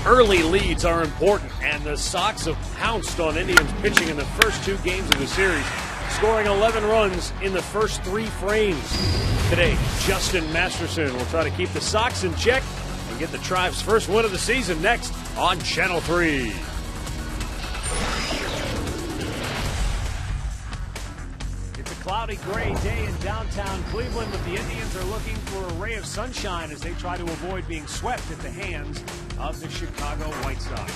Early leads are important, and the Sox have pounced on Indians pitching in the first 2 games of the series, scoring 11 runs in the first 3 frames. Today, Justin Masterson will try to keep the Sox in check and get the Tribe's first win of the season next on Channel 3. It's a cloudy gray day in downtown Cleveland, but the Indians are looking for a ray of sunshine as they try to avoid being swept at the hands of the Chicago White Sox.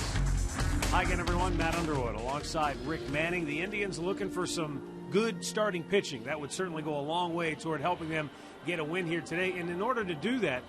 Hi again, everyone. Matt Underwood alongside Rick Manning. The Indians looking for some good starting pitching. That would certainly go a long way toward helping them get a win here today. And in order to do that,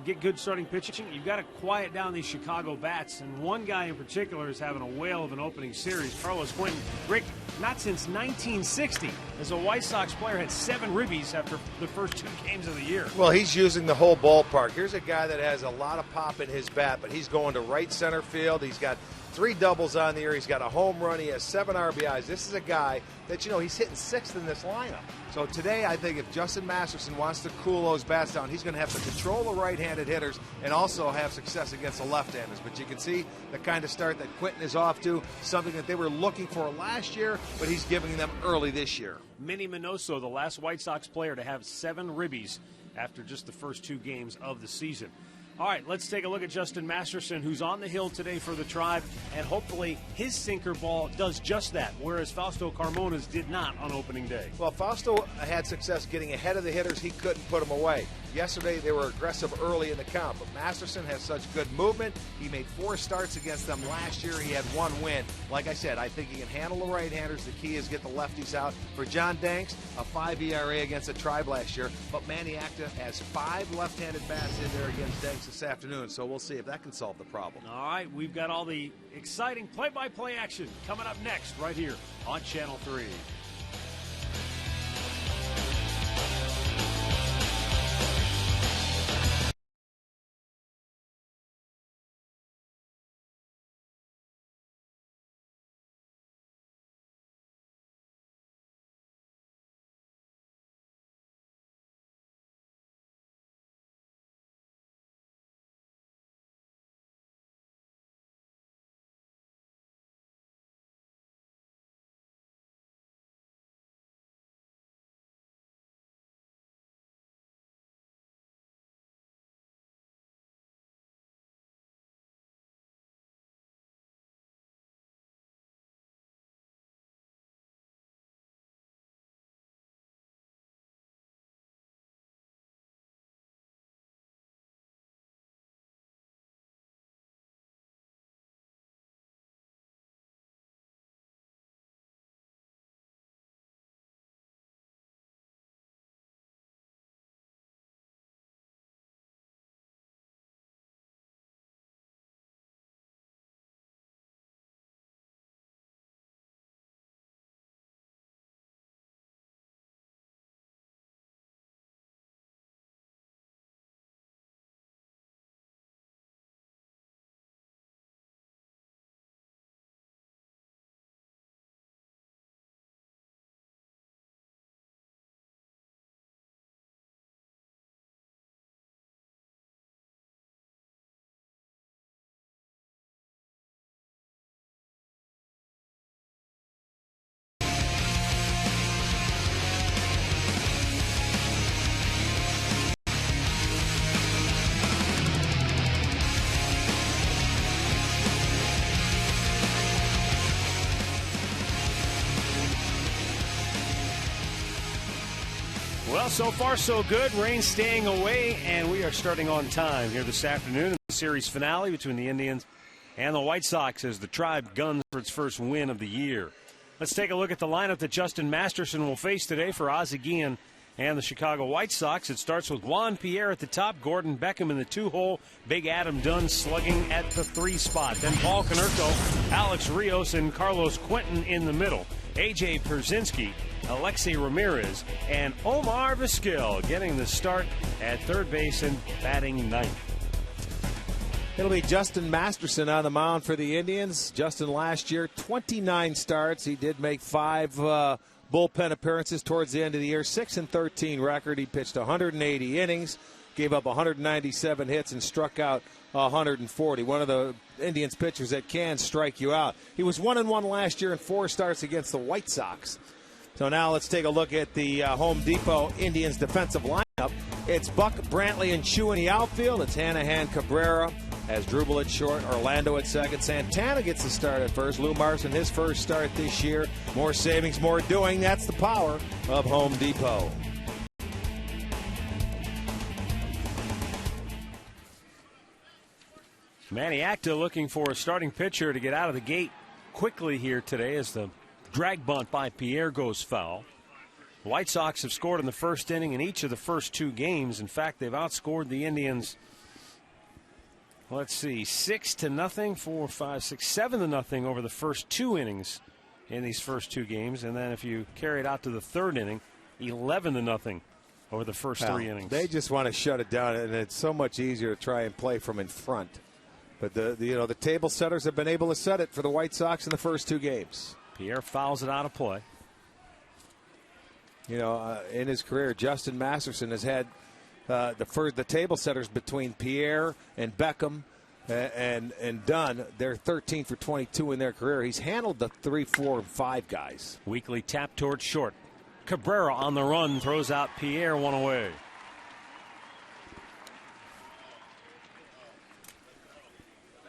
get good starting pitching, you've got to quiet down these Chicago bats. And one guy in particular is having a whale of an opening series, Carlos Quentin. Rick, not since 1960 has a White Sox player had 7 ribbies after the first 2 games of the year. Well, he's using the whole ballpark. Here's a guy that has a lot of pop in his bat, but he's going to right center field. He's got 3 doubles on the year. He's got a home run. He has 7 RBIs. This is a guy that, he's hitting 6th in this lineup. So today, I think if Justin Masterson wants to cool those bats down, he's going to have to control the right-handed hitters and also have success against the left-handers. But you can see the kind of start that Quentin is off to, something that they were looking for last year, but he's giving them early this year. Manny Minoso, the last White Sox player to have 7 ribbies after just the first 2 games of the season. All right, let's take a look at Justin Masterson, who's on the hill today for the Tribe, and hopefully his sinker ball does just that, whereas Fausto Carmona's did not on opening day. Well, Fausto had success getting ahead of the hitters. He couldn't put them away. Yesterday, they were aggressive early in the count, but Masterson has such good movement. He made 4 starts against them last year. He had 1 win. Like I said, I think he can handle the right-handers. The key is get the lefties out. For John Danks, a 5 ERA against the Tribe last year, but Manny Acta has 5 left-handed bats in there against Danks this afternoon, so we'll see if that can solve the problem. All right, we've got all the exciting play-by-play action coming up next right here on Channel 3. Well, so far so good. Rain staying away, and we are starting on time here this afternoon in the series finale between the Indians and the White Sox as the Tribe guns for its first win of the year. Let's take a look at the lineup that Justin Masterson will face today for Ozzie Guillen and the Chicago White Sox. It starts with Juan Pierre at the top, Gordon Beckham in the 2-hole, Big Adam Dunn slugging at the 3 spot. Then Paul Konerko, Alex Rios, and Carlos Quentin in the middle. A.J. Pierzynski, Alexei Ramirez, and Omar Vizquel getting the start at third base and batting ninth. It'll be Justin Masterson on the mound for the Indians. Justin last year, 29 starts. He did make 5 bullpen appearances towards the end of the year. 6-13 record. He pitched 180 innings, gave up 197 hits and struck out 140. One of the Indians pitchers that can strike you out. He was 1-1 last year in 4 starts against the White Sox. So now let's take a look at the Home Depot Indians defensive lineup. It's Buck, Brantley, and Chu in the outfield. It's Hanahan, Cabrera, as Drubel at short, Orlando at second. Santana gets the start at first. Lou Marson, his first start this year. More savings, more doing. That's the power of Home Depot. Manny Acta looking for a starting pitcher to get out of the gate quickly here today as the drag bunt by Pierre goes foul. The White Sox have scored in the first inning in each of the first 2 games. In fact, they've outscored the Indians, let's see, 6-0, 4, 5, 6, 7-0 over the first 2 innings in these first 2 games. And then if you carry it out to the 3rd inning, 11-0 over the first 3 innings. They just want to shut it down, and it's so much easier to try and play from in front. But the table setters have been able to set it for the White Sox in the first 2 games. Pierre fouls it out of play. In his career, Justin Masterson has had the table setters between Pierre and Beckham and Dunn. They're 13 for 22 in their career. He's handled the 3, 4, and 5 guys. Weekly tap towards short. Cabrera on the run, throws out Pierre, 1 away.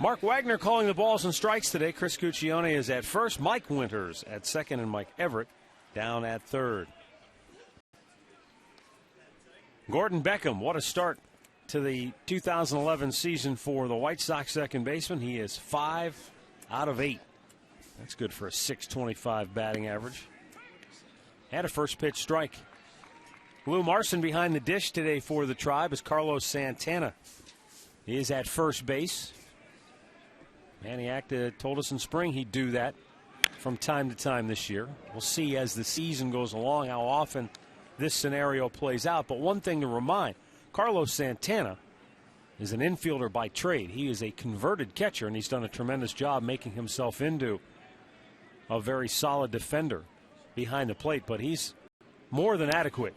Mark Wagner calling the balls and strikes today. Chris Cuccione is at first. Mike Winters at second, and Mike Everett down at third. Gordon Beckham, what a start to the 2011 season for the White Sox second baseman. He is 5 out of 8. That's good for a .625 batting average. Had a first pitch strike. Lou Marson behind the dish today for the Tribe as Carlos Santana is at first base. Manny Acta told us in spring he'd do that from time to time this year. We'll see as the season goes along how often this scenario plays out. But one thing to remind, Carlos Santana is an infielder by trade. He is a converted catcher, and he's done a tremendous job making himself into a very solid defender behind the plate. But he's more than adequate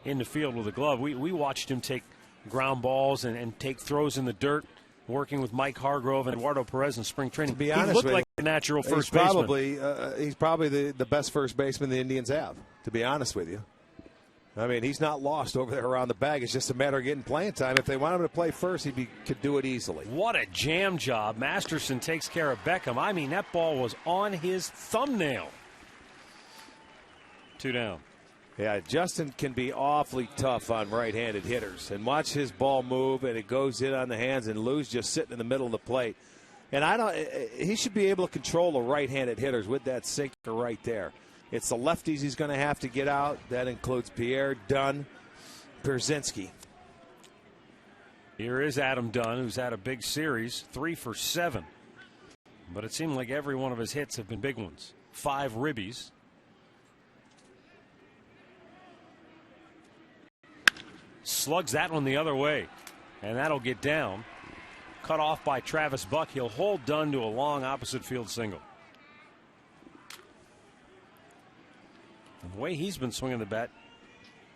in the field with a glove. We watched him take ground balls and take throws in the dirt, working with Mike Hargrove and Eduardo Perez in spring training. To be honest, he looked like a natural first baseman. He's probably the best first baseman the Indians have, to be honest with you. I mean, he's not lost over there around the bag. It's just a matter of getting playing time. If they want him to play first, could do it easily. What a jam job. Masterson takes care of Beckham. I mean, that ball was on his thumbnail. 2 down. Yeah, Justin can be awfully tough on right-handed hitters. And watch his ball move, and it goes in on the hands, and Lou's just sitting in the middle of the plate. And he should be able to control the right-handed hitters with that sinker right there. It's the lefties he's going to have to get out. That includes Pierre, Dunn, Pierzynski. Here is Adam Dunn, who's had a big series, 3 for 7. But it seemed like every one of his hits have been big ones. 5 ribbies. Slugs that one the other way, and that'll get down. Cut off by Travis Buck. He'll hold Dunn to a long opposite field single. And the way he's been swinging the bat,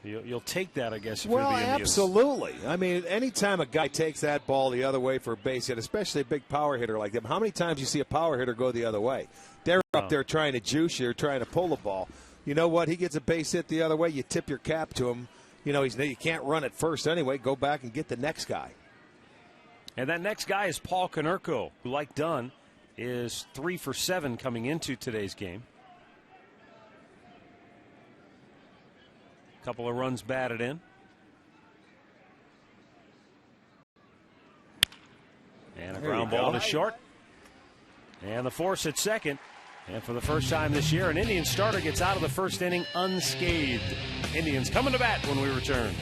you'll take that, I guess, if you're the Indians. Absolutely. I mean, anytime a guy takes that ball the other way for a base hit, especially a big power hitter like them, how many times you see a power hitter go the other way? They're up there trying to juice you or trying to pull the ball. You know what? He gets a base hit the other way. You tip your cap to him. You can't run it first anyway. Go back and get the next guy. And that next guy is Paul Konerko, who, like Dunn, is 3 for 7 coming into today's game. A couple of runs batted in. And a ground ball to short. And the force at second. And for the first time this year, an Indian starter gets out of the first inning unscathed. Indians coming to bat when we return.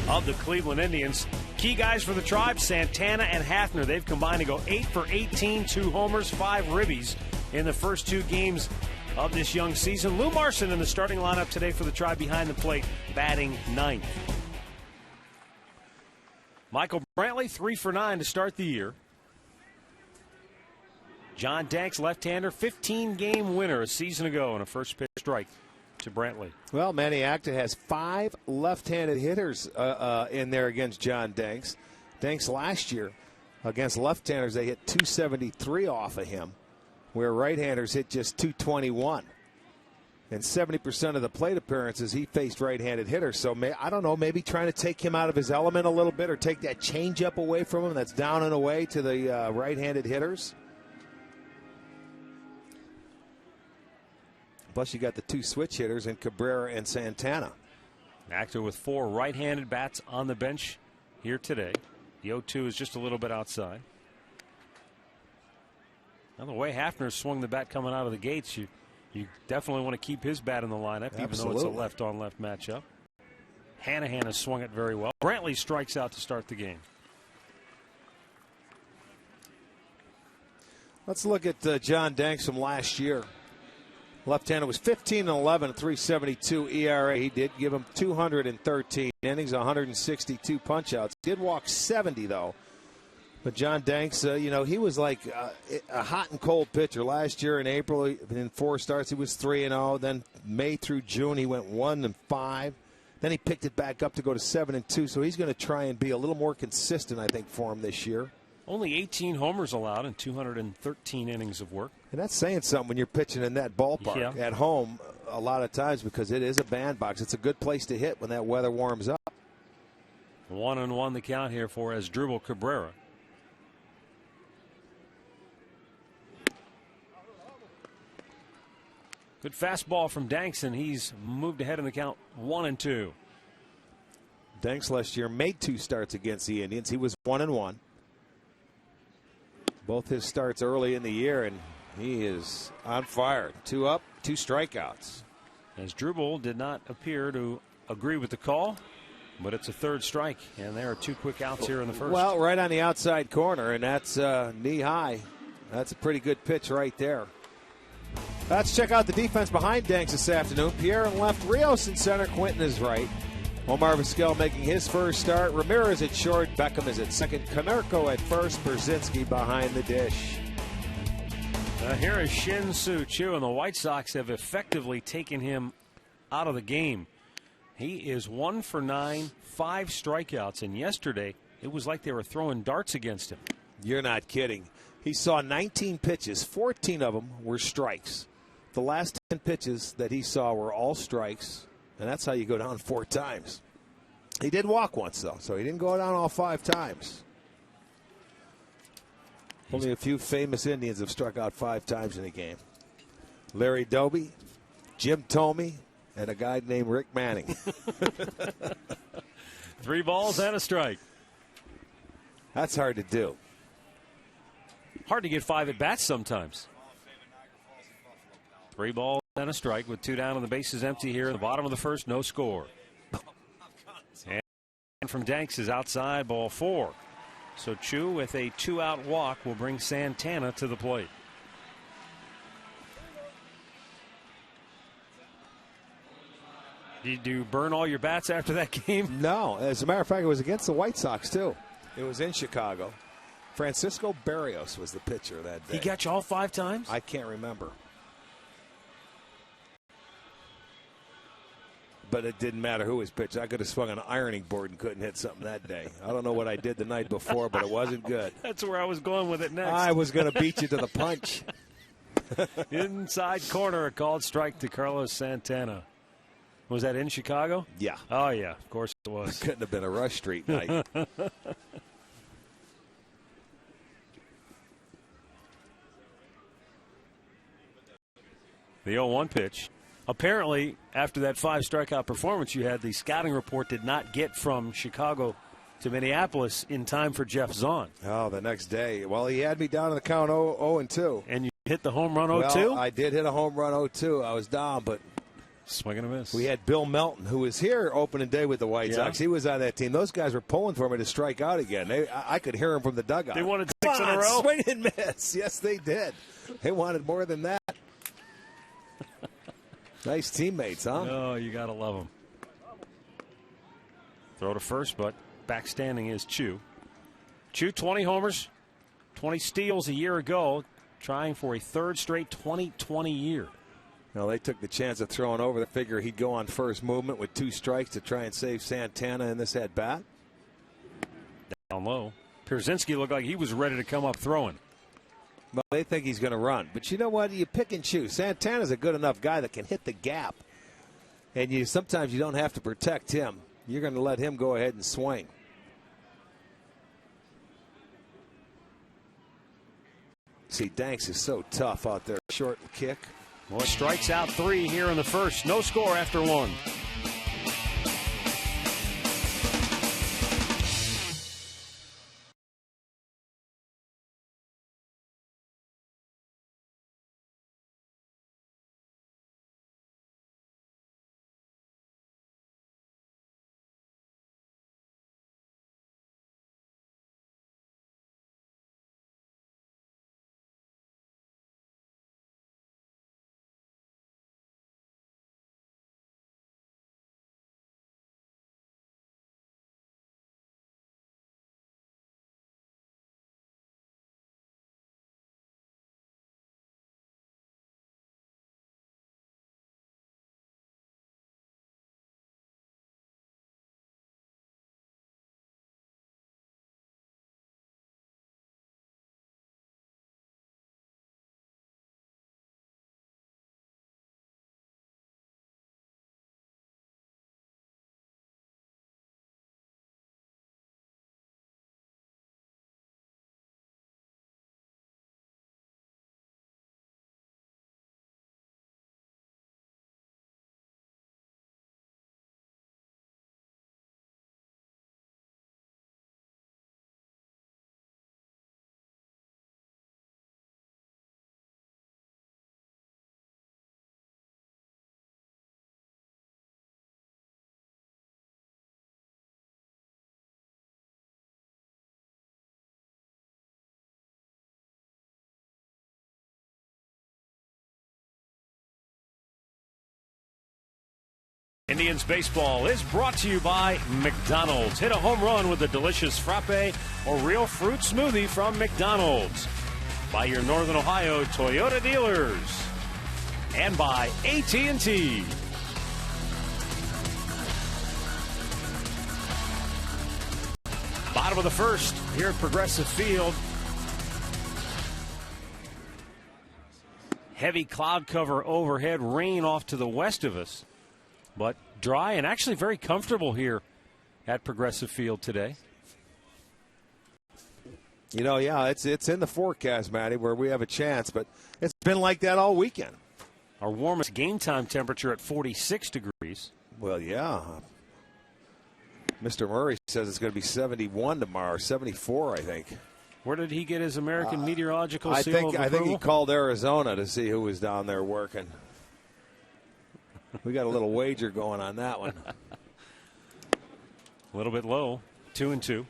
of the Cleveland Indians. Key guys for the Tribe, Santana and Hafner. They've combined to go 8 for 18, 2 homers, 5 ribbies in the first 2 games of this young season. Lou Marson in the starting lineup today for the Tribe behind the plate, batting 9th. Michael Brantley, 3 for 9 to start the year. John Danks, left-hander, 15-game winner a season ago and a first-pitch strike to Brantley. Well, Manny Acton has 5 left-handed hitters in there against John Danks. Danks last year against left-handers, they hit 273 off of him, where right-handers hit just 221. And 70% of the plate appearances, he faced right-handed hitters. So, I don't know, maybe trying to take him out of his element a little bit or take that changeup away from him that's down and away to the right-handed hitters. Plus, you got the 2 switch hitters in Cabrera and Santana. Actor with 4 right-handed bats on the bench here today. The 0-2 is just a little bit outside. Now, the way Hafner swung the bat coming out of the gates, you definitely want to keep his bat in the lineup, even though it's a left-on-left matchup. Hanahan has swung it very well. Brantley strikes out to start the game. Let's look at John Danks from last year. Left-hander was 15-11, 3.72 ERA. He did give him 213 innings, 162 punch-outs. Did walk 70, though. But John Danks, he was like a hot and cold pitcher. Last year in April, in 4 starts, he was 3-0. Then May through June, he went 1-5. Then he picked it back up to go to 7-2. So he's going to try and be a little more consistent, I think, for him this year. Only 18 homers allowed in 213 innings of work. And that's saying something when you're pitching in that ballpark at home a lot of times, because it is a bandbox. It's a good place to hit when that weather warms up. 1-1 the count here for Asdrubal Cabrera. Good fastball from Danks, and he's moved ahead in the count 1-2. Danks last year made 2 starts against the Indians. He was 1-1. Both his starts early in the year, and he is on fire. 2 up, 2 strikeouts. Asdrubal did not appear to agree with the call, but it's a 3rd strike, and there are 2 quick outs here in the first. Well, right on the outside corner, and that's knee high. That's a pretty good pitch right there. Let's check out the defense behind Danks this afternoon. Pierre in left, Rios in center, Quinton is right. Omar Vizquel making his first start. Ramirez at short, Beckham is at second, Konerko at first, Brzezinski behind the dish. Here is Shin-Soo Choo, and the White Sox have effectively taken him out of the game. He is 1 for 9, 5 strikeouts, and yesterday it was like they were throwing darts against him. You're not kidding. He saw 19 pitches, 14 of them were strikes. The last 10 pitches that he saw were all strikes, and that's how you go down 4 times. He did walk once, though, so he didn't go down all 5 times. Only a few famous Indians have struck out 5 times in a game. Larry Doby, Jim Thome, and a guy named Rick Manning. 3 balls and a strike. That's hard to do. Hard to get 5 at bats sometimes. 3 balls and a strike with 2 down and the bases empty here in the bottom of the first, no score. And from Danks is outside, ball 4. So Choo with a 2-out walk will bring Santana to the plate. Did you burn all your bats after that game? No. As a matter of fact, it was against the White Sox, too. It was in Chicago. Francisco Barrios was the pitcher that day. He got you all 5 times? I can't remember. But it didn't matter who was pitching. I could have swung an ironing board and couldn't hit something that day. I don't know what I did the night before, but it wasn't good. That's where I was going with it next. I was going to beat you to the punch. Inside corner, a called strike to Carlos Santana. Was that in Chicago? Yeah. Oh, yeah, of course it was. It couldn't have been a Rush Street night. The 0-1 pitch. Apparently, after that 5 strikeout performance you had, the scouting report did not get from Chicago to Minneapolis in time for Jeff Zahn. Oh, the next day. Well, he had me down in the count 0-2. And you hit the home run 0-2? Well, I did hit a home run 0-2. I was down, but Swing and a miss. We had Bill Melton, who was here opening day with the White Sox. He was on that team. Those guys were pulling for me to strike out again. I could hear him from the dugout. They wanted 6 in a row? Swing and miss. Yes, they did. They wanted more than that. Nice teammates, huh? Oh, you got to love them. Throw to first, but backstanding is Chu. Chu, 20 homers, 20 steals a year ago, trying for a third straight 2020 year. Well, they took the chance of throwing over the figure he'd go on first movement with 2 strikes to try and save Santana in this at-bat. Down low. Pierzynski looked like he was ready to come up throwing. Well, they think he's going to run. But you know what? You pick and choose. Santana's a good enough guy that can hit the gap. And sometimes you don't have to protect him. You're going to let him go ahead and swing. See, Danks is so tough out there. Short kick. Well, strikes out 3 here in the first. No score after 1. Indians baseball is brought to you by McDonald's. Hit a home run with a delicious frappe or real fruit smoothie from McDonald's. By your Northern Ohio Toyota dealers. And by AT&T. Bottom of the first here at Progressive Field. Heavy cloud cover overhead, rain off to the west of us. But dry and actually very comfortable here at Progressive Field today. You know, yeah, it's in the forecast, Matty, where we have a chance, but it's been like that all weekend. Our warmest game time temperature at 46 degrees. Well, yeah. Mr. Murray says it's going to be 71 tomorrow, 74, I think. Where did he get his American meteorological I seal think of I think he approval? called Arizona to see who was down there working. We got a little wager going on that one. A little bit low, 2-2.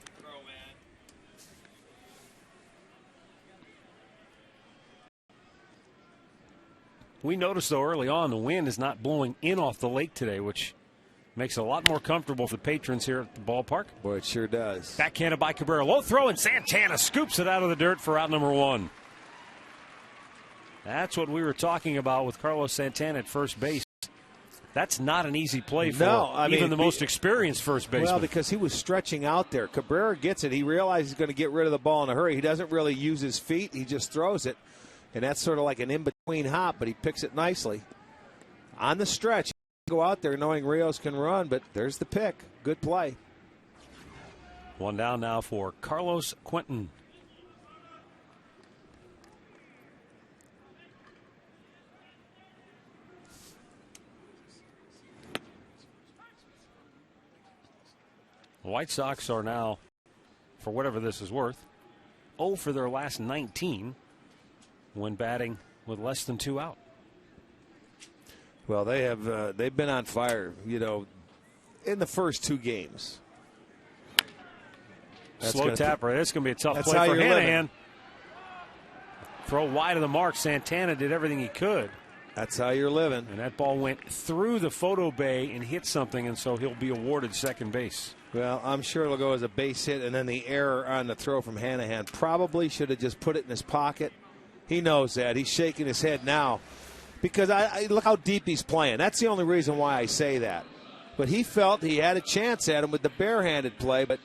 We noticed, though, early on, the wind is not blowing in off the lake today, which makes it a lot more comfortable for the patrons here at the ballpark. Boy, it sure does. Backhanded by Cabrera. Low throw, and Santana scoops it out of the dirt for out number 1. That's what we were talking about with Carlos Santana at first base. That's not an easy play for even the most experienced first baseman. Well, because he was stretching out there. Cabrera gets it. He realizes he's going to get rid of the ball in a hurry. He doesn't really use his feet. He just throws it. And that's sort of like an in-between hop, but he picks it nicely. On the stretch, go out there knowing Rios can run, but there's the pick. Good play. 1 down now for Carlos Quentin. The White Sox are now, for whatever this is worth, 0 for their last 19 when batting with less than 2 out. Well, they've been on fire, in the first 2 games. Slow tapper. That's going to be a tough play for Hanahan. Living. Throw wide of the mark. Santana did everything he could. That's how you're living. And that ball went through the photo bay and hit something, and so he'll be awarded second base. Well, I'm sure it'll go as a base hit, and then the error on the throw from Hanahan. Probably should have just put it in his pocket. He knows that. He's shaking his head now because I look how deep he's playing. That's the only reason why I say that. But he felt he had a chance at him with the barehanded play, but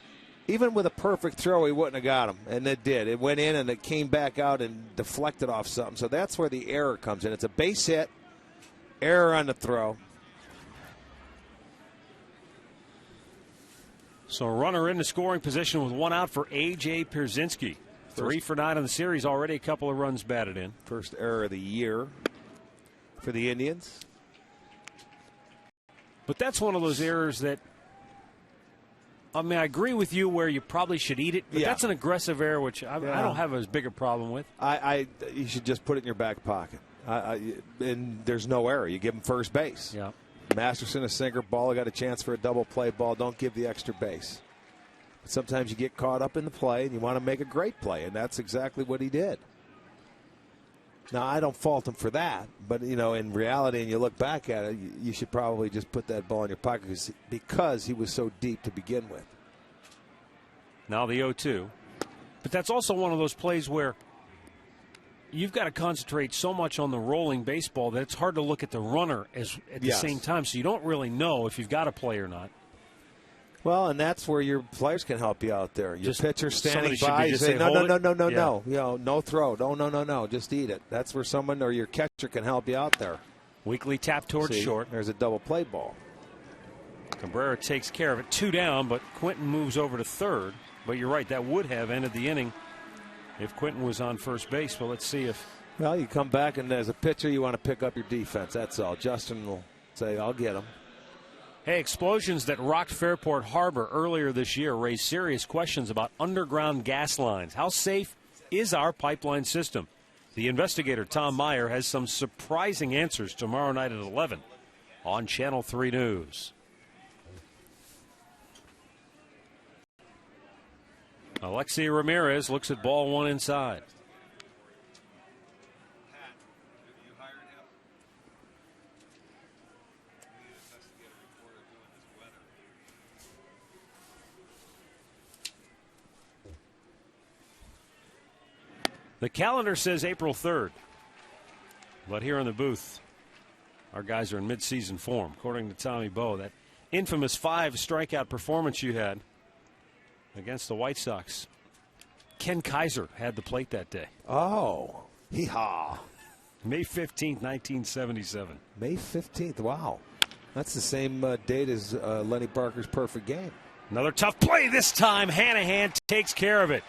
even with a perfect throw, he wouldn't have got him, and it did. It went in, and it came back out and deflected off something. So that's where the error comes in. It's a base hit, error on the throw. So a runner in the scoring position with 1 out for A.J. Pierzynski. 3 for 9 in the series, already a couple of runs batted in. First error of the year for the Indians. But that's one of those errors that, I agree with you where you probably should eat it, but that's an aggressive error, which I don't have as big a problem with. You should just put it in your back pocket. And there's no error. You give him first base. Yeah. Masterson, a sinker ball, got a chance for a double play ball. Don't give the extra base. But sometimes you get caught up in the play and you want to make a great play, and that's exactly what he did. Now, I don't fault him for that, but, in reality, and you look back at it, you should probably just put that ball in your pocket because he was so deep to begin with. Now the 0-2. But that's also one of those plays where you've got to concentrate so much on the rolling baseball that it's hard to look at the runner at the same time, so you don't really know if you've got a play or not. Well, and that's where your players can help you out there. Your pitcher standing by, you say, no, no throw. No, just eat it. That's where someone or your catcher can help you out there. Weekly tap towards short. There's a double play ball. Cabrera takes care of it. 2 down, but Quinton moves over to third. But you're right, that would have ended the inning if Quinton was on first base. Well, let's see if... Well, you come back, and as a pitcher, you want to pick up your defense. That's all. Justin will say, I'll get him. Hey, explosions that rocked Fairport Harbor earlier this year raised serious questions about underground gas lines. How safe is our pipeline system? The investigator, Tom Meyer, has some surprising answers tomorrow night at 11 on Channel 3 News. Alexi Ramirez looks at ball 1 inside. The calendar says April 3rd. But here in the booth, our guys are in midseason form. According to Tommy Bowe, that infamous 5 strikeout performance you had against the White Sox. Ken Kaiser had the plate that day. Oh, hee-haw. May 15th, 1977. May 15th, wow. That's the same date as Lenny Parker's perfect game. Another tough play this time. Hanahan takes care of it.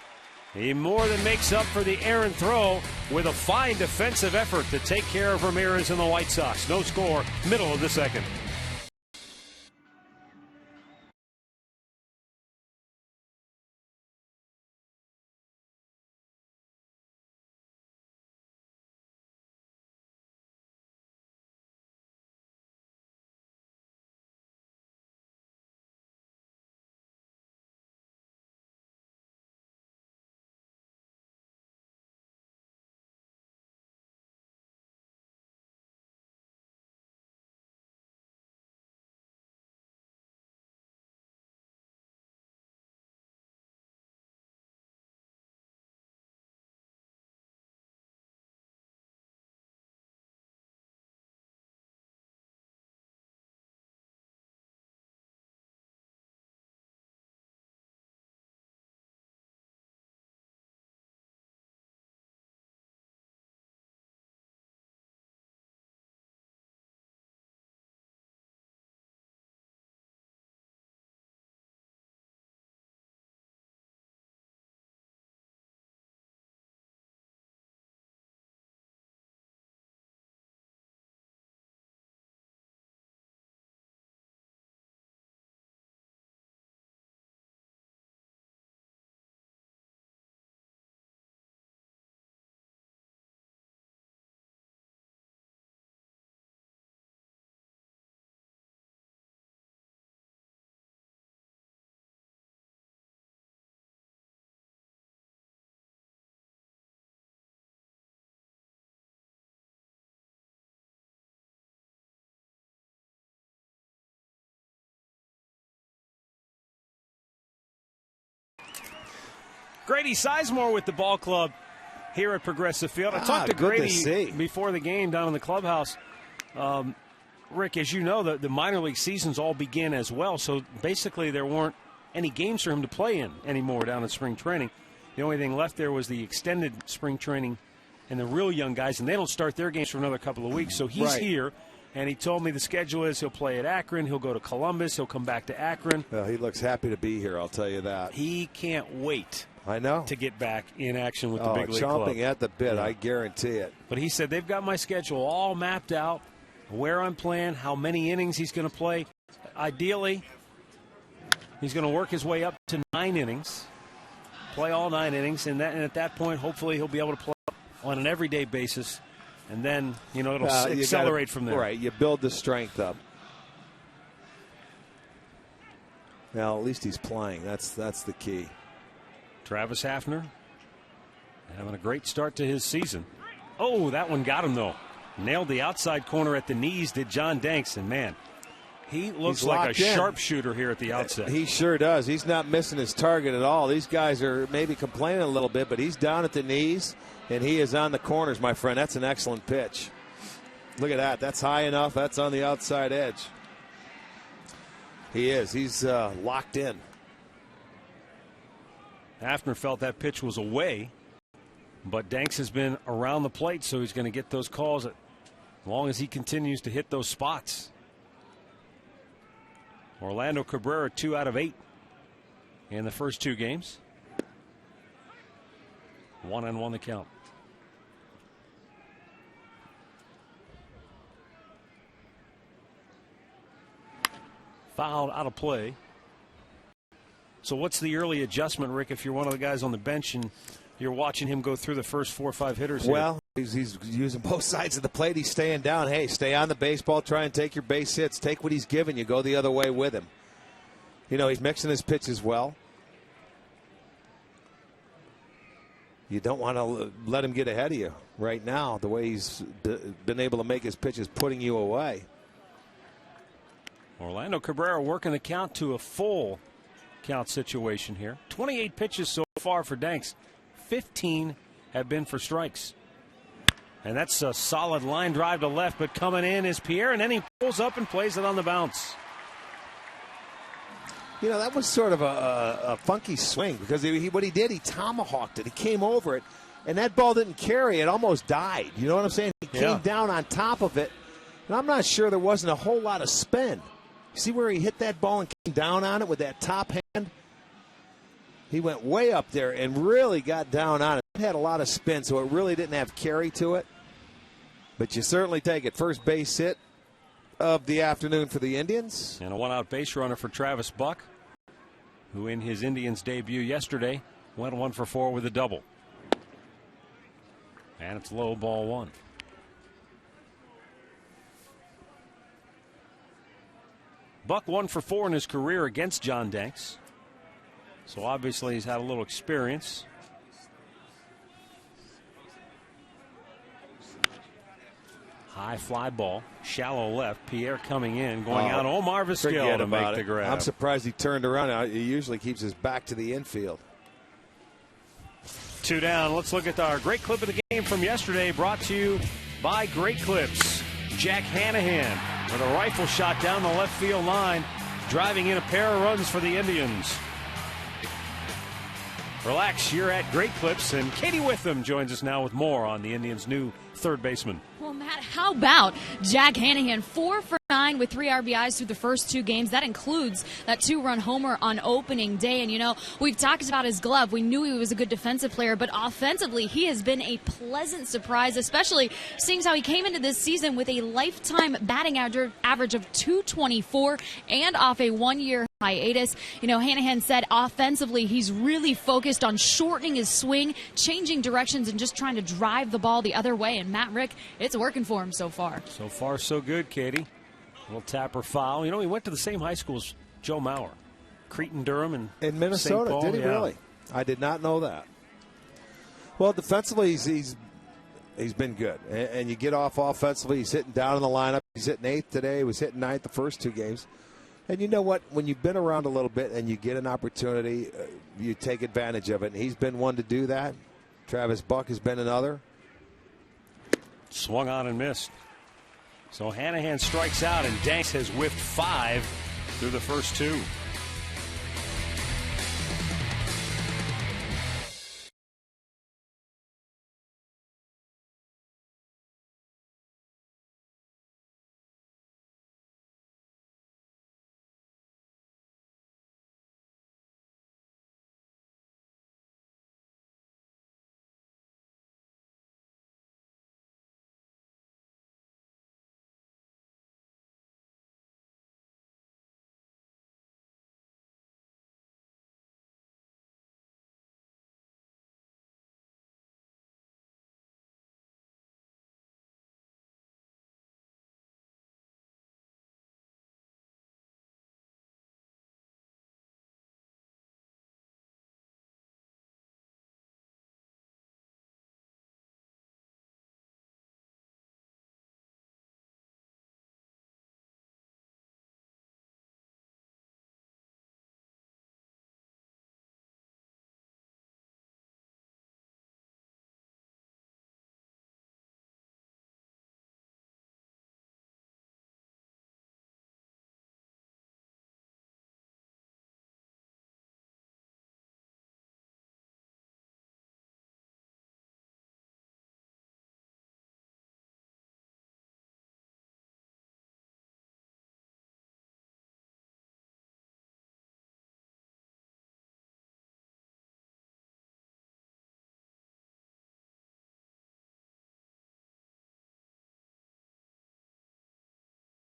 He more than makes up for the errant throw with a fine defensive effort to take care of Ramirez and the White Sox. No score, middle of the second. Grady Sizemore with the ball club here at Progressive Field. I talked to Grady before the game down in the clubhouse. Rick, as you know, the minor league seasons all begin as well, so basically there weren't any games for him to play in anymore down in spring training. The only thing left there was the extended spring training and the real young guys, and they don't start their games for another couple of weeks. So he's here, and he told me the schedule is he'll play at Akron, he'll go to Columbus, he'll come back to Akron. Well, he looks happy to be here, I'll tell you that. He can't wait. I know. To get back in action with the big league club. Chomping at the bit, I guarantee it. But he said they've got my schedule all mapped out, where I'm playing, how many innings he's going to play. Ideally, he's going to work his way up to 9 innings, play all 9 innings, and at that point, hopefully he'll be able to play on an everyday basis, and then, it'll accelerate from there. Right, you build the strength up. Now, at least he's playing. That's the key. Travis Hafner having a great start to his season. Oh, that one got him, though. Nailed the outside corner at the knees, did John Danks, and man, he looks like a sharpshooter here at the outset. He sure does. He's not missing his target at all. These guys are maybe complaining a little bit, but he's down at the knees, and he is on the corners, my friend. That's an excellent pitch. Look at that. That's high enough. That's on the outside edge. He is. He's locked in. Hafner felt that pitch was away, but Danks has been around the plate, so he's going to get those calls as long as he continues to hit those spots. Orlando Cabrera 2 out of 8 in the first 2 games. 1-1 the count. Fouled out of play. So what's the early adjustment, Rick, if you're one of the guys on the bench and you're watching him go through the first 4 or 5 hitters? Well, he's using both sides of the plate. He's staying down. Hey, stay on the baseball. Try and take your base hits. Take what he's giving you. Go the other way with him. He's mixing his pitches well. You don't want to let him get ahead of you right now. The way he's been able to make his pitches, putting you away. Orlando Cabrera working the count to a full count situation here. 28 pitches so far for Danks. 15 have been for strikes. And that's a solid line drive to left, but coming in is Pierre, and then he pulls up and plays it on the bounce. That was sort of a funky swing because what he did, he tomahawked it. He came over it, and that ball didn't carry. It almost died. You know what I'm saying? He came down on top of it, and I'm not sure there wasn't a whole lot of spin. See where he hit that ball and came down on it with that top hand? He went way up there and really got down on it. It had a lot of spin, so it really didn't have carry to it. But you certainly take it. First base hit of the afternoon for the Indians. And a one-out base runner for Travis Buck, who in his Indians debut yesterday went 1 for 4 with a double. And it's low, ball 1. Buck 1 for 4 in his career against John Danks. So obviously he's had a little experience. High fly ball, shallow left. Pierre coming in, going out. Omar Vizquel to make the grab. I'm surprised he turned around. He usually keeps his back to the infield. 2 down. Let's look at our great clip of the game from yesterday, brought to you by Great Clips. Jack Hanahan with a rifle shot down the left field line, driving in a pair of runs for the Indians. Relax, you're at Great Clips, and Katie Witham joins us now with more on the Indians' new third baseman. Well, Matt, how about Jack Hanahan, 4 for 9 with 3 RBIs through the first 2 games. That includes that 2-run homer on opening day. And, we've talked about his glove. We knew he was a good defensive player, but offensively, he has been a pleasant surprise, especially seeing how he came into this season with a lifetime batting average of .224 and off a 1-year hiatus. Hanahan said offensively, he's really focused on shortening his swing, changing directions, and just trying to drive the ball the other way. And Matt, Rick, it's working for him so far. So far, so good, Katie. A little tapper foul. He went to the same high school as Joe Mauer. Cretin, Durham, and in Minnesota. St. Paul. Did he really? I did not know that. Well, defensively, he's been good. And you get off offensively, he's hitting down in the lineup. He's hitting 8th today. He was hitting 9th the first 2 games. And you know what? When you've been around a little bit and you get an opportunity, you take advantage of it. And he's been one to do that. Travis Buck has been another. Swung on and missed. So Hanahan strikes out, and Danks has whiffed 5 through the first 2.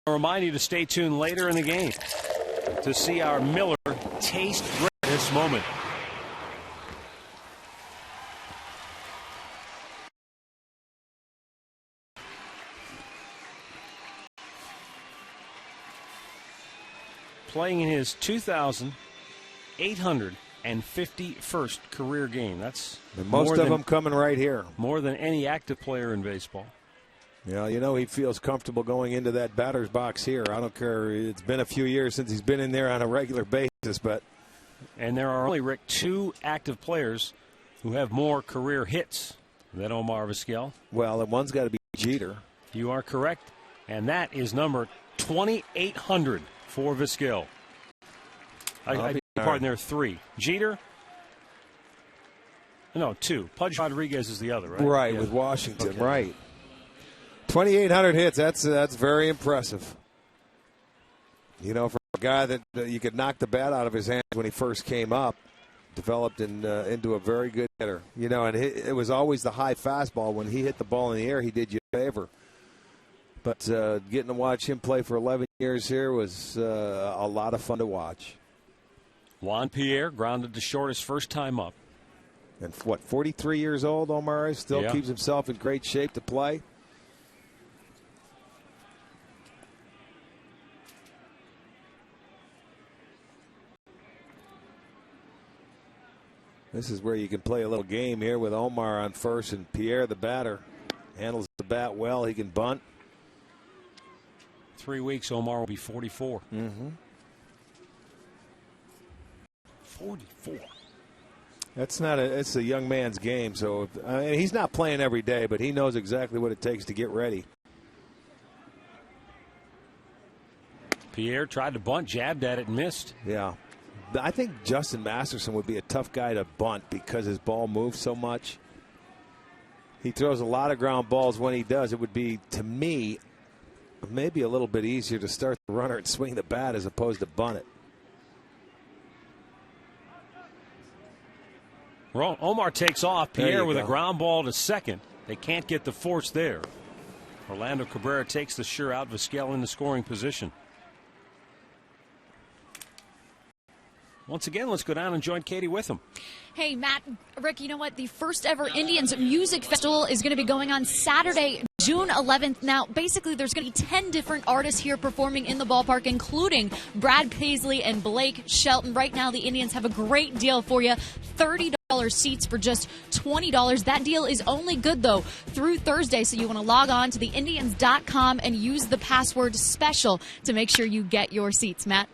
I'll remind you to stay tuned later in the game to see our Miller taste this moment. Playing in his 2,851st career game. That's and most of them coming right here. More than any active player in baseball. Yeah, you know, he feels comfortable going into that batter's box here. I don't care. It's been a few years since he's been in there on a regular basis, but. And there are only, Rick, 2 active players who have more career hits than Omar Vizquel. Well, and one's got to be Jeter. You are correct. And that is number 2,800 for Vizquel. I beg your pardon, there are 3. Jeter. No, 2. Pudge Rodriguez is the other, right? Right, yeah. with Washington, okay. Right. 2,800 hits, that's very impressive. You know, for a guy that you could knock the bat out of his hands when he first came up, developed into a very good hitter. You know, and it was always the high fastball. When he hit the ball in the air, he did you a favor. But getting to watch him play for 11 years here was a lot of fun to watch. Juan Pierre grounded to short his first time up. And 43 years old, Omar is, still keeps himself in great shape to play. This is where you can play a little game here with Omar on first and Pierre, the batter, handles the bat well. He can bunt. 3 weeks, Omar will be 44. Mm-hmm. 44. It's a young man's game. So he's not playing every day, but he knows exactly what it takes to get ready. Pierre tried to bunt, jabbed at it, and missed. Yeah. I think Justin Masterson would be a tough guy to bunt because his ball moves so much. He throws a lot of ground balls when he does. It would be, to me, maybe a little bit easier to start the runner and swing the bat as opposed to bunt it. Omar takes off. Pierre with a ground ball to second. They can't get the force there. Orlando Cabrera takes the sure out. Vizquel in the scoring position. Once again, let's go down and join Katie with him. Hey, Matt, Rick, you know what? The first ever Indians Music Festival is going to be going on Saturday, June 11th. Now, basically, there's going to be 10 different artists here performing in the ballpark, including Brad Paisley and Blake Shelton. Right now, the Indians have a great deal for you. $30 seats for just $20. That deal is only good, though, through Thursday. So you want to log on to theindians.com and use the password SPECIAL to make sure you get your seats, Matt.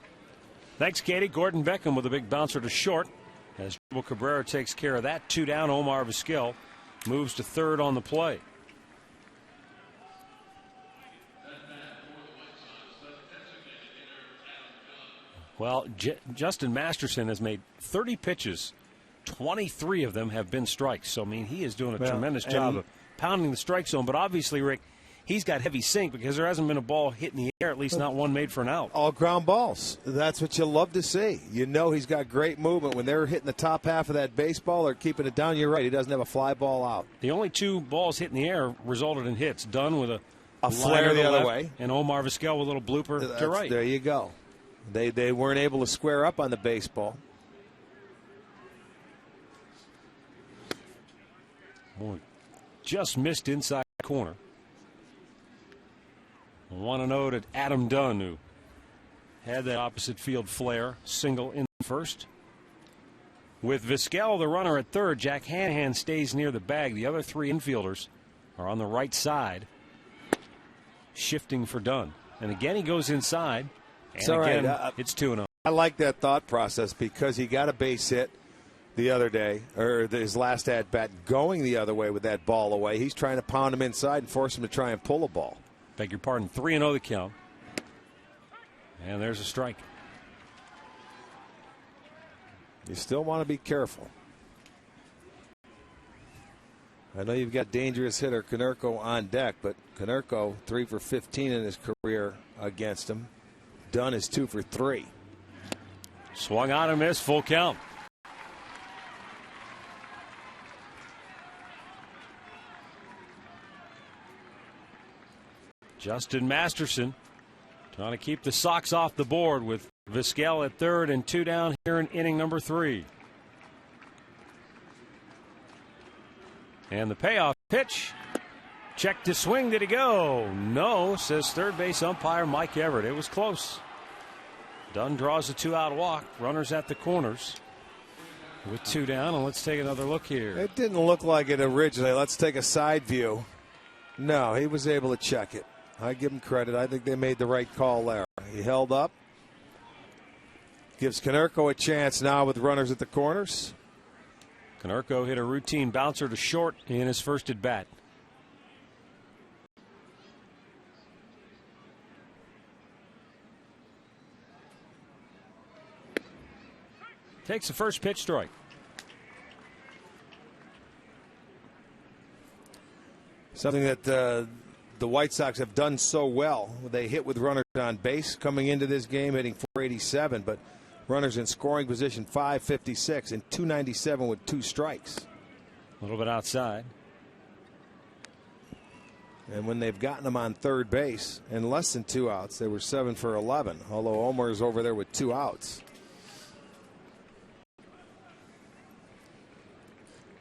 Thanks, Katie. Gordon Beckham with a big bouncer to short. As Joel Cabrera takes care of that. 2 down. Omar Vizquel moves to third on the play. Well, Justin Masterson has made 30 pitches. 23 of them have been strikes. So, I mean, he is doing a tremendous job of pounding the strike zone. But obviously, Rick, he's got heavy sink because there hasn't been a ball hit in the air, at least not one made for an out. All ground balls. That's what you love to see. You know he's got great movement. When they're hitting the top half of that baseball or keeping it down, you're right. He doesn't have a fly ball out. The only 2 balls hit in the air resulted in hits. Dunn with a flare the other left, way. And Omar Vizquel with a little blooper to right. There you go. They weren't able to square up on the baseball. Boy, just missed inside the corner. 1-0 to Adam Dunn, who had that opposite field flare. Single in first. With Vizquel, the runner at third, Jack Hanahan stays near the bag. The other 3 infielders are on the right side, shifting for Dunn. And again, he goes inside. And again, it's 2-0. I like that thought process because he got a base hit the other day, or his last at bat, going the other way with that ball away. He's trying to pound him inside and force him to try and pull a ball. Beg your pardon, 3-0 the count. And there's a strike. You still want to be careful. I know you've got dangerous hitter Konerko on deck, but Konerko 3 for 15 in his career against him. Dunn is 2 for 3. Swung on and missed, full count. Justin Masterson trying to keep the Sox off the board with Vizquel at third and 2 down here in inning number 3. And the payoff pitch. Check to swing. Did he go? No, says third base umpire Mike Everett. It was close. Dunn draws a 2-out walk. Runners at the corners with 2 down. And let's take another look here. It didn't look like it originally. Let's take a side view. No, he was able to check it. I give him credit. I think they made the right call there. He held up. Gives Konerko a chance now with runners at the corners. Konerko hit a routine bouncer to short in his first at bat. Takes the first pitch, strike. Something that the White Sox have done so well. They hit with runners on base coming into this game, hitting .487, but runners in scoring position .556 and .297 with 2 strikes. A little bit outside. And when they've gotten them on third base in less than 2 outs, they were 7 for 11, although Omar is over there with 2 outs.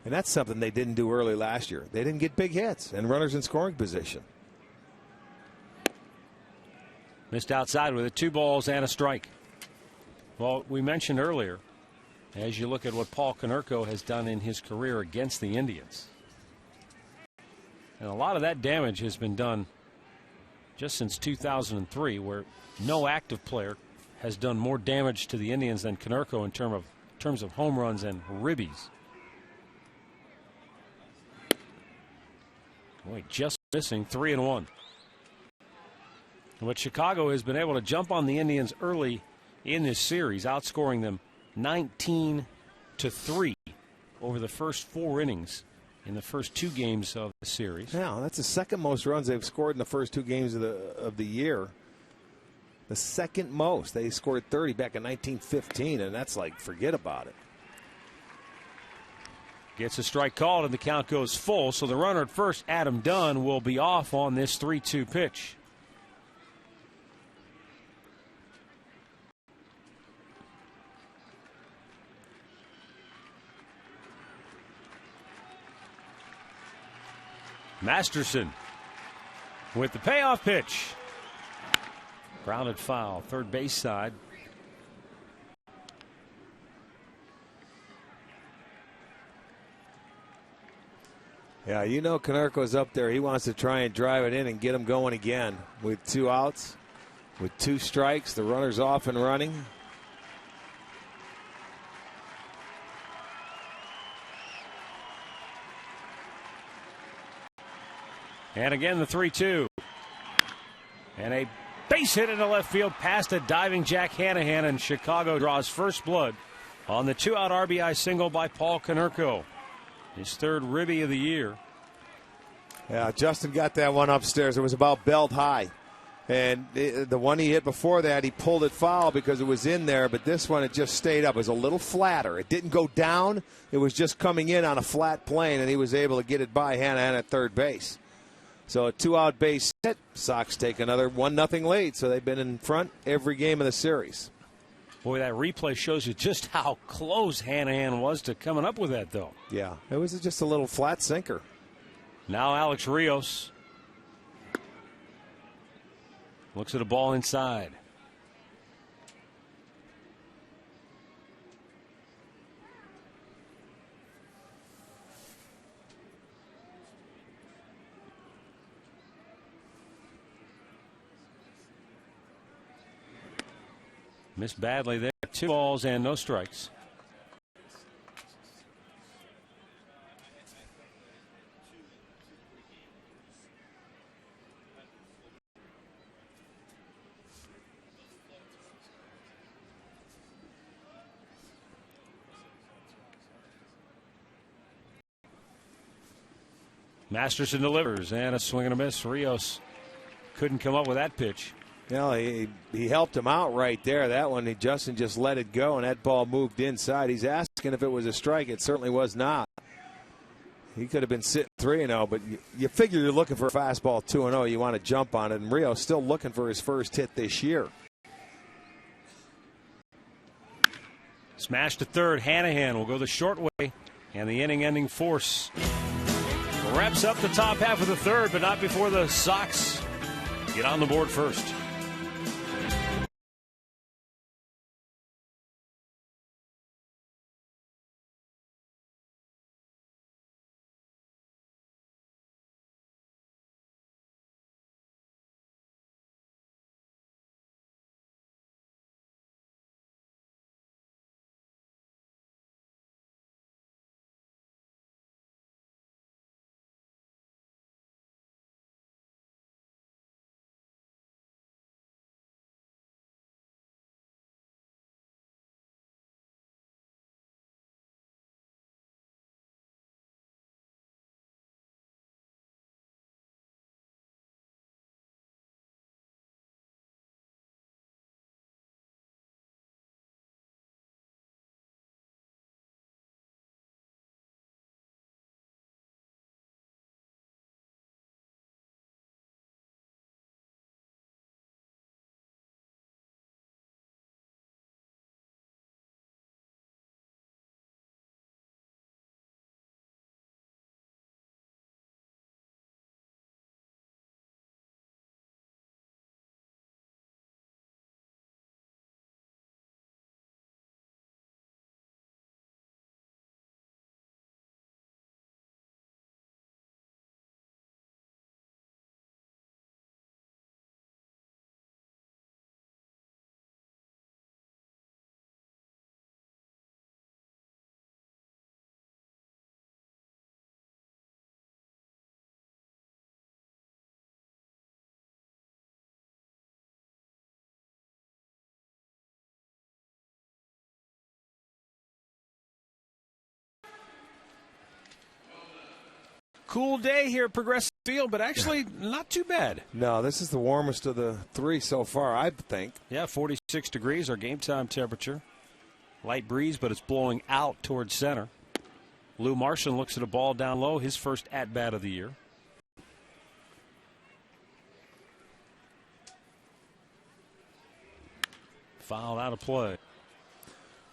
And that's something they didn't do early last year. They didn't get big hits and runners in scoring position. Missed outside with it. 2 balls and a strike. Well, we mentioned earlier, as you look at what Paul Konerko has done in his career against the Indians, and a lot of that damage has been done just since 2003, where no active player has done more damage to the Indians than Konerko in terms of home runs and ribbies. Boy, just missing 3-1. But Chicago has been able to jump on the Indians early in this series, outscoring them 19-3 over the first 4 innings in the first 2 games of the series. Yeah, that's the second most runs they've scored in the first 2 games of the year. The second most. They scored 30 back in 1915, and that's like, forget about it. Gets a strike called, and the count goes full. So the runner at first, Adam Dunn, will be off on this 3-2 pitch. Masterson with the payoff pitch. Grounded foul, third base side. Yeah, you know Konerko's up there. He wants to try and drive it in and get him going again with 2 outs, with 2 strikes. The runner's off and running. And again, the 3-2. And a base hit into left field past a diving Jack Hanahan, and Chicago draws first blood on the 2-out RBI single by Paul Konerko. His third ribby of the year. Yeah, Justin got that one upstairs. It was about belt high. And the one he hit before that, he pulled it foul because it was in there. But this one, it just stayed up. It was a little flatter. It didn't go down. It was just coming in on a flat plane, and he was able to get it by Hanahan at third base. So a 2-out base hit. Sox take another 1-0 lead. So they've been in front every game of the series. Boy, that replay shows you just how close Hanahan was to coming up with that, though. Yeah, it was just a little flat sinker. Now Alex Rios looks at a ball inside. Missed badly there. 2 balls and no strikes. Masterson delivers, and a swing and a miss. Rios couldn't come up with that pitch. You know, he helped him out right there. That one, Justin just let it go, and that ball moved inside. He's asking if it was a strike. It certainly was not. He could have been sitting 3-0, but you figure you're looking for a fastball 2-0. You want to jump on it, and Rio's still looking for his first hit this year. Smash to third. Hanahan will go the short way, and the inning-ending force wraps up the top half of the third, but not before the Sox get on the board first. Cool day here at Progressive Field, but actually not too bad. No, this is the warmest of the 3 so far, I think. Yeah, 46 degrees, our game time temperature. Light breeze, but it's blowing out towards center. Lou Martian looks at a ball down low, his first at-bat of the year. Fouled out of play.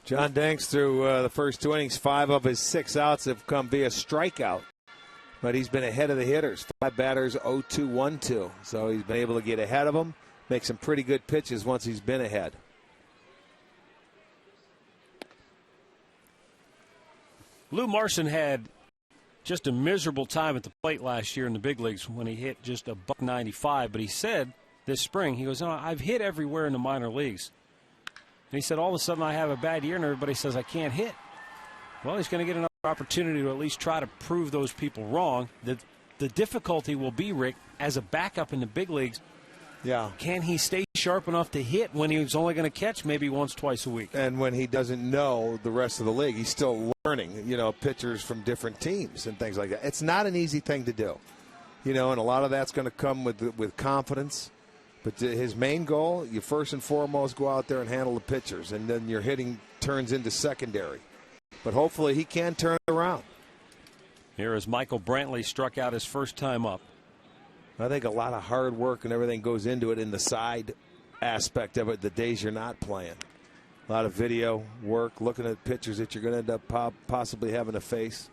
John Danks through the first 2 innings, 5 of his 6 outs have come via strikeout. But he's been ahead of the hitters. 5 batters, 0-2-1-2. So he's been able to get ahead of them, make some pretty good pitches once he's been ahead. Lou Martian had just a miserable time at the plate last year in the big leagues when he hit just a .195. But he said this spring, he goes, "No, I've hit everywhere in the minor leagues." And he said, all of a sudden I have a bad year and everybody says I can't hit. Well, he's going to get another opportunity to at least try to prove those people wrong. The the difficulty will be, Rick, as a backup in the big leagues. Yeah. Can he stay sharp enough to hit when he's only going to catch maybe once, twice a week? And when he doesn't know the rest of the league, he's still learning, pitchers from different teams and things like that. It's not an easy thing to do, and a lot of that's going to come with confidence. But his main goal, you first and foremost go out there and handle the pitchers, and then your hitting turns into secondary. But hopefully he can turn it around. Here is Michael Brantley, struck out his first time up. I think a lot of hard work and everything goes into it in the side aspect of it the days you're not playing. A lot of video work, looking at pitchers that you're going to end up possibly having to face.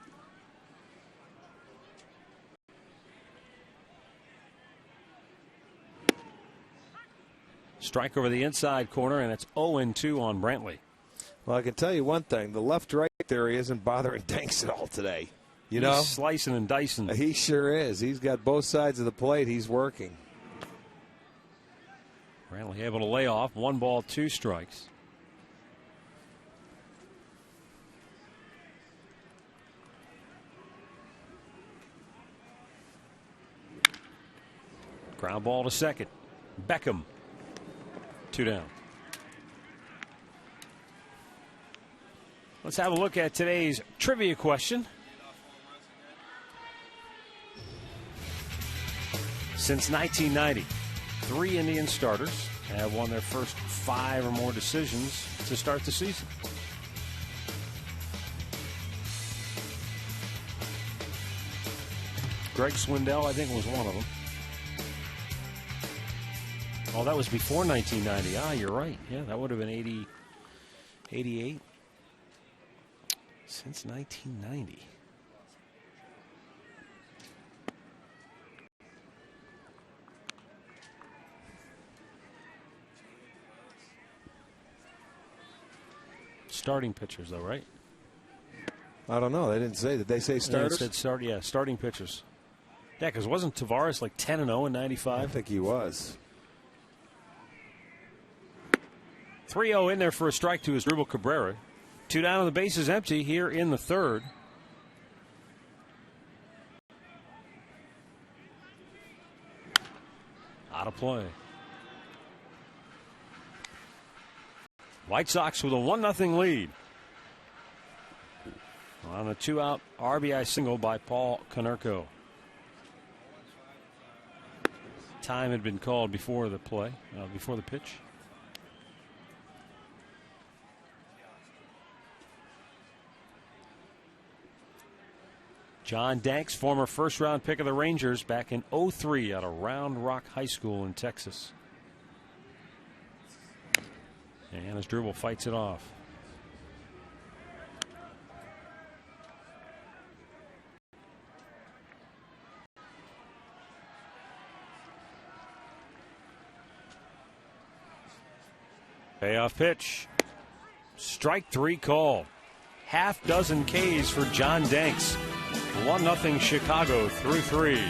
Strike over the inside corner, and it's 0-2 on Brantley. Well, I can tell you one thing. The left-right theory isn't bothering Danks at all today. He's slicing and dicing. He sure is. He's got both sides of the plate. He's working. Brantley able to lay off. 1 ball, 2 strikes. Ground ball to second. Beckham. 2 down. Let's have a look at today's trivia question. Since 1990, 3 Indian starters have won their first 5 or more decisions to start the season. Greg Swindell, I think, was one of them. Oh, that was before 1990. Ah, you're right. Yeah, that would have been 88. Since 1990. Starting pitchers, though, right? I don't know. They didn't say. Did they say starters? They said starting pitchers. Yeah, because wasn't Tavares like 10-0 in 95? I think he was. 3-0 in there for a strike to Asdrubal Cabrera. 2 down, and the base is empty here in the third. Out of play. White Sox with a 1-0 lead. On a 2-out RBI single by Paul Konerko. Time had been called before the play, before the pitch. John Danks, former first-round pick of the Rangers back in 2003 out of Round Rock High School in Texas. And Asdrubal fights it off. Payoff pitch. Strike 3 call. Half dozen Ks for John Danks. 1-0 Chicago through 3.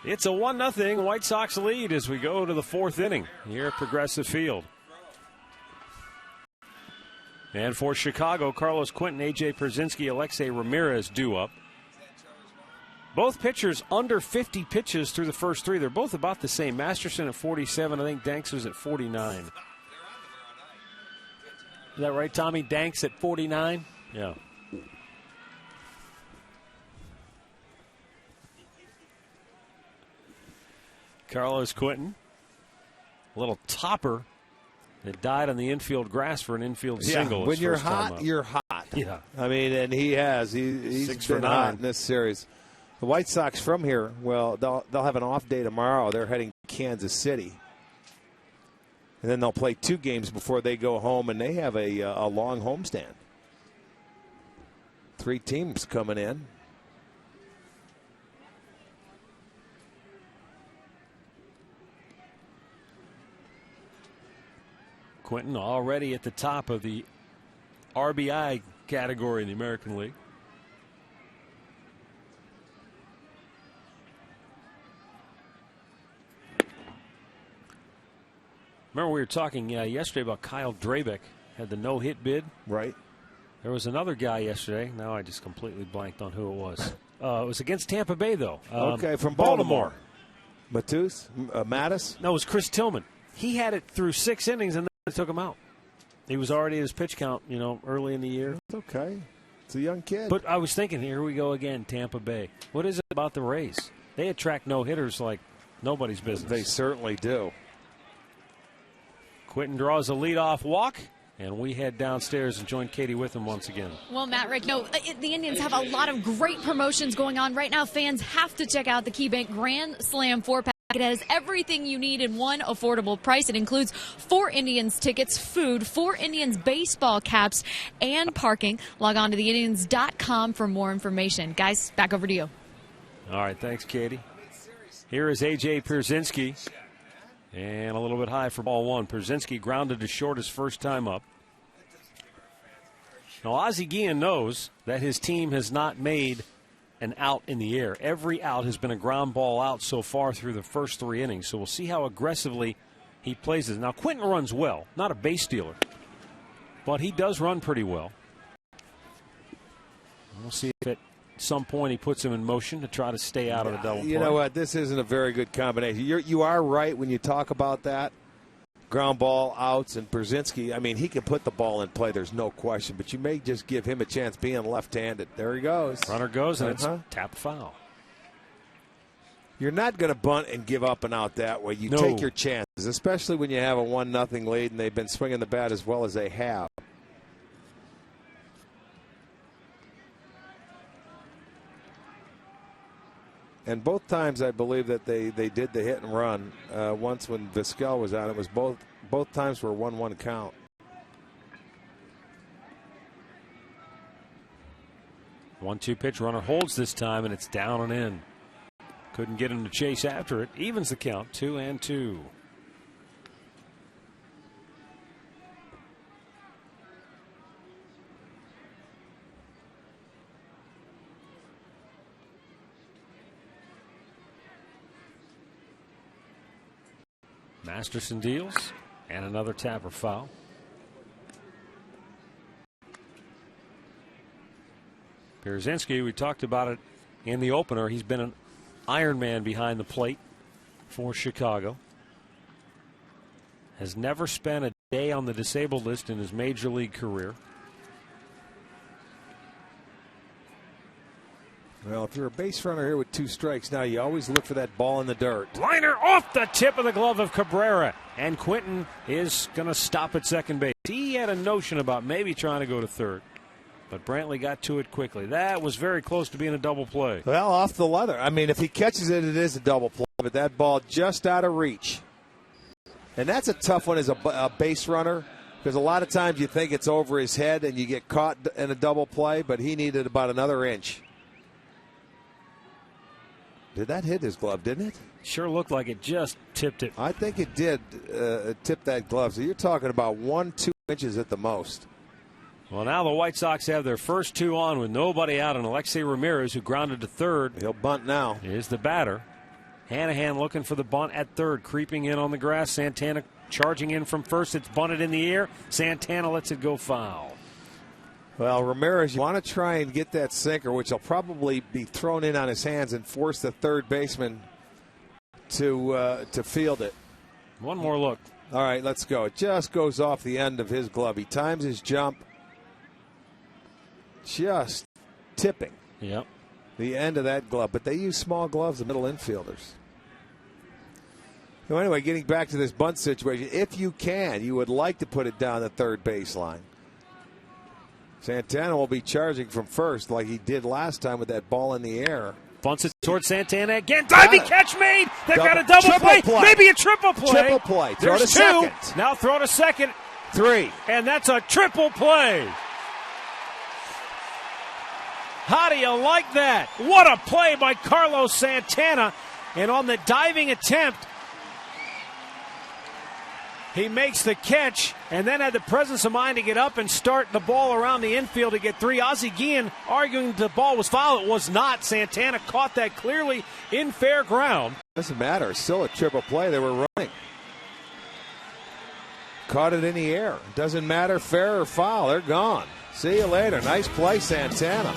It's a 1-0 White Sox lead as we go to the fourth inning here at Progressive Field. And for Chicago, Carlos Quentin, A.J. Pierzynski, Alexei Ramirez due up. Both pitchers under 50 pitches through the first three. They're both about the same. Masterson at 47. I think Danks was at 49. Is that right, Tommy? Danks at 49? Yeah. Carlos Quentin, a little topper that died on the infield grass for an infield single. When you're hot, you're hot. Yeah. I mean, and he's been hot in this series. The White Sox from here, well, they'll have an off day tomorrow. They're heading to Kansas City. And then they'll play 2 games before they go home, and they have a long homestand. 3 teams coming in. Quentin already at the top of the RBI category in the American League. Remember we were talking yesterday about Kyle Drabek had the no-hit bid. Right. There was another guy yesterday. Now I just completely blanked on who it was. It was against Tampa Bay, though. Okay, from Baltimore. Mattis? No, it was Chris Tillman. He had it through 6 innings and then they took him out. He was already at his pitch count, early in the year. It's okay. It's a young kid. But I was thinking, here we go again, Tampa Bay. What is it about the Rays? They attract no-hitters like nobody's business. They certainly do. Quentin draws a leadoff walk, and we head downstairs and join Katie with him once again. Well, Matt, Rick, the Indians have a lot of great promotions going on right now. Fans have to check out the KeyBank Grand Slam 4-pack. It has everything you need in one affordable price. It includes 4 Indians tickets, food, 4 Indians baseball caps, and parking. Log on to theindians.com for more information. Guys, back over to you. All right, thanks, Katie. Here is A.J. Pierzynski. And a little bit high for ball 1. Pierzynski grounded to short his first time up. Now, Ozzie Guillen knows that his team has not made an out in the air. Every out has been a ground ball out so far through the first 3 innings. So we'll see how aggressively he plays this. Now, Quentin runs well. Not a base stealer. But he does run pretty well. We'll see if at some point he puts him in motion to try to stay out of the double play. You know what? This isn't a very good combination. You are right when you talk about that. Ground ball outs and Pierzynski, I mean, he can put the ball in play. There's no question. But you may just give him a chance being left-handed. There he goes. Runner goes, and it's tap foul. You're not going to bunt and give up and out that way. You take your chances, especially when you have a 1-0 lead and they've been swinging the bat as well as they have. And both times I believe that they did the hit and run. Once when Vizquel was out, it was both times were 1-1 count. 1-2 pitch, runner holds this time, and it's down and in. Couldn't get him to chase after it. Evens the count, 2-2. Masterson deals, and another tapper foul. Pierzynski, we talked about it in the opener. He's been an Iron Man behind the plate for Chicago. Has never spent a day on the disabled list in his major league career. Well, if you're a base runner here with 2 strikes, now you always look for that ball in the dirt. Liner off the tip of the glove of Cabrera. And Quentin is going to stop at second base. He had a notion about maybe trying to go to third, but Brantley got to it quickly. That was very close to being a double play. Well, off the leather. I mean, if he catches it, it is a double play, but that ball just out of reach. And that's a tough one as a base runner, because a lot of times you think it's over his head and you get caught in a double play, but he needed about another inch. Did that hit his glove, didn't it? Sure looked like it just tipped it. I think it did tip that glove. So you're talking about 1-2 inches at the most. Well, now the White Sox have their first 2 on with nobody out, and Alexei Ramirez, who grounded to third. He'll bunt now. Is the batter. Hanahan looking for the bunt at third, creeping in on the grass. Santana charging in from first. It's bunted in the air. Santana lets it go foul. Well, Ramirez, you want to try and get that sinker, which will probably be thrown in on his hands and force the third baseman to field it. One more look. All right, let's go. It just goes off the end of his glove. He times his jump, just tipping. Yep. The end of that glove. But they use small gloves, the middle infielders. So anyway, getting back to this bunt situation, if you can, you would like to put it down the third baseline. Santana will be charging from first like he did last time with that ball in the air. Bunts it towards Santana again. Diving catch made. They've got a double play. Maybe a triple play. Triple play. Throw to second. Now throw to second. 3. And that's a triple play. How do you like that? What a play by Carlos Santana. And on the diving attempt, he makes the catch and then had the presence of mind to get up and start the ball around the infield to get 3. Ozzie Guillen arguing the ball was foul. It was not. Santana caught that clearly in fair ground. Doesn't matter. Still a triple play. They were running. Caught it in the air. Doesn't matter fair or foul. They're gone. See you later. Nice play, Santana.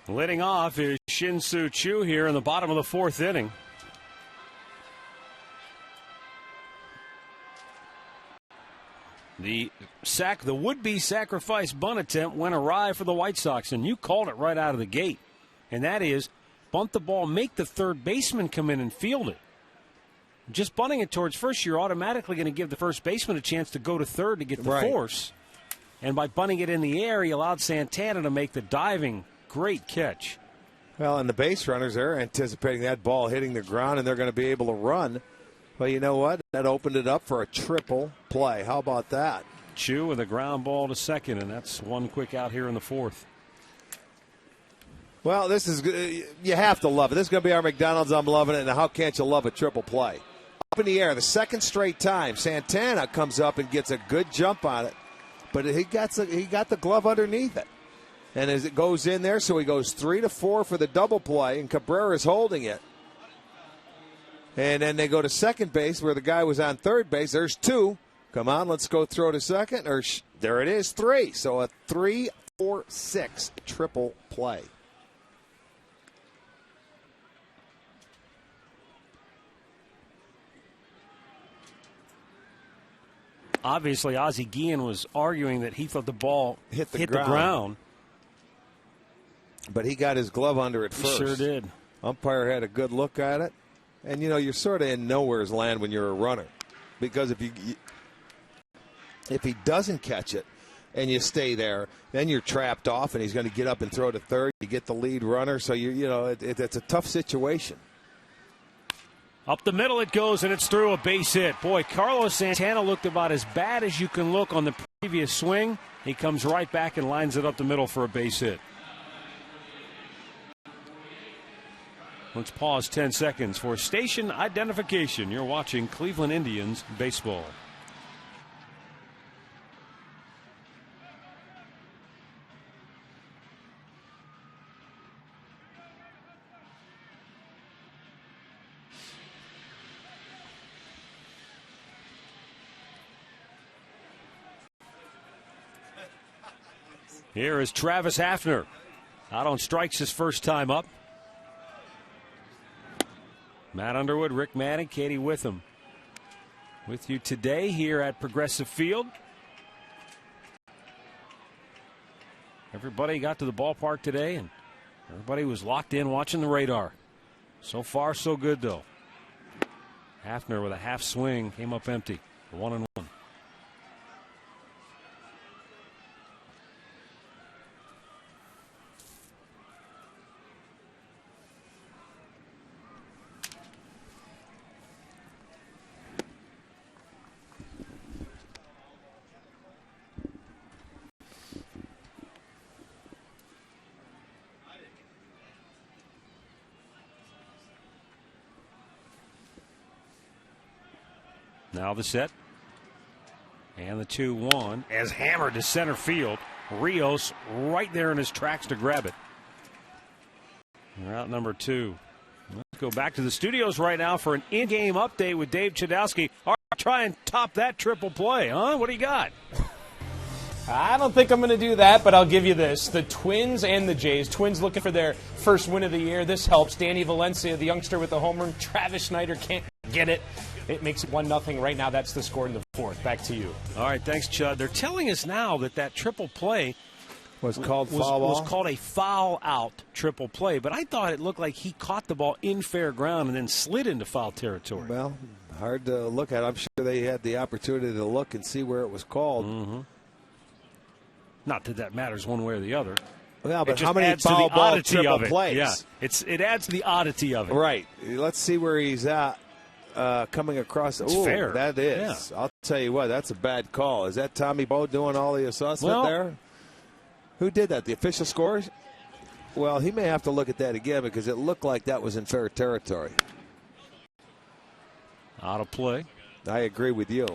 Leading off is Shin-Soo Choo here in the bottom of the 4th inning. The would-be sacrifice bunt attempt went awry for the White Sox, and you called it right out of the gate. And that is, bunt the ball, make the third baseman come in and field it. Just bunting it towards first, you're automatically going to give the first baseman a chance to go to third to get the force. And by bunting it in the air, he allowed Santana to make the diving great catch. Well, and the base runners, they're anticipating that ball hitting the ground, and they're going to be able to run. Well, you know what? That opened it up for a triple play. How about that? Choo with a ground ball to second, and that's one quick out here in the 4th. Well, this is you have to love it. This is going to be our McDonald's. I'm loving it. And how can't you love a triple play? Up in the air, the second straight time. Santana comes up and gets a good jump on it, but he got the glove underneath it. And as it goes in there, so he goes 3-4 for the double play, and Cabrera's holding it. And then they go to second base where the guy was on third base. There's 2. Come on, let's go throw to second. There it is, 3. So a 3-4-6 triple play. Obviously, Ozzie Guillen was arguing that he thought the ball hit the ground. But he got his glove under it first. Sure did. Umpire had a good look at it. And, you're sort of in nowhere's land when you're a runner. Because if If he doesn't catch it and you stay there, then you're trapped off, and he's going to get up and throw to third. You get the lead runner, so it's a tough situation. Up the middle it goes, and it's through a base hit. Boy, Carlos Santana looked about as bad as you can look on the previous swing. He comes right back and lines it up the middle for a base hit. Let's pause 10 seconds for station identification. You're watching Cleveland Indians baseball. Here is Travis Hafner. Out on strikes his first time up. Matt Underwood, Rick Manning, Katie Witham with you today here at Progressive Field. Everybody got to the ballpark today, and everybody was locked in watching the radar. So far, so good, though. Hafner with a half swing came up empty. 1-1. Now the set. And the 2-1 as hammered to center field. Rios right there in his tracks to grab it. We're out number 2. Let's go back to the studios right now for an in-game update with Dave Chudowski. All right, try and top that triple play, huh? What do you got? I don't think I'm going to do that, but I'll give you this. The Twins and the Jays. Twins looking for their first win of the year. This helps. Danny Valencia, the youngster with the home run. Travis Schneider can't get it. It makes it 1-0 right now. That's the score in the fourth. Back to you. All right, thanks, Chud. They're telling us now that triple play was called foul ball? Was called a foul out triple play, but I thought it looked like he caught the ball in fair ground and then slid into foul territory. Well, hard to look at. I'm sure they had the opportunity to look and see where it was called. Mm-hmm. Not that matters one way or the other. Yeah, but how many foul ball triple plays? Yeah, it adds to the oddity of it. Right. Let's see where he's at. Coming across. It's fair. That is. Yeah. I'll tell you what, that's a bad call. Is that Tommy Bowe doing all the assessment there? Who did that? The official scores? Well, he may have to look at that again because it looked like that was in fair territory. Out of play. I agree with you.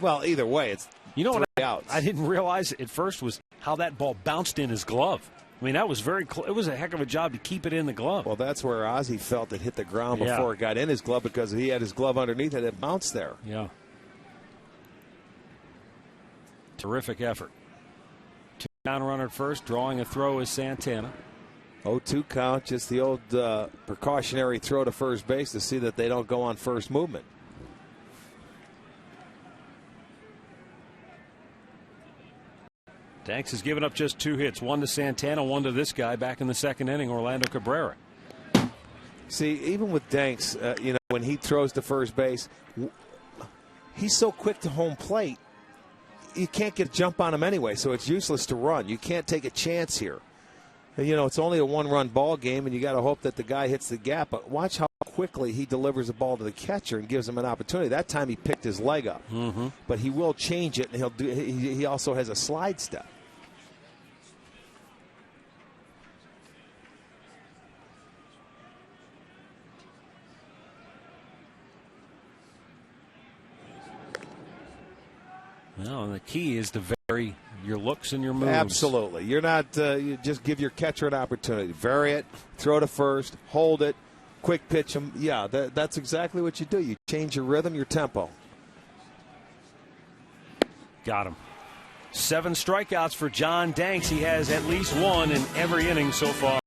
Well, either way, it's what outs. I didn't realize at first was how that ball bounced in his glove. I mean, that was it was a heck of a job to keep it in the glove. Well, that's where Ozzie felt it hit the ground before it got in his glove because he had his glove underneath it. It bounced there. Yeah. Terrific effort. 2 down runner at first. Drawing a throw is Santana. 0-2 count. Just the old precautionary throw to first base to see that they don't go on first movement. Danks has given up just 2 hits. 1 to Santana, 1 to this guy back in the second inning, Orlando Cabrera. See, even with Danks, when he throws to first base, he's so quick to home plate, you can't get a jump on him anyway, so it's useless to run. You can't take a chance here. It's only a 1-run ball game, and you got to hope that the guy hits the gap. But watch how quickly he delivers the ball to the catcher and gives him an opportunity. That time he picked his leg up, but he will change it, and he also has a slide step. Well, and the key is to vary your looks and your moves. Absolutely. You're not you just give your catcher an opportunity. Vary it, throw to first, hold it, quick pitch him. Yeah, that's exactly what you do. You change your rhythm, your tempo. Got him. 7 strikeouts for John Danks. He has at least 1 in every inning so far.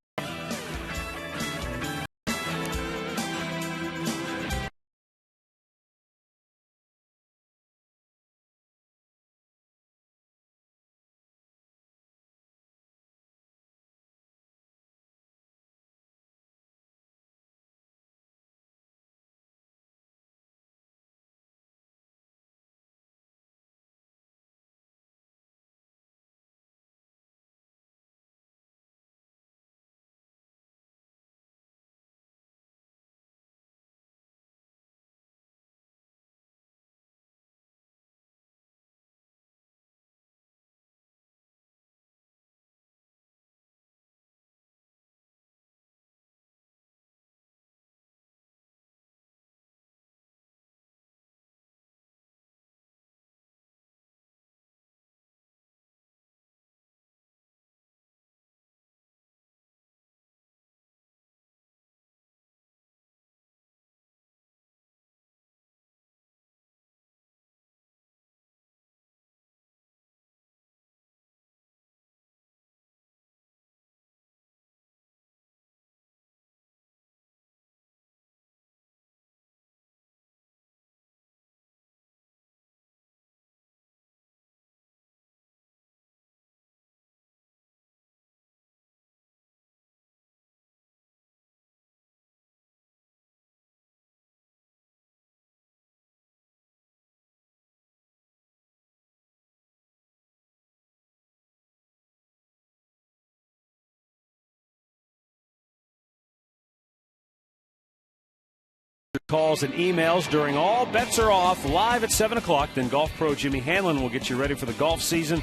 calls and emails during All Bets Are Off, live at 7 o'clock. Then golf pro Jimmy Hanlon will get you ready for the golf season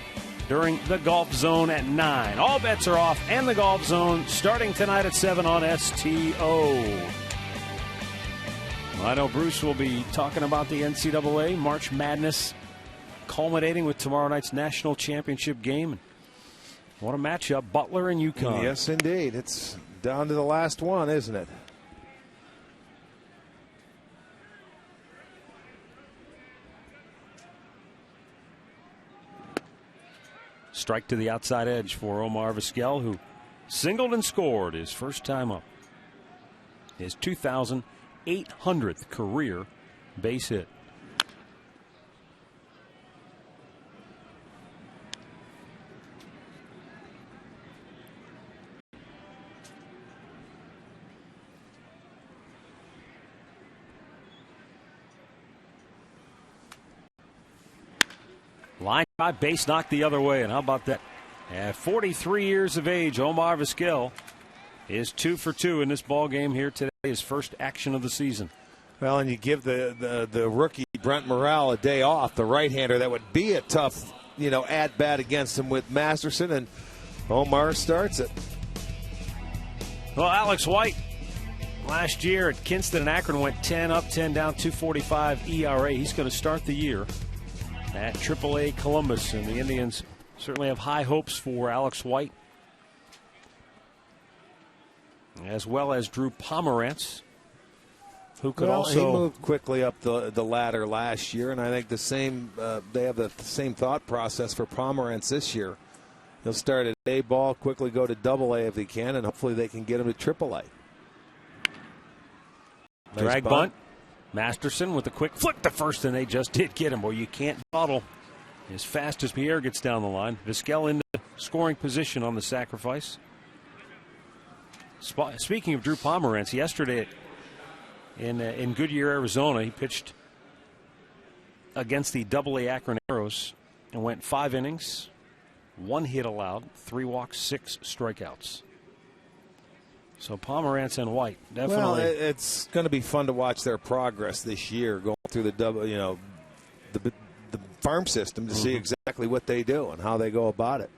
during the Golf Zone at 9. All Bets Are Off and the Golf Zone starting tonight at 7 on STO. I know Bruce will be talking about the NCAA March Madness culminating with tomorrow night's national championship game. What a matchup, Butler and UConn. Yes, indeed. It's down to the last one, isn't it? Strike to the outside edge for Omar Vizquel, who singled and scored his first time up. His 2,800th career base hit. Line drive, base knocked the other way, and how about that? At 43 years of age, Omar Vizquel is 2 for 2 in this ball game here today, his first action of the season. Well, and you give the rookie Brent Morrell a day off, the right-hander. That would be a tough, at-bat against him with Masterson, and Omar starts it. Well, Alex White last year at Kinston and Akron went 10 up, 10 down, 2.45 ERA. He's going to start the year at AAA Columbus, and the Indians certainly have high hopes for Alex White, as well as Drew Pomerantz, who could also. He moved quickly up the ladder last year, and I think they have the same thought process for Pomerantz this year. He'll start at A ball, quickly go to AA if he can, and hopefully they can get him to AAA. Nice drag bunt. Masterson with a quick flick to first, and they just did get him. Boy, you can't dawdle as fast as Pierre gets down the line. Vizquel into scoring position on the sacrifice. Speaking of Drew Pomerantz, yesterday in Goodyear, Arizona, he pitched against the AA Akron Arrows and went 5 innings, 1 hit allowed, 3 walks, 6 strikeouts. So Pomerantz and White, definitely. Well, it's going to be fun to watch their progress this year, going through the farm system to see exactly what they do and how they go about it.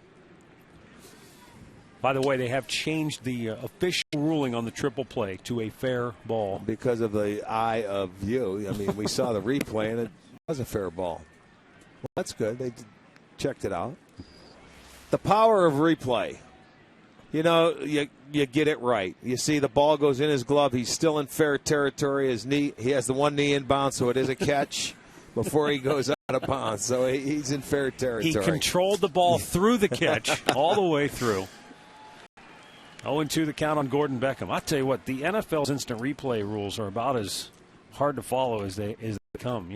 By the way, they have changed the official ruling on the triple play to a fair ball. Because of the eye of view. I mean, we saw the replay, and it was a fair ball. Well, that's good. They checked it out. The power of replay. You get it right. You see the ball goes in his glove. He's still in fair territory. He has the one knee inbound, so it is a catch before he goes out of bounds. So he's in fair territory. He controlled the ball through the catch all the way through. 0-2 the count on Gordon Beckham. I'll tell you what, the NFL's instant replay rules are about as hard to follow as they come.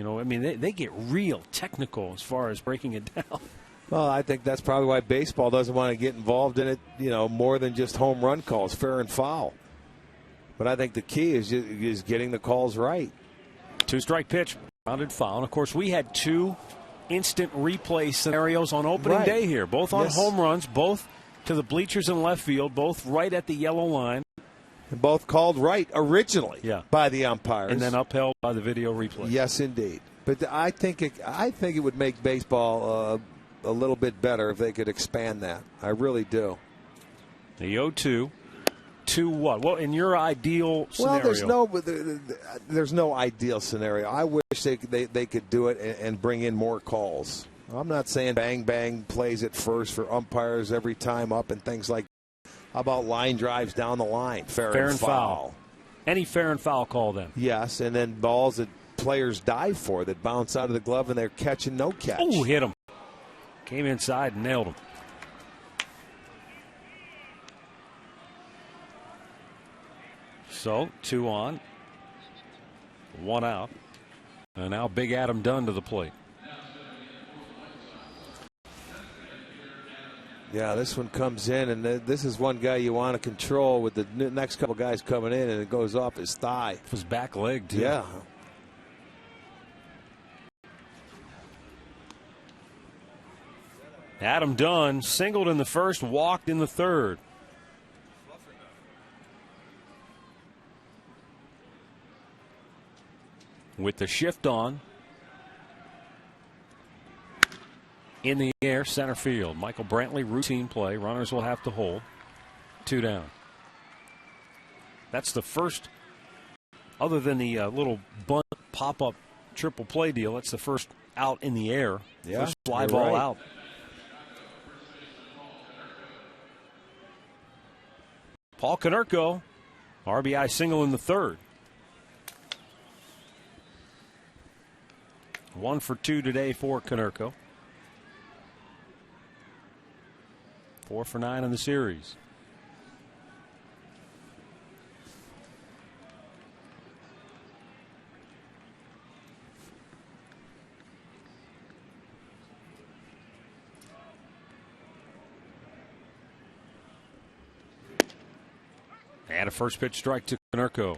They get real technical as far as breaking it down. Well, I think that's probably why baseball doesn't want to get involved in it, more than just home run calls, fair and foul. But I think the key is getting the calls right. 2-strike pitch, grounded foul. And, of course, we had 2 instant replay scenarios on opening day here, both on home runs, both to the bleachers in left field, both right at the yellow line. And both called right originally by the umpires. And then upheld by the video replay. Yes, indeed. But I think it would make baseball a little bit better if they could expand that. I really do. The 0-2. To what? Well, in your ideal scenario. Well, there's no ideal scenario. I wish they could do it and bring in more calls. I'm not saying bang plays at first for umpires every time up and things like that. How about line drives down the line? Fair and foul. Any fair and foul call then? Yes, and then balls that players dive for that bounce out of the glove and they're catching no catch. Oh, hit him. Came inside and nailed him. So, 2 on, 1 out. And now Big Adam Dunn to the plate. Yeah, this one comes in, and this is one guy you want to control with the next couple guys coming in, and it goes off his thigh. His back leg, too. Yeah. Adam Dunn singled in the first, walked in the third. with the shift on. In the air, center field. Michael Brantley, routine play. Runners will have to hold. 2 down. That's the first, other than the little bunt pop-up triple play deal, that's the first out in the air. Yeah, first fly ball right. out. Paul Konerko, RBI single in the third. 1 for 2 today for Konerko. 4 for 9 in the series. And a first pitch strike to Konerko.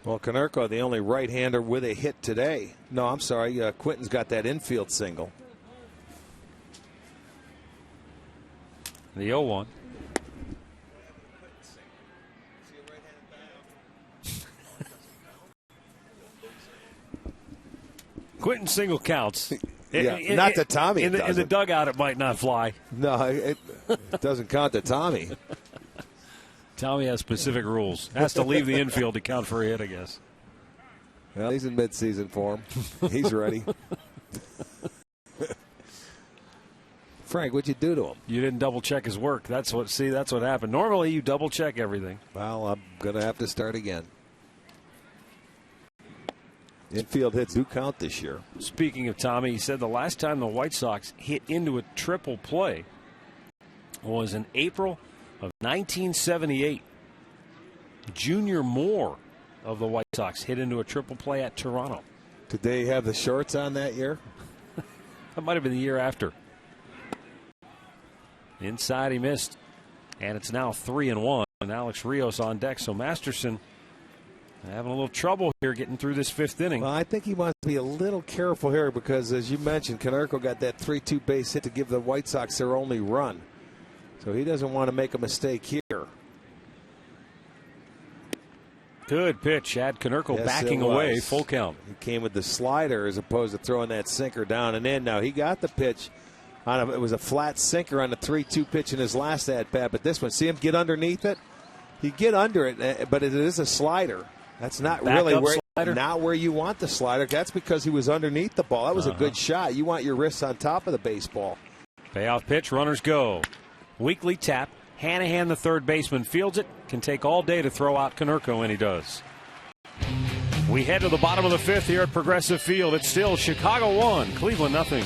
Well, Konerko, the only right-hander with a hit today. No, I'm sorry. Quinton's got that infield single. The 0-1. Quinton single counts. Yeah, not to Tommy. In the dugout, it might not fly. No, it doesn't count to Tommy. Tommy has specific rules. Has to leave the infield to count for a hit, I guess. Well, he's in midseason form. He's ready. Frank, what'd you do to him? You didn't double check his work. That's what happened. Normally, you double check everything. Well, I'm gonna have to start again. Infield hits do count this year. Speaking of Tommy, he said the last time the White Sox hit into a triple play was in April of 1978. Junior Moore of the White Sox hit into a triple play at Toronto. Did they have the shorts on that year? That might have been the year after. Inside he missed. And it's now 3-1. And Alex Rios on deck. So Masterson having a little trouble here getting through this fifth inning. Well, I think he wants to be a little careful here because, as you mentioned, Konerko got that 3-2 base hit to give the White Sox their only run. So he doesn't want to make a mistake here. Good pitch. Had Konerko Yes, backing it was. away. Full count. He came with the slider as opposed to throwing that sinker down and in. Now, he got the pitch. It was a flat sinker on the 3-2 pitch in his last at-bat. But this one, see him get underneath it? He get under it, but it is a slider. That's not really where you want the slider. That's because he was underneath the ball. That was a good shot. You want your wrists on top of the baseball. Payoff pitch. Runners go. Weekly tap. Hanahan, the third baseman, fields it. Can take all day to throw out Konerko, and he does. We head to the bottom of the fifth here at Progressive Field. It's still Chicago 1, Cleveland nothing.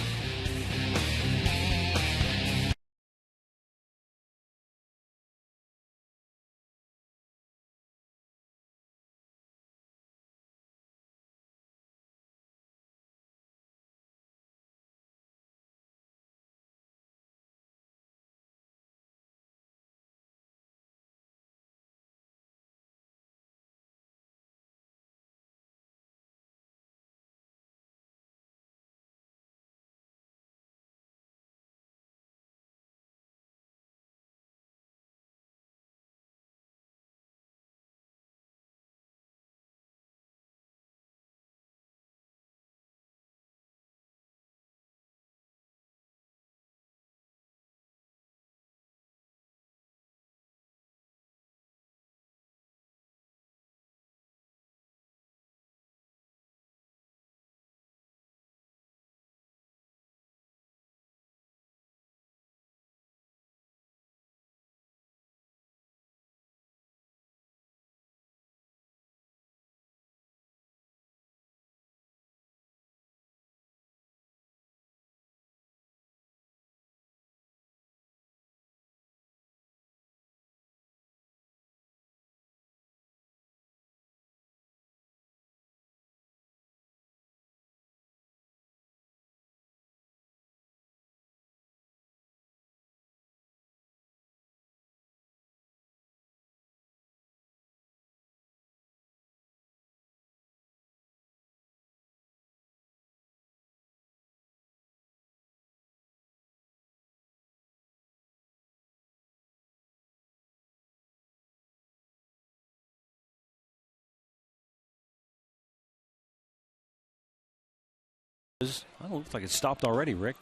is, I don't look like it's stopped already, Rick.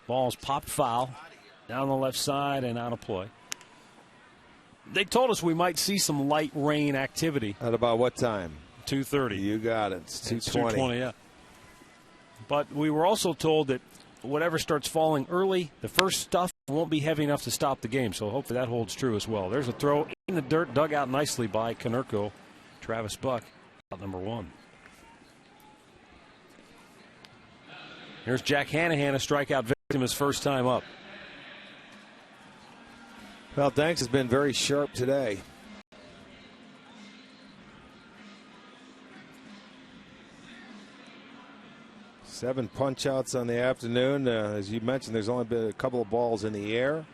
Ball's popped foul down the left side and out of play. They told us we might see some light rain activity. At about what time? 2:30. You got it. It's 2:20. 2:20, yeah. But we were also told that whatever starts falling early, the first stuff won't be heavy enough to stop the game. So hopefully that holds true as well. There's a throw in the dirt, dug out nicely by Konerko. Travis Buck, out number 1. Here's Jack Hanahan, a strikeout victim his first time up. Well, Danks has been very sharp today. Seven punch-outs on the afternoon. As you mentioned, there's only been a couple of balls in the air.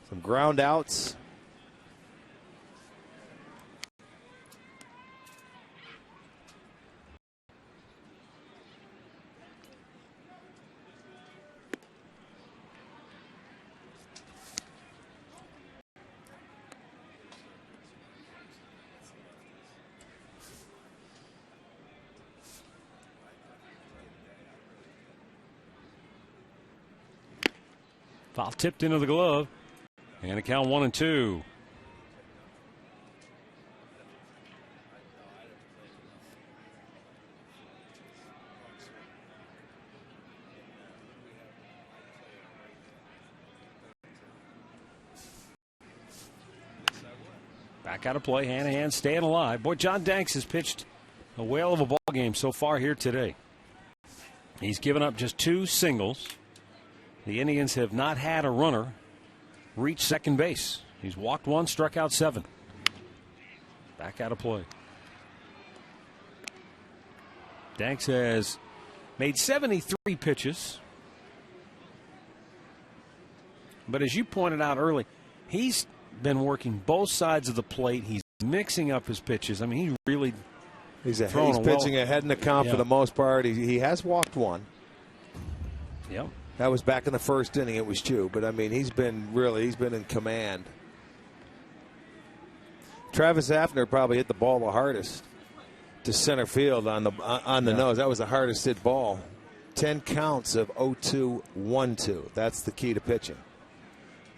Some ground outs. Foul tipped into the glove. And a count 1-2. Back out of play. Hanahan staying alive. Boy, John Danks has pitched a whale of a ball game so far here today. He's given up just 2 singles. The Indians have not had a runner reach second base. He's walked 1, struck out 7. Back out of play. Danks has made 73 pitches. But as you pointed out early, he's been working both sides of the plate. He's mixing up his pitches. I mean, he's pitching ahead in the count for the most part. He has walked 1. Yep. That was back in the first inning. It was Chu, but I mean, he's been in command. Travis Hafner probably hit the ball the hardest to center field on the nose. That was the hardest hit ball. 10 counts of 0-2, 1-2. That's the key to pitching.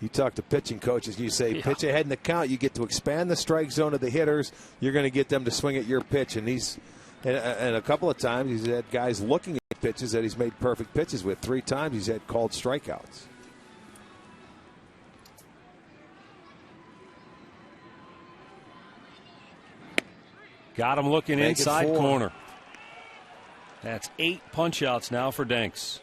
You talk to pitching coaches, you say pitch ahead in the count. You get to expand the strike zone of the hitters. You're going to get them to swing at your pitch, and and a couple of times he's had guys looking at pitches that he's made perfect pitches with. 3 times he's had called strikeouts. Got him looking inside corner. That's 8 punch-outs now for Danks.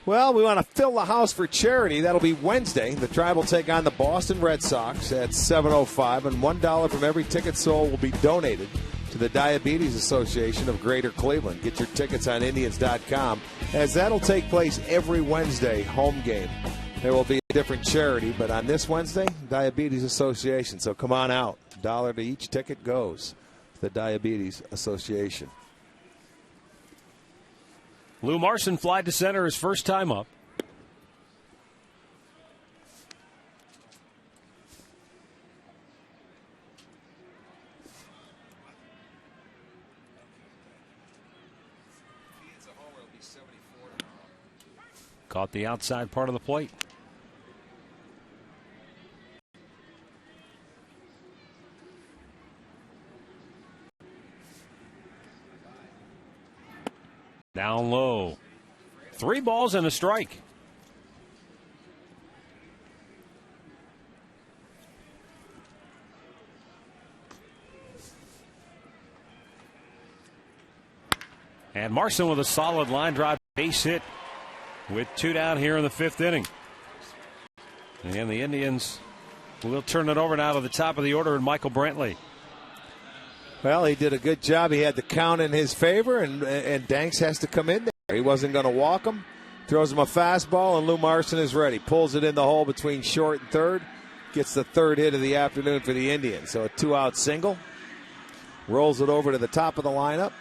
Well, we want to fill the house for charity. That'll be Wednesday. The Tribe will take on the Boston Red Sox at 7:05, and $1 from every ticket sold will be donated to the Diabetes Association of Greater Cleveland. Get your tickets on Indians.com, as that'll take place every Wednesday home game. There will be a different charity, but on this Wednesday, Diabetes Association. So come on out. $1 to each ticket goes to the Diabetes Association. Lou Marson flied to center his first time up. Caught the outside part of the plate. Down low. 3 balls and a strike. And Marson with a solid line drive base hit with 2 down here in the 5th inning. And the Indians will turn it over now to the top of the order, and Michael Brantley. Well, he did a good job. He had the count in his favor, and Danks has to come in there. He wasn't going to walk him. Throws him a fastball, and Lou Marson is ready. Pulls it in the hole between short and third. Gets the 3rd hit of the afternoon for the Indians. So a 2-out single. Rolls it over to the top of the lineup.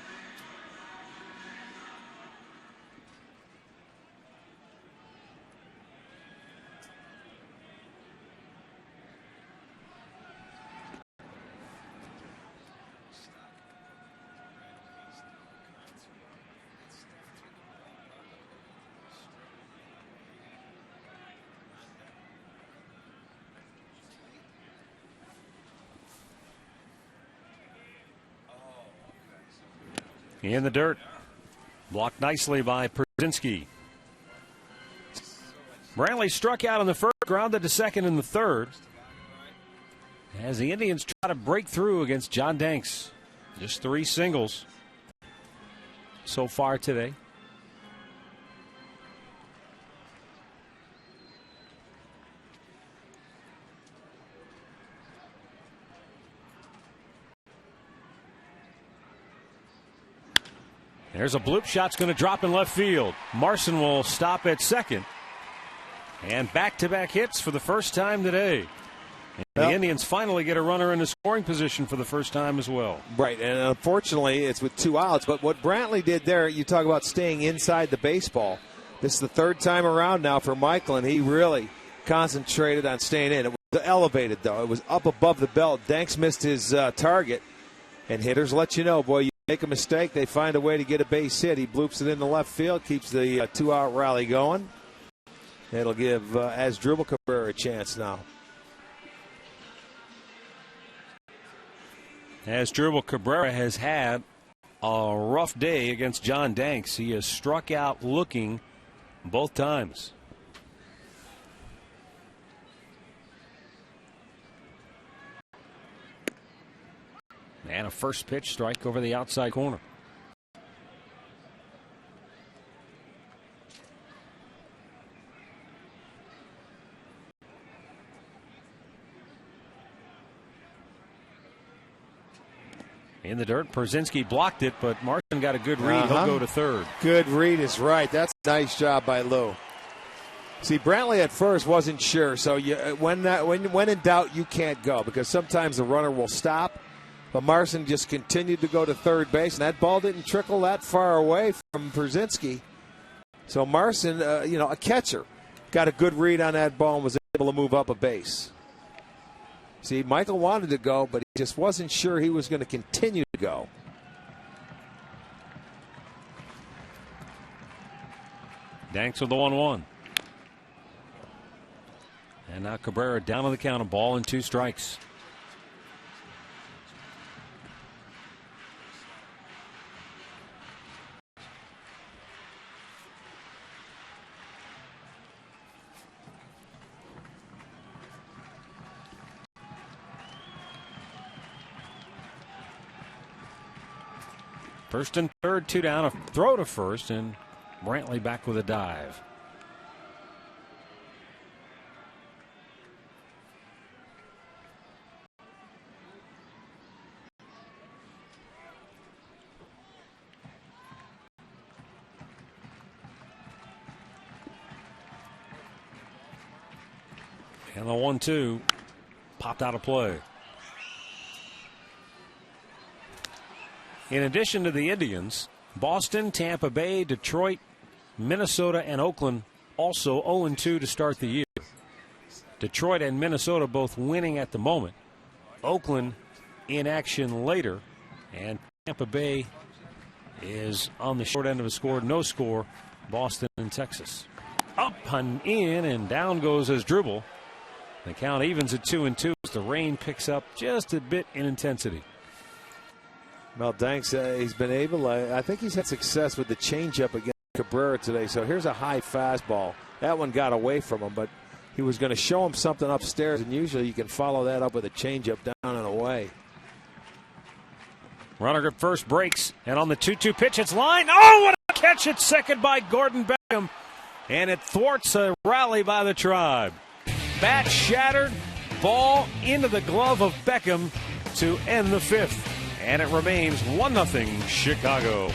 In the dirt. Blocked nicely by Przinski. Brantley struck out in the first, grounded to second in the third. As the Indians try to break through against John Danks. Just 3 singles so far today. There's a bloop shot's going to drop in left field. Marson will stop at second. And back-to-back hits for the first time today. And the Indians finally get a runner in the scoring position for the first time as well. Right, and unfortunately it's with 2 outs. But what Brantley did there, you talk about staying inside the baseball. This is the 3rd time around now for Michael, and he really concentrated on staying in. It was elevated, though. It was up above the belt. Danks missed his target. And hitters let you know, boy, you make a mistake, they find a way to get a base hit. He bloops it into left field, keeps the 2-out rally going. It'll give Asdrubal Cabrera a chance now. Asdrubal Cabrera has had a rough day against John Danks. He has struck out looking both times. And a first pitch strike over the outside corner. In the dirt, Przinski blocked it, but Marson got a good read. He'll go to third. Good read is right. That's a nice job by Lou. See, Brantley at first wasn't sure, so when in doubt, you can't go because sometimes the runner will stop. But Marson just continued to go to third base, and that ball didn't trickle that far away from Przinski. So Marson, a catcher, got a good read on that ball and was able to move up a base. See, Michael wanted to go, but he just wasn't sure he was going to continue to go. Danks with the 1-1. And now Cabrera down on the count, a ball and 2 strikes. First and third, 2 down, a throw to first, and Brantley back with a dive. And the 1-2 popped out of play. In addition to the Indians, Boston, Tampa Bay, Detroit, Minnesota, and Oakland also 0-2 to start the year. Detroit and Minnesota both winning at the moment. Oakland in action later. And Tampa Bay is on the short end of a score. No score. Boston and Texas. Up and in, and down goes Asdrubal. The count evens at 2-2 as the rain picks up just a bit in intensity. Well, Danks, he's been able, I think he's had success with the changeup against Cabrera today. So here's a high fastball. That one got away from him, but he was going to show him something upstairs, and usually you can follow that up with a changeup down and away. Runner at first breaks, and on the 2-2 pitch, it's line. Oh, what a catch at second by Gordon Beckham. And it thwarts a rally by the Tribe. Bat shattered, ball into the glove of Beckham to end the 5th. And it remains 1-0 Chicago.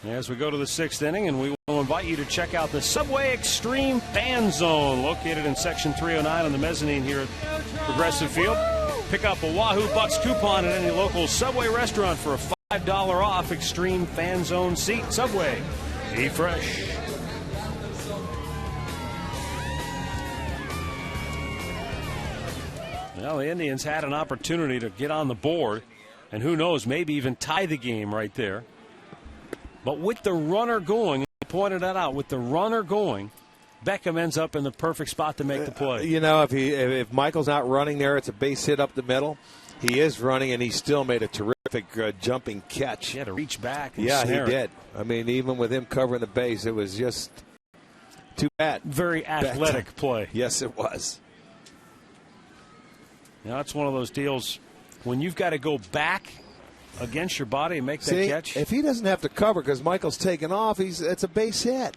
As we go to the 6th inning, and we will invite you to check out the Subway Extreme Fan Zone, located in Section 309 on the mezzanine here at Progressive Field. Pick up a Wahoo Bucks coupon at any local Subway restaurant for a $5 off Extreme Fan Zone seat. Subway, eat fresh. Well, the Indians had an opportunity to get on the board, and who knows, maybe even tie the game right there. But with the runner going, he pointed that out, with the runner going, Beckham ends up in the perfect spot to make the play. You know, if Michael's not running there, it's a base hit up the middle. He is running, and he still made a terrific jumping catch. He had to reach back and Yeah, snare he it. did. I mean, even with him covering the base, it was just too bad. Very athletic play. Yes, it was. You know, that's one of those deals when you've got to go back against your body and make that See, catch. if he doesn't have to cover because Michael's taken off, it's a base hit.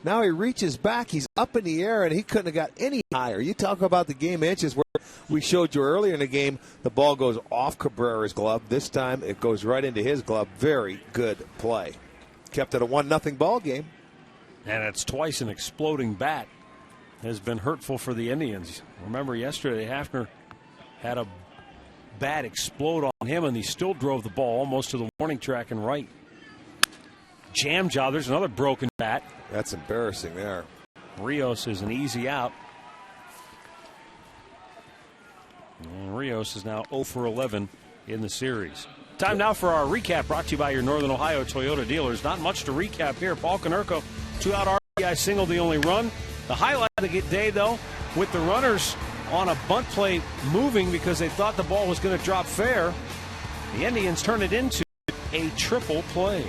Now he reaches back, he's up in the air, and he couldn't have got any higher. You talk about the game inches where we showed you earlier in the game, the ball goes off Cabrera's glove. This time it goes right into his glove. Very good play. Kept it a 1-0 ball game. And it's twice an exploding bat has been hurtful for the Indians. Remember yesterday, Hafner had a bat explode on him, and he still drove the ball almost to the warning track and right. Jam job. There's another broken bat. That's embarrassing there. Rios is an easy out. And Rios is now 0 for 11 in the series. Time now for our recap, brought to you by your Northern Ohio Toyota dealers. Not much to recap here. Paul Konerko, 2-out RBI single, the only run. The highlight of the day, though, with the runners on a bunt play moving because they thought the ball was going to drop fair, the Indians turn it into a triple play,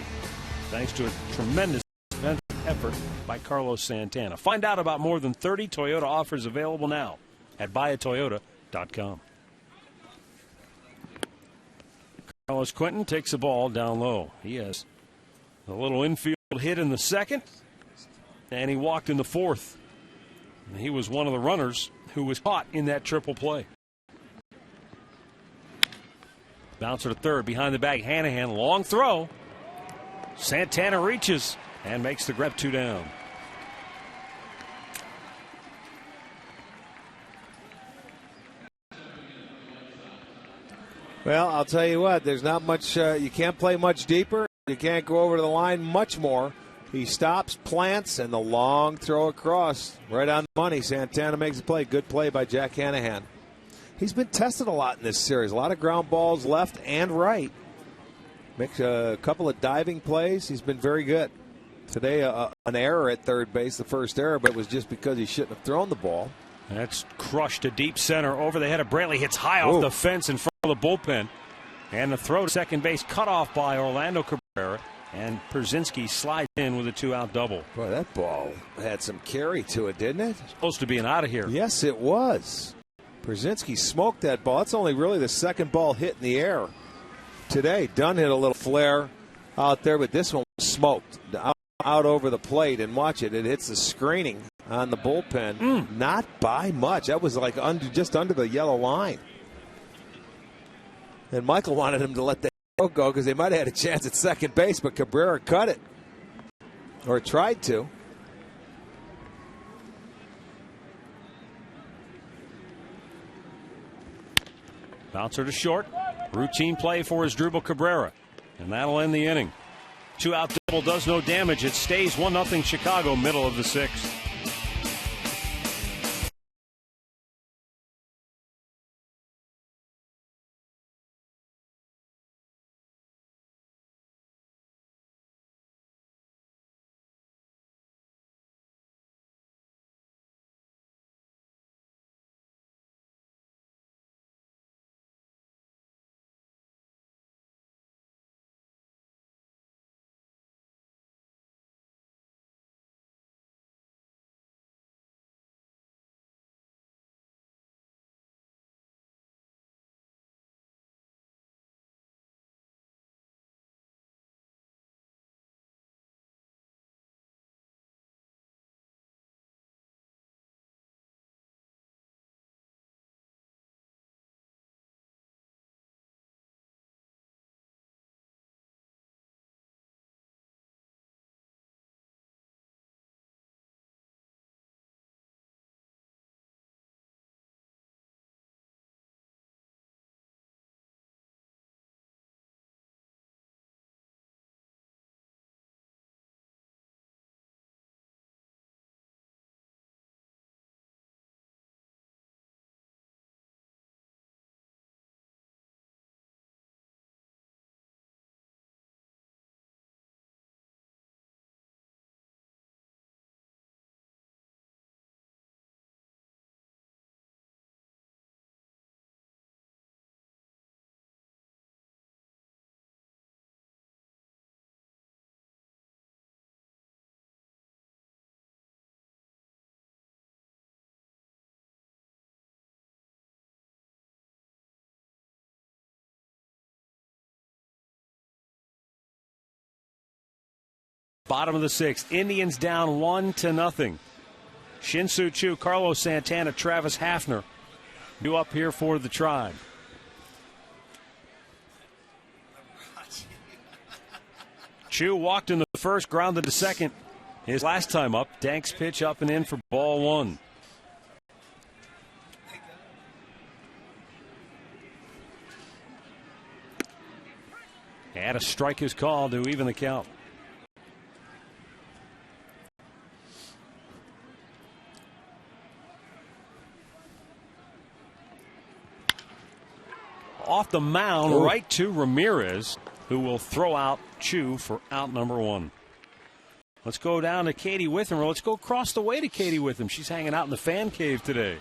thanks to a tremendous defensive effort by Carlos Santana. Find out about more than 30 Toyota offers available now at buyatoyota.com. Carlos Quentin takes the ball down low. He has a little infield hit in the second, and he walked in the fourth. And he was one of the runners who was caught in that triple play. Bouncer to third, behind the bag, Hanahan, long throw. Santana reaches and makes the grab, 2 down. Well, I'll tell you what, there's not much, you can't play much deeper. You can't go over to the line much more. He stops, plants, and the long throw across. Right on the money. Santana makes a play. Good play by Jack Hanahan. He's been tested a lot in this series. A lot of ground balls left and right. Makes a couple of diving plays. He's been very good. Today, an error at third base, the first error, but it was just because he shouldn't have thrown the ball. That's crushed to deep center over the head of Brantley. Hits high off the fence in front of the bullpen. And the throw to second base cut off by Orlando Cabrera. And Przynski slides in with a 2-out double. Boy, that ball had some carry to it, didn't it? Supposed to be an out of here. Yes, it was. Przynski smoked that ball. That's only really the second ball hit in the air today. Dunn hit a little flare out there, but this one was smoked out over the plate. And watch it. It hits the screening on the bullpen. Not by much. That was like just under the yellow line. And Michael wanted him to let that go because they might have had a chance at second base, but Cabrera cut it. Or tried to. Bouncer to short. Routine play for his Asdrubal Cabrera. And that'll end the inning. 2-out double does no damage. It stays 1-0 Chicago, middle of the 6th. Bottom of the sixth. Indians down 1-0. Shin-Soo Choo, Carlos Santana, Travis Hafner. New up here for the Tribe. Choo walked in the first, grounded to second. His last time up. Dank's pitch up and in for ball one. And a strike is called to even the count. Off the mound, right to Ramirez, who will throw out Choo for out number one. Let's go down to Katie Witham, or let's go across the way to Katie Witham. She's hanging out in the fan cave today.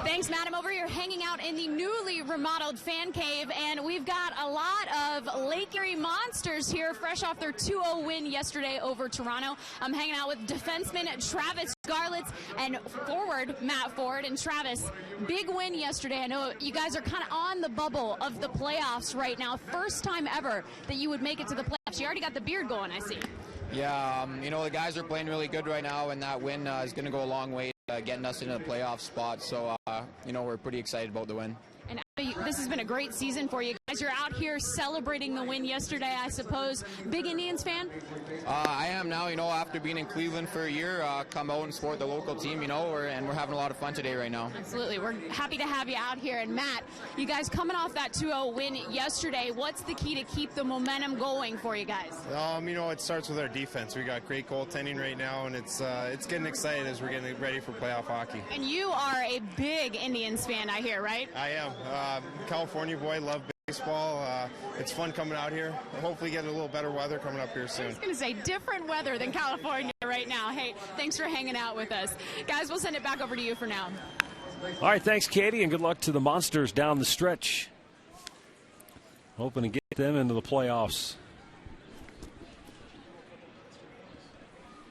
Thanks, Matt. I'm over here hanging out in the newly remodeled fan cave, and we've got a lot of Lake Erie Monsters here, fresh off their 2-0 win yesterday over Toronto. I'm hanging out with defenseman Travis Garlitz and forward Matt Ford. And Travis, big win yesterday. I know you guys are kind of on the bubble of the playoffs right now. First time ever that you would make it to the playoffs. You already got the beard going, I see. Yeah, the guys are playing really good right now, and that win is going to go a long way getting us into the playoff spot. So, we're pretty excited about the win. And this has been a great season for you guys. You're out here celebrating the win yesterday, I suppose. Big Indians fan? I am now, after being in Cleveland for a year, come out and support the local team, and we're having a lot of fun today right now. Absolutely. We're happy to have you out here. And Matt, you guys coming off that 2-0 win yesterday, what's the key to keep the momentum going for you guys? It starts with our defense. We got great goaltending right now, and it's getting excited as we're getting ready for playoff hockey. And you are a big Indians fan, I hear, right? I am. California boy, love baseball. It's fun coming out here. Hopefully get a little better weather coming up here soon. I was going to say different weather than California right now. Hey, thanks for hanging out with us. Guys, we'll send it back over to you for now. All right, thanks, Katie, and good luck to the Monsters down the stretch. Hoping to get them into the playoffs.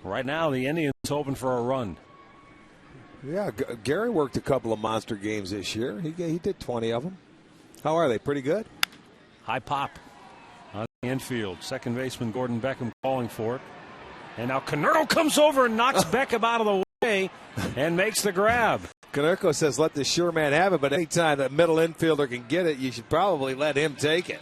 Right now, the Indians hoping for a run. Yeah, Gary worked a couple of monster games this year. He did 20 of them. How are they? Pretty good? High pop on the infield. Second baseman Gordon Beckham calling for it. And now Konerko comes over and knocks Beckham out of the way and makes the grab. Konerko says let the sure man have it, but anytime that middle infielder can get it, you should probably let him take it.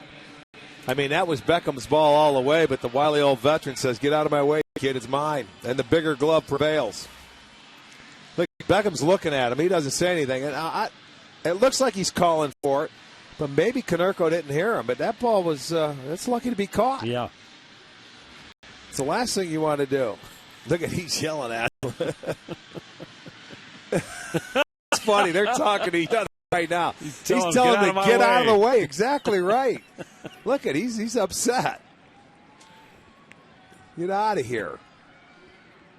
I mean, that was Beckham's ball all the way, but the wily old veteran says, get out of my way, kid, it's mine. And the bigger glove prevails. Look, Beckham's looking at him. He doesn't say anything. And it looks like he's calling for it, but maybe Konerko didn't hear him. But that ball was, that's lucky to be caught. Yeah. It's the last thing you want to do. Look at he's yelling at him. It's funny. They're talking to each other right now. He's telling him to get out of the way. Exactly right. Look at he's upset. Get out of here.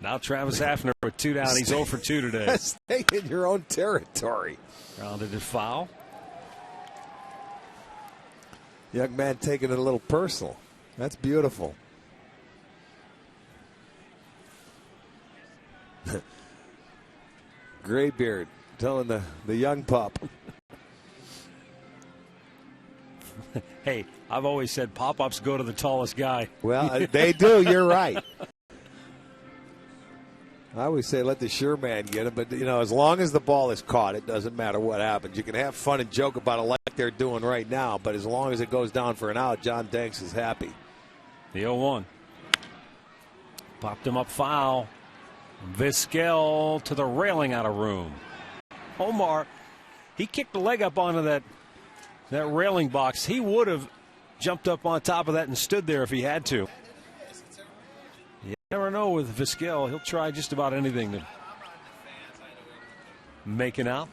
Now Travis Hafner with 2 down. He's 0 for 2 today. Stay in your own territory. Grounded to foul. Young man taking it a little personal. That's beautiful. Graybeard telling the young pup. Hey, I've always said pop-ups go to the tallest guy. Well, they do. You're right. I always say let the sure man get it, but, as long as the ball is caught, it doesn't matter what happens. You can have fun and joke about it like they're doing right now, but as long as it goes down for an out, John Danks is happy. The 0-1. Popped him up foul. Vizquel to the railing out of room. Omar, he kicked the leg up onto that railing box. He would have jumped up on top of that and stood there if he had to. You never know with Vizquel. He'll try just about anything to make it out.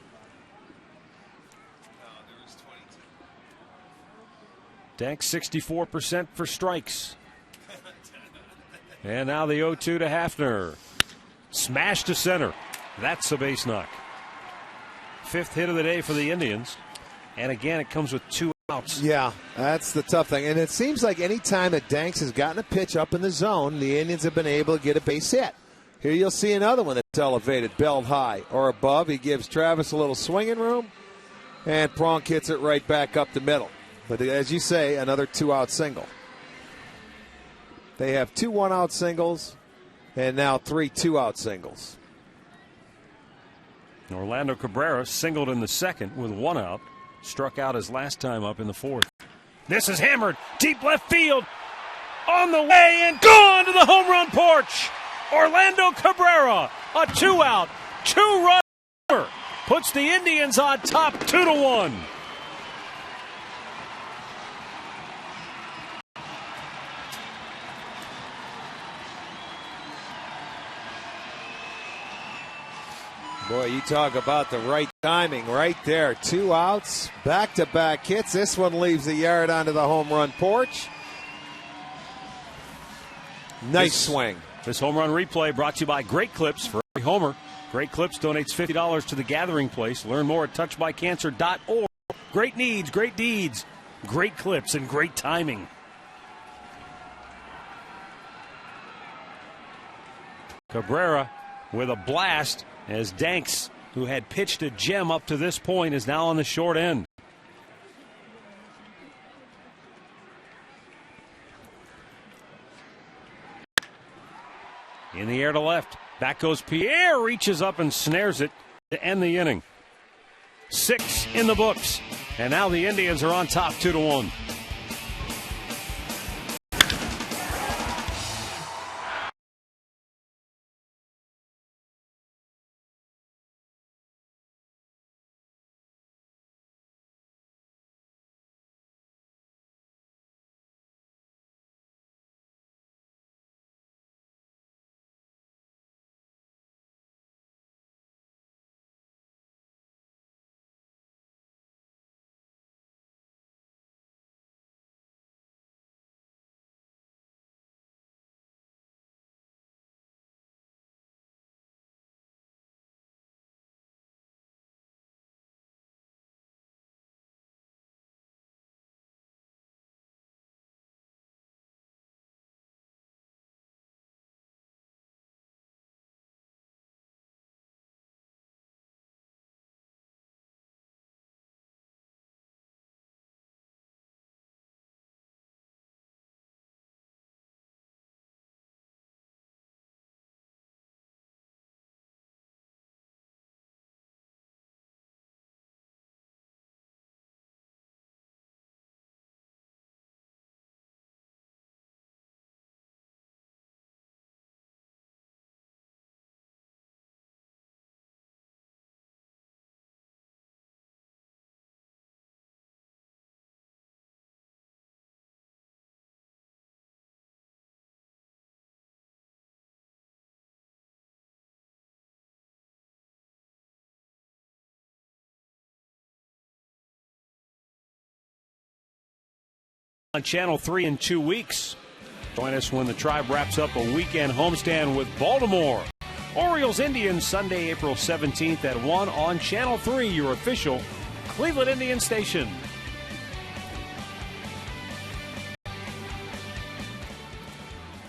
Dank 64% for strikes. And now the 0-2 to Hafner. Smash to center. That's a base knock. 5th hit of the day for the Indians. And again, it comes with 2 outs. Yeah, that's the tough thing. And it seems like any time that Danks has gotten a pitch up in the zone, the Indians have been able to get a base hit. Here you'll see another one that's elevated, belt high or above. He gives Travis a little swinging room, and Pronk hits it right back up the middle. But as you say, another 2-out single. They have 2 1-out singles and now 3 2-out singles. Orlando Cabrera singled in the second with 1 out. Struck out his last time up in the fourth. This is hammered. Deep left field. On the way and gone to the home run porch. Orlando Cabrera, a 2-out, 2-run homer, puts the Indians on top 2-1. Boy, you talk about the right timing right there. 2 outs, back-to-back hits. This one leaves the yard onto the home run porch. Nice swing. This home run replay brought to you by Great Clips for every homer. Great Clips donates $50 to the Gathering Place. Learn more at touchedbycancer.org. Great needs, great deeds, great clips, and great timing. Cabrera with a blast as Danks, who had pitched a gem up to this point, is now on the short end. In the air to left. Back goes Pierre. Reaches up and snares it to end the inning. 6 in the books. And now the Indians are on top 2-1. On Channel 3 in 2 weeks. Join us when the Tribe wraps up a weekend homestand with Baltimore. Orioles Indians Sunday, April 17th at 1 on Channel 3, your official Cleveland Indians station.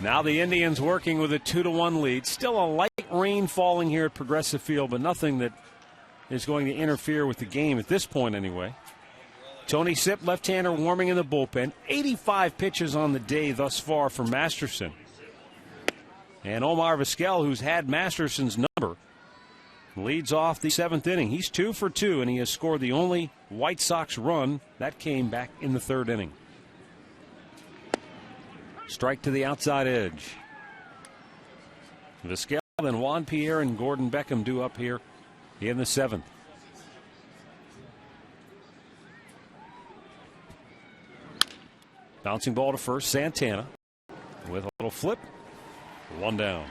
Now the Indians working with a 2-1 lead. Still a light rain falling here at Progressive Field, but nothing that is going to interfere with the game at this point anyway. Tony Sipp, left-hander, warming in the bullpen. 85 pitches on the day thus far for Masterson. And Omar Vizquel, who's had Masterson's number, leads off the 7th inning. He's 2 for 2, and he has scored the only White Sox run. That came back in the 3rd inning. Strike to the outside edge. Vizquel, then Juan Pierre and Gordon Beckham due up here in the 7th. Bouncing ball to first, Santana with a little flip. 1 down.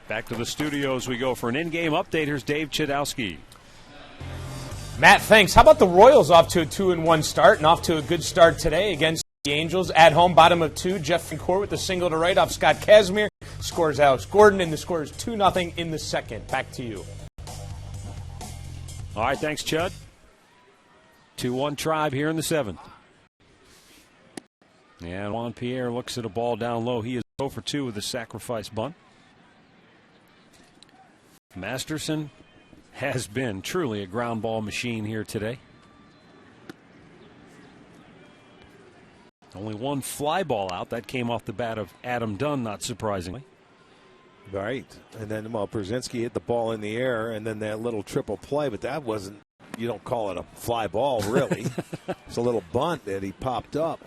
Back to the studio as we go for an in-game update. Here's Dave Chudowski. Matt, thanks. How about the Royals off to a 2-1 start and off to a good start today against the Angels at home, bottom of 2. Jeff Francoeur with the single to right off Scott Kazmir. Scores Alex Gordon, and the score is 2-0 in the second. Back to you. All right, thanks, Chud. 2-1 Tribe here in the 7th. And Juan Pierre looks at a ball down low. He is 0 for 2 with a sacrifice bunt. Masterson has been truly a ground ball machine here today. Only one fly ball out. That came off the bat of Adam Dunn, not surprisingly. Right. And then, well, Brzezinski hit the ball in the air, and then that little triple play, but that wasn't, you don't call it a fly ball, really. It's a little bunt that he popped up.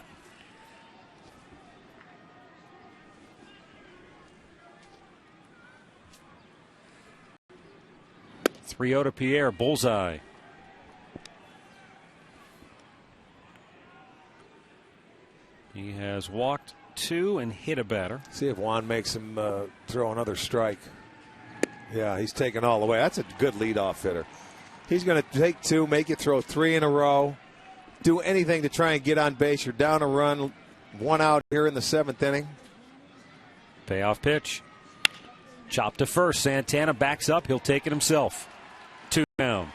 3-0 to Pierre, bullseye. He has walked 2 and hit a batter. See if Juan makes him throw another strike. Yeah, he's taking all the way. That's a good leadoff hitter. He's going to take 2, make you throw 3 in a row, do anything to try and get on base. You're down a run, 1 out here in the 7th inning. Payoff pitch. Chop to first. Santana backs up. He'll take it himself. 2 down.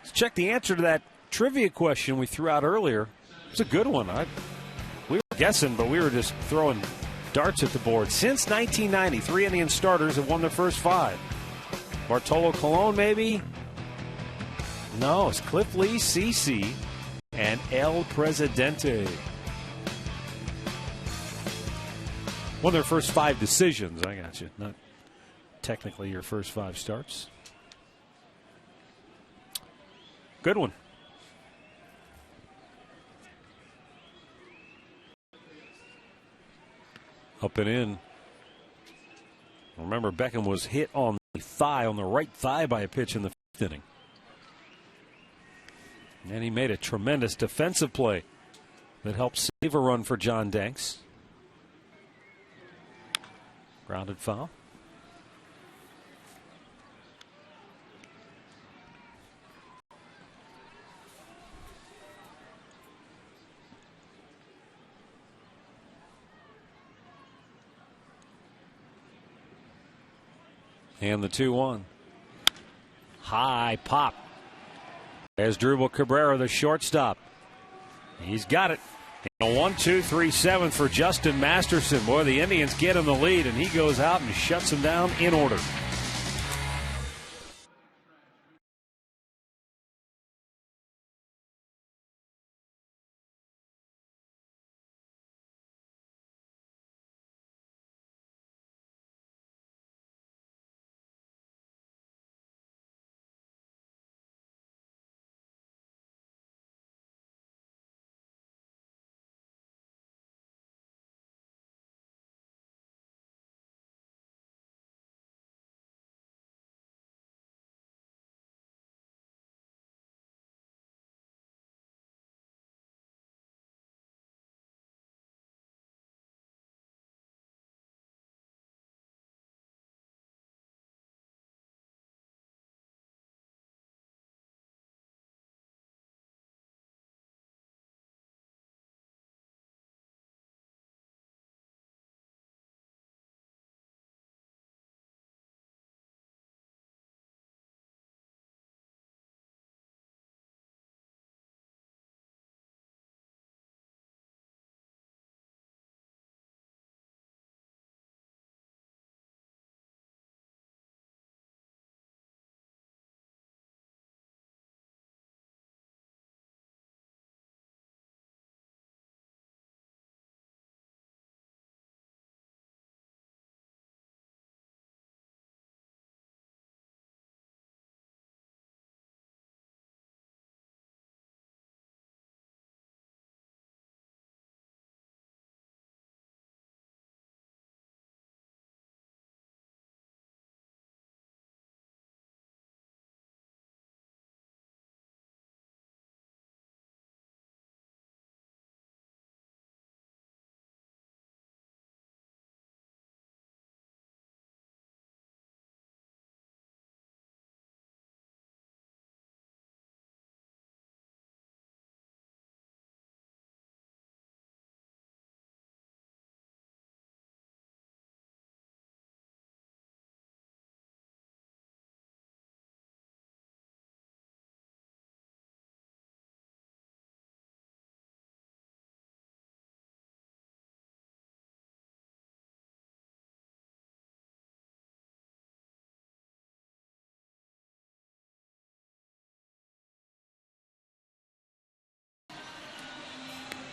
Let's check the answer to that trivia question we threw out earlier. It's a good one. We were guessing, but we were just throwing darts at the board. Since 1990, 3 Indian starters have won their first 5. Bartolo Colon, maybe? No, it's Cliff Lee, CC, and El Presidente. Won their first 5 decisions. I got you. Not technically your first 5 starts. Good one. Up and in. Remember, Beckham was hit on the thigh, on the right thigh, by a pitch in the 5th inning. And he made a tremendous defensive play that helped save a run for John Danks. Grounded foul. And the 2-1. High pop. There's Drupal Cabrera, the shortstop. He's got it. And a 1-2-3-7 for Justin Masterson. Boy, the Indians get him the lead, and he goes out and shuts him down in order.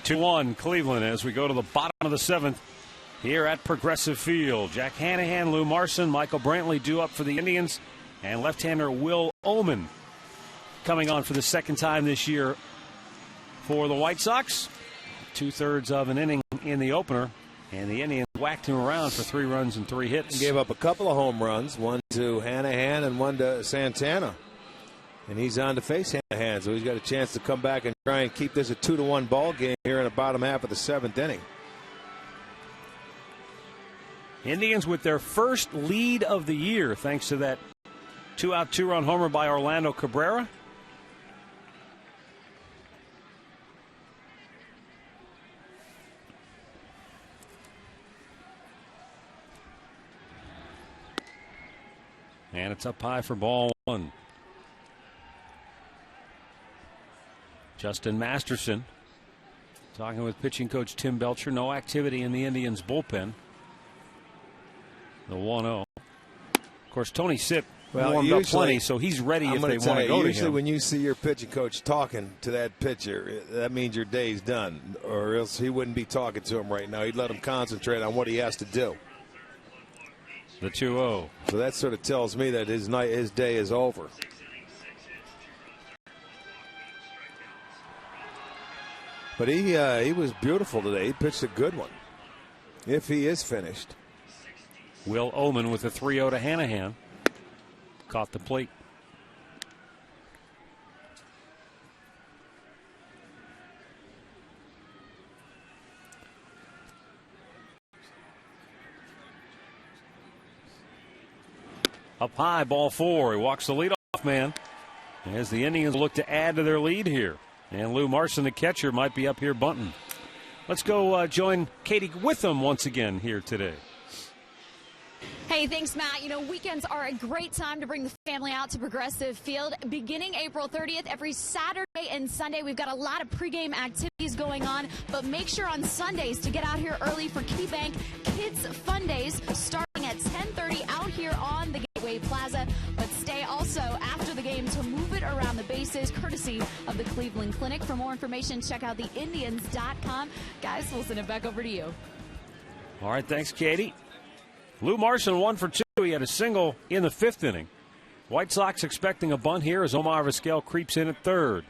2-1 Cleveland as we go to the bottom of the 7th here at Progressive Field. Jack Hanahan, Lou Marson, Michael Brantley due up for the Indians, and left-hander Will Oman coming on for the second time this year for the White Sox. 2/3 of an inning in the opener, and the Indians whacked him around for 3 runs and 3 hits. Gave up a couple of home runs, one to Hanahan and one to Santana. And he's on to face Hanahan, so he's got a chance to come back and try and keep this a 2-1 ball game here in the bottom half of the 7th inning. Indians with their first lead of the year thanks to that 2-out, 2-run homer by Orlando Cabrera. And it's up high for ball 1. Justin Masterson talking with pitching coach Tim Belcher. No activity in the Indians bullpen. The 1-0. Of course, Tony Sipp warmed up plenty, so he's ready if they want to go to him. Usually when you see your pitching coach talking to that pitcher, that means your day's done, or else he wouldn't be talking to him right now. He'd let him concentrate on what he has to do. The 2-0. So that sort of tells me that his day is over. But he was beautiful today. He pitched a good one, if he is finished. Will Oman with a 3-0 to Hanahan. Caught the plate. Up high, ball 4. He walks the leadoff man as the Indians look to add to their lead here. And Lou Marson, the catcher, might be up here bunting. Let's go join Katie Witham once again here today. Hey, thanks, Matt. You know, weekends are a great time to bring the family out to Progressive Field. Beginning April 30th, every Saturday and Sunday, we've got a lot of pregame activities going on. But make sure on Sundays to get out here early for KeyBank Kids Fun Days, starting at 10:30 out here on the Gateway Plaza. But stay also after the game to move it around the bases, courtesy of the Cleveland Clinic. For more information, check out theindians.com. Guys, we'll send it back over to you. All right, thanks, Katie. Lou Marson 1 for 2. He had a single in the 5th inning. White Sox expecting a bunt here as Omar Vizquel creeps in at 3rd.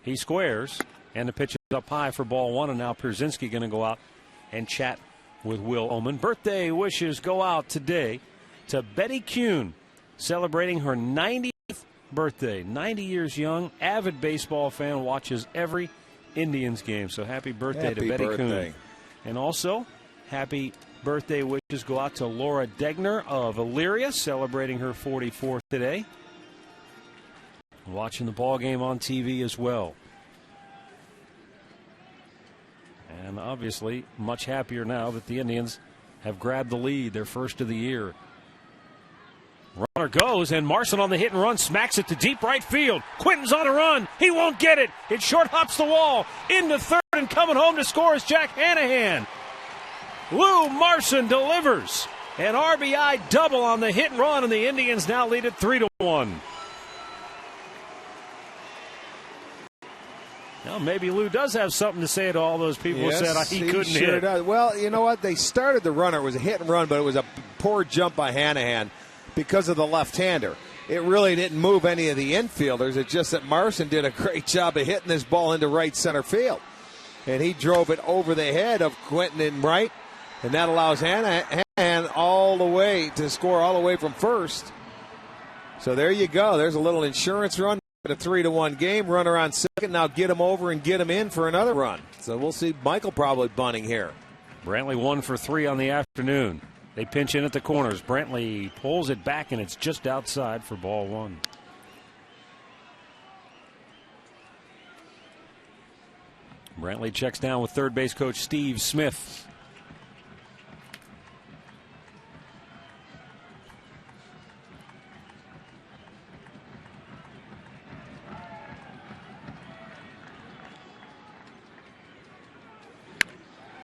He squares, and the pitch is up high for ball 1, and now Pierzynski going to go out and chat with Will Oman. Birthday wishes go out today to Betty Kuhn, celebrating her 90th birthday. 90 years young, avid baseball fan, watches every Indians game. So happy birthday to Betty Kuhn. And also, happy birthday wishes go out to Laura Degner of Elyria, celebrating her 44th today. Watching the ball game on TV as well. And obviously much happier now that the Indians have grabbed the lead, their first of the year. Runner goes, and Marson on the hit and run smacks it to deep right field. Quinton's on a run. He won't get it. It short hops the wall. Into 3rd, and coming home to score is Jack Hanahan. Lou Marson delivers an RBI double on the hit and run, and the Indians now lead it 3-1. Well, maybe Lou does have something to say to all those people who said he couldn't hit. Does. Well, you know what? They started the runner. It was a hit and run, but it was a poor jump by Hanahan because of the left-hander. It really didn't move any of the infielders. It's just that Marson did a great job of hitting this ball into right center field. And he drove it over the head of Quinton in right, and that allows Hanahan all the way to score all the way from first. So there you go. There's a little insurance run. A 3-1 game. Runner on second. Now get him over and get him in for another run. So we'll see Michael probably bunting here. Brantley 1 for 3 on the afternoon. They pinch in at the corners. Brantley pulls it back, and it's just outside for ball 1. Brantley checks down with third base coach Steve Smith.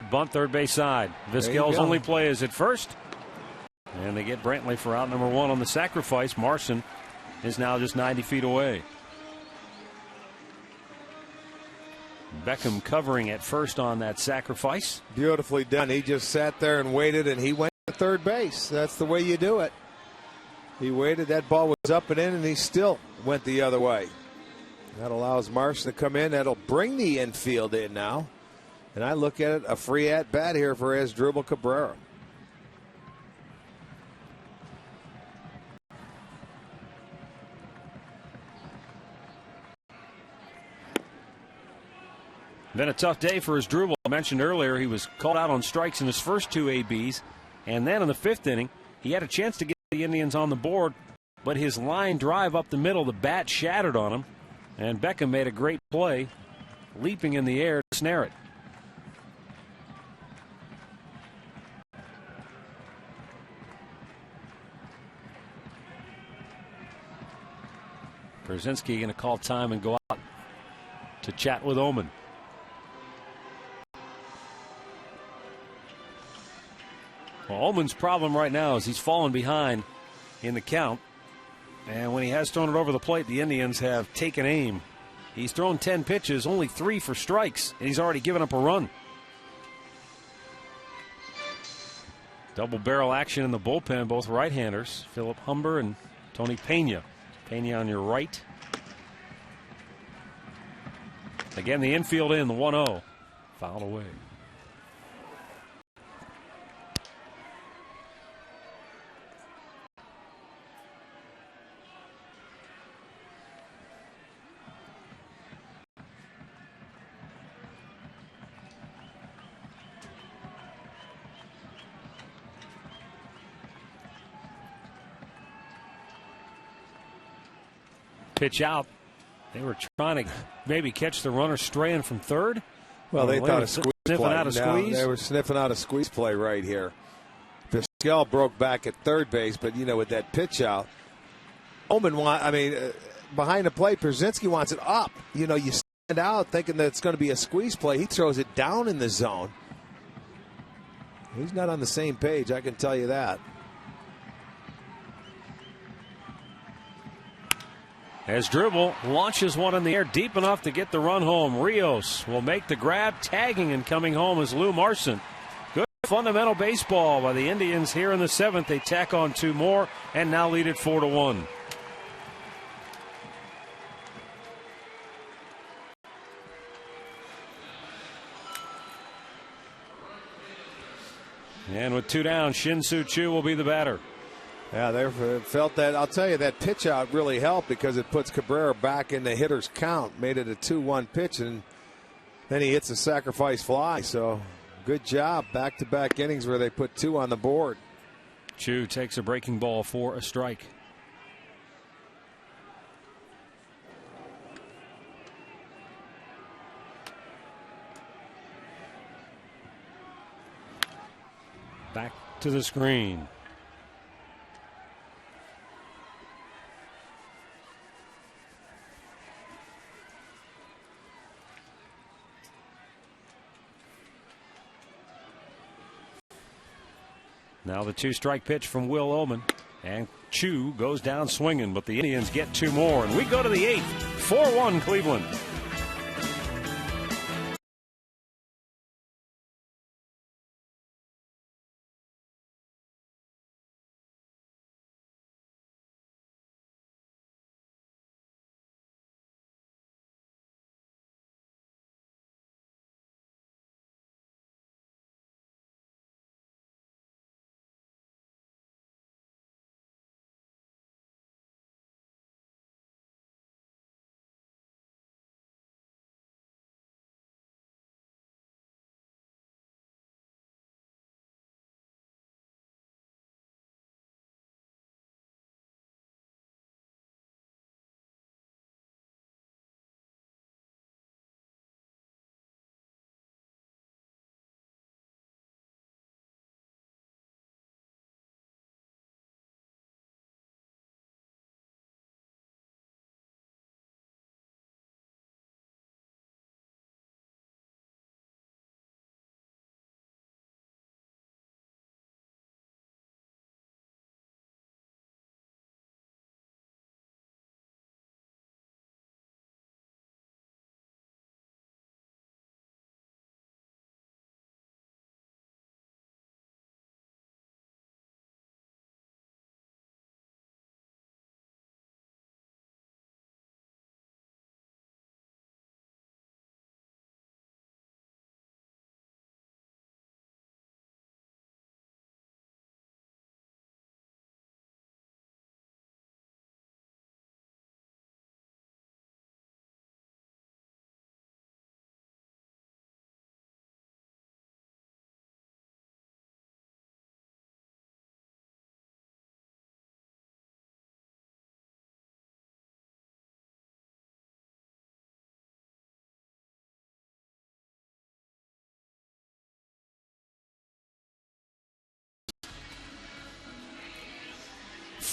Bunt third base side. Vizquel's only play is at first. And they get Brantley for out number 1 on the sacrifice. Marson is now just 90 feet away. Beckham covering at first on that sacrifice. Beautifully done. He just sat there and waited, and he went to third base. That's the way you do it. He waited. That ball was up and in, and he still went the other way. That allows Marsh to come in. That'll bring the infield in now. And I look at it, a free at-bat here for Asdrubal Cabrera. Been a tough day for Asdrubal. I mentioned earlier he was called out on strikes in his first two ABs. And then in the fifth inning, he had a chance to get the Indians on the board, but his line drive up the middle, the bat shattered on him. And Beckham made a great play, leaping in the air to snare it. Brzezinski going to call time and go out to chat with Oman. Well, Ullman's problem right now is he's fallen behind in the count. And when he has thrown it over the plate, the Indians have taken aim. He's thrown 10 pitches, only 3 for strikes, and he's already given up a run. Double barrel action in the bullpen, both right-handers, Philip Humber and Tony Pena. Pena on your right. Again, the infield in, the 1-0. Fouled away. Pitch out. They were trying to maybe catch the runner straying from third. Well, they thought a squeeze sniffing play. out a squeeze. They were sniffing out a squeeze play right here. Vizquel broke back at third base, but with that pitch out, behind the plate, Brzezinski wants it up. You stand out thinking that it's going to be a squeeze play. He throws it down in the zone. He's not on the same page, I can tell you that. Asdrubal launches one in the air deep enough to get the run home. Rios will make the grab. Tagging and coming home is Lou Marson. Good fundamental baseball by the Indians here in the 7th. They tack on 2 more and now lead it 4-1. And with 2 down, Shin-Soo Choo will be the batter. Yeah, they felt that. I'll tell you, that pitch out really helped because it puts Cabrera back in the hitter's count, made it a 2-1 pitch, and then he hits a sacrifice fly. So good job. Back-to-back innings where they put 2 on the board. Choo takes a breaking ball for a strike. Back to the screen. Now the 2-strike pitch from Will Oman. And Choo goes down swinging, but the Indians get 2 more. And we go to the 8th. 4-1 Cleveland.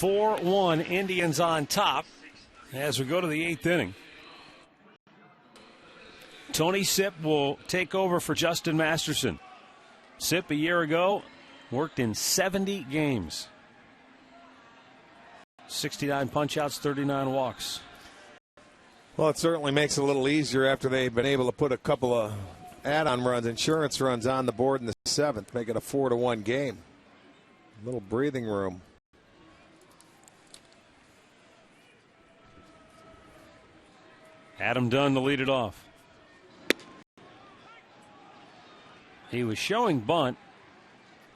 4-1, Indians on top as we go to the 8th inning. Tony Sipp will take over for Justin Masterson. Sipp, a year ago, worked in 70 games. 69 punch-outs, 39 walks. Well, it certainly makes it a little easier after they've been able to put a couple of add-on runs, insurance runs on the board in the 7th, make it a 4-1 game. A little breathing room. Adam Dunn to lead it off. He was showing bunt.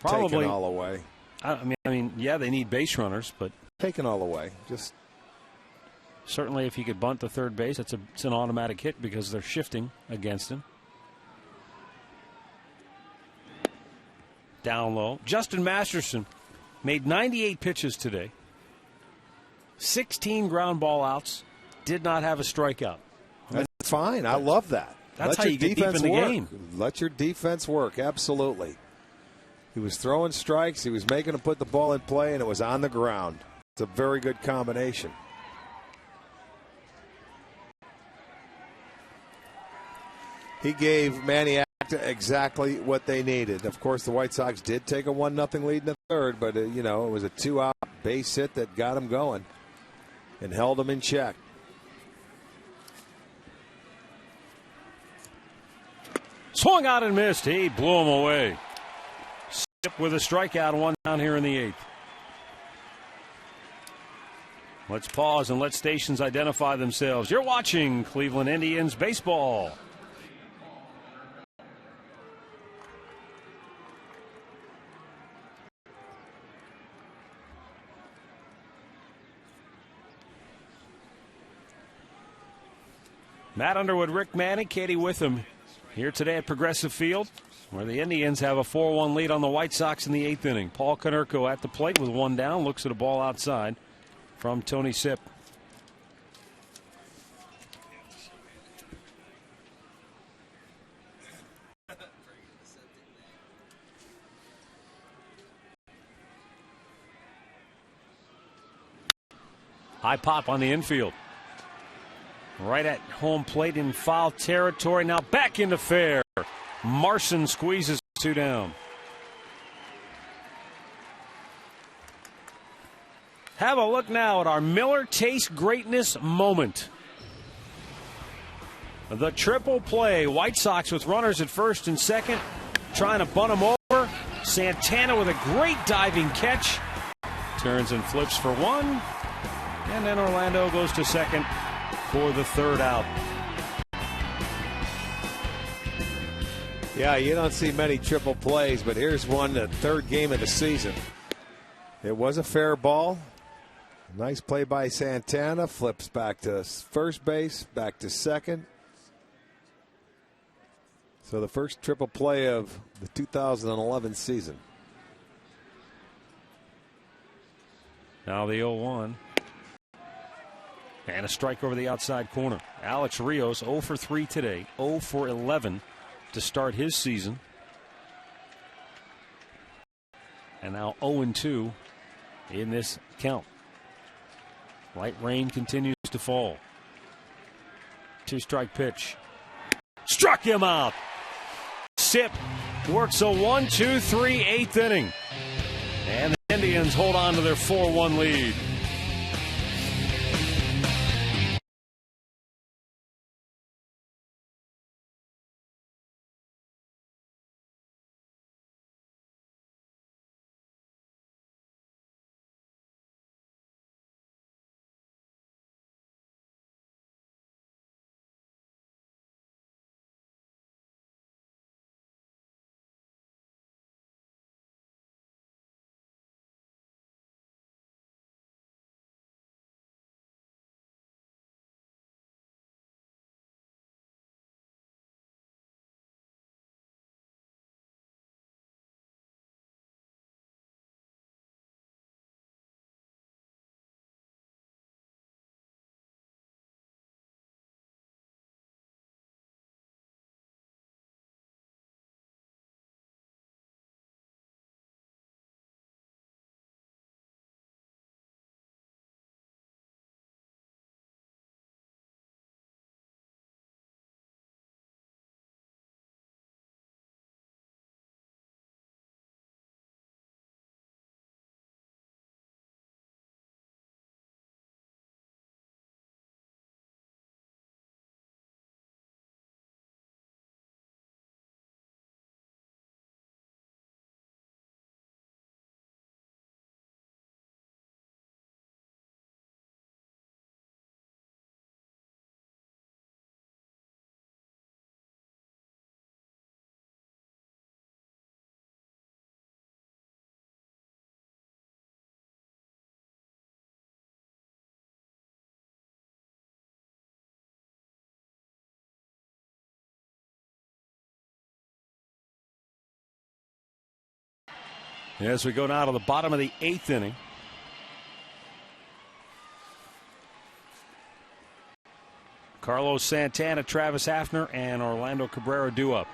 Probably taken all away. I mean, yeah, they need base runners, but taken all away. Just certainly, if he could bunt to third base, it's an automatic hit because they're shifting against him. Down low. Justin Masterson made 98 pitches today. 16 ground ball outs. Did not have a strikeout. That's fine. I love that. That's how you get deep in the game. Let your defense work. Absolutely. He was throwing strikes. He was making them put the ball in play, and it was on the ground. It's a very good combination. He gave Maniac exactly what they needed. Of course, the White Sox did take a 1-0 lead in the third, but it was a 2-out base hit that got him going and held him in check. Swung out and missed. He blew him away. Sipp with a strikeout, 1 down here in the 8th. Let's pause and let stations identify themselves. You're watching Cleveland Indians baseball. Matt Underwood, Rick Manning, Katie Witham here today at Progressive Field, where the Indians have a 4-1 lead on the White Sox in the 8th inning. Paul Konerko at the plate with 1 down, looks at a ball outside from Tony Sipp. High pop on the infield. Right at home plate in foul territory. Now back into fair. Marson squeezes 2 down. Have a look now at our Miller Taste Greatness moment. The triple play. White Sox with runners at first and second. Trying to bunt him over. Santana with a great diving catch. Turns and flips for 1. And then Orlando goes to second for the 3rd out. Yeah, you don't see many triple plays, but here's one, the 3rd game of the season. It was a fair ball. Nice play by Santana. Flips back to first base, back to second. So the first triple play of the 2011 season. Now the 0-1. And a strike over the outside corner. Alex Rios 0 for 3 today. 0 for 11 to start his season. And now 0-2 in this count. Light rain continues to fall. 2-strike pitch. Struck him out. Sipp works a 1-2-3 8th inning. And the Indians hold on to their 4-1 lead. As we go now to the bottom of the 8th inning. Carlos Santana, Travis Hafner, and Orlando Cabrera due up.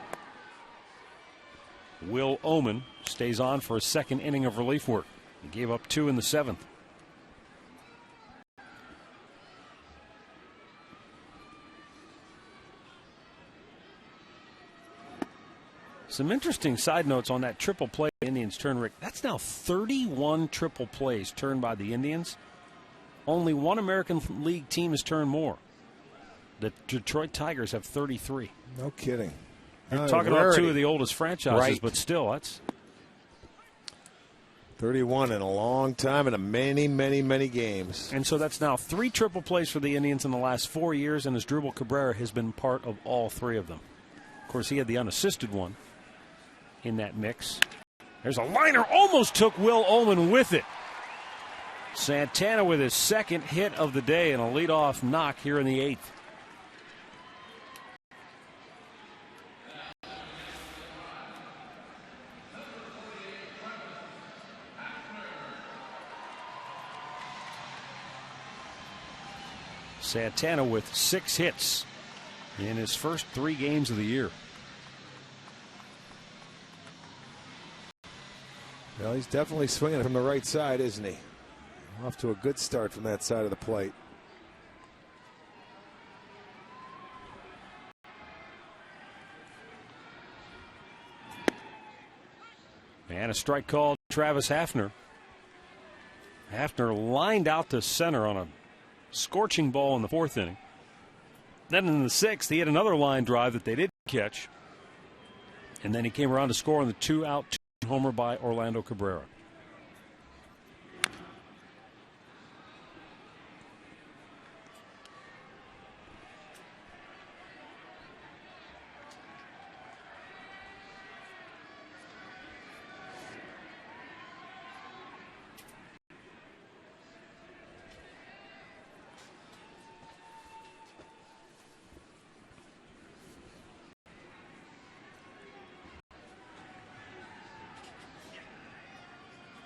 Will Oman stays on for a second inning of relief work. He gave up 2 in the 7th. Some interesting side notes on that triple play the Indians turn, Rick. That's now 31 triple plays turned by the Indians. Only one American League team has turned more. The Detroit Tigers have 33. No kidding. You're talking about 2 of the oldest franchises, right. But still, that's 31 in a long time and a many games. And so that's now 3 triple plays for the Indians in the last 4 years, and Asdrubal Cabrera has been part of all 3 of them. Of course, he had the unassisted one in that mix. There's a liner, almost took Will Ullman with it. Santana with his second hit of the day and a leadoff knock here in the 8th. Santana with 6 hits in his first 3 games of the year. Well, he's definitely swinging from the right side, isn't he? Off to a good start from that side of the plate. And a strike called Travis Hafner. Hafner lined out to center on a scorching ball in the 4th inning. Then in the 6th, he had another line drive that they didn't catch. And then he came around to score on the 2-out homer by Orlando Cabrera.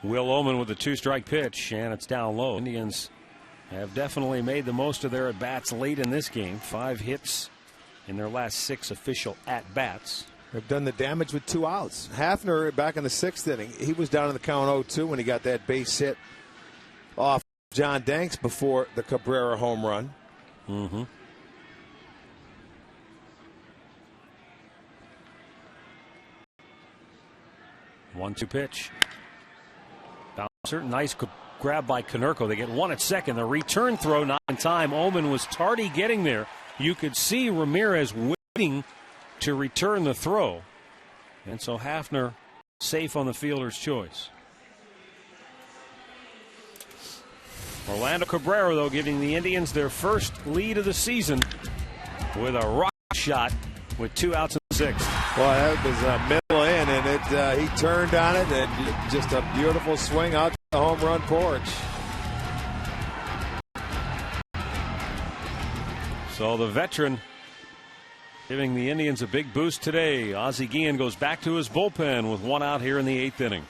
Will Ullman with a 2-strike pitch, and it's down low. Indians have definitely made the most of their at-bats late in this game. 5 hits in their last 6 official at-bats. They've done the damage with 2 outs. Hafner, back in the 6th inning, he was down in the count 0-2 when he got that base hit off John Danks before the Cabrera home run. Mm-hmm. One-two pitch. Bouncer, nice grab by Konerko. They get 1 at second. The return throw not in time. Ullman was tardy getting there. You could see Ramirez waiting to return the throw. And so Hafner safe on the fielder's choice. Orlando Cabrera, though, giving the Indians their first lead of the season with a rock shot with 2 outs in the 6th. Well, that was a middle in, and he turned on it, and just a beautiful swing out to the home run porch. So the veteran giving the Indians a big boost today. Ozzie Guillen goes back to his bullpen with 1 out here in the 8th inning.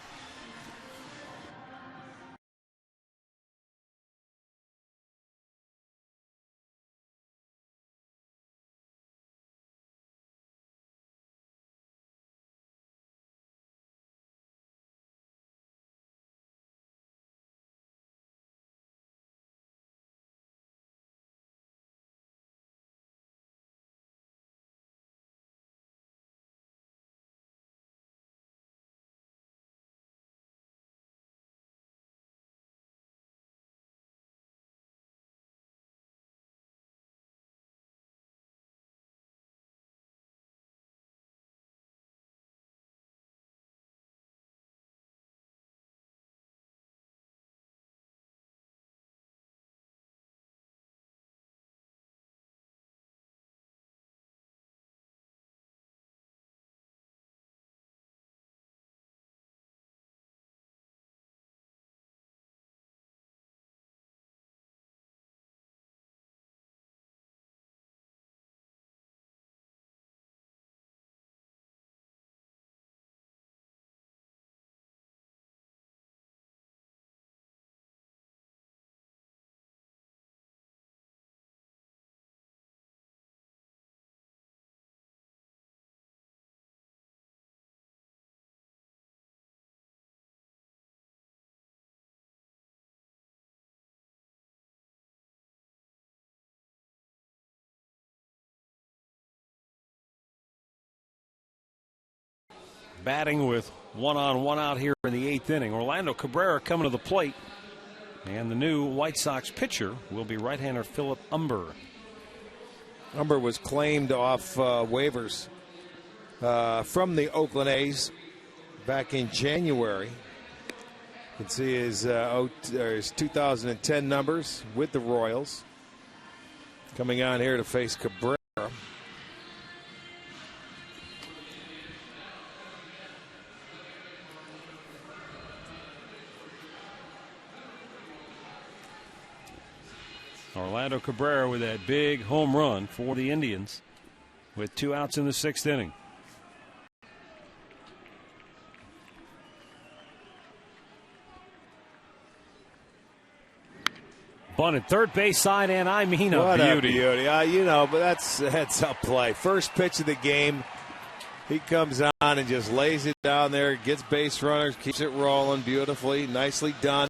batting with 1 on, 1 out here in the 8th inning. Orlando Cabrera coming to the plate. And the new White Sox pitcher will be right-hander Philip Umber. Umber was claimed off waivers from the Oakland A's back in January. You can see his 2010 numbers with the Royals. Coming on here to face Cabrera. Orlando Cabrera with that big home run for the Indians with 2 outs in the 6th inning. Bunted third base side, and I mean what a beauty. But that's heads up play. First pitch of the game. He comes on and just lays it down there, gets base runners, keeps it rolling beautifully, nicely done.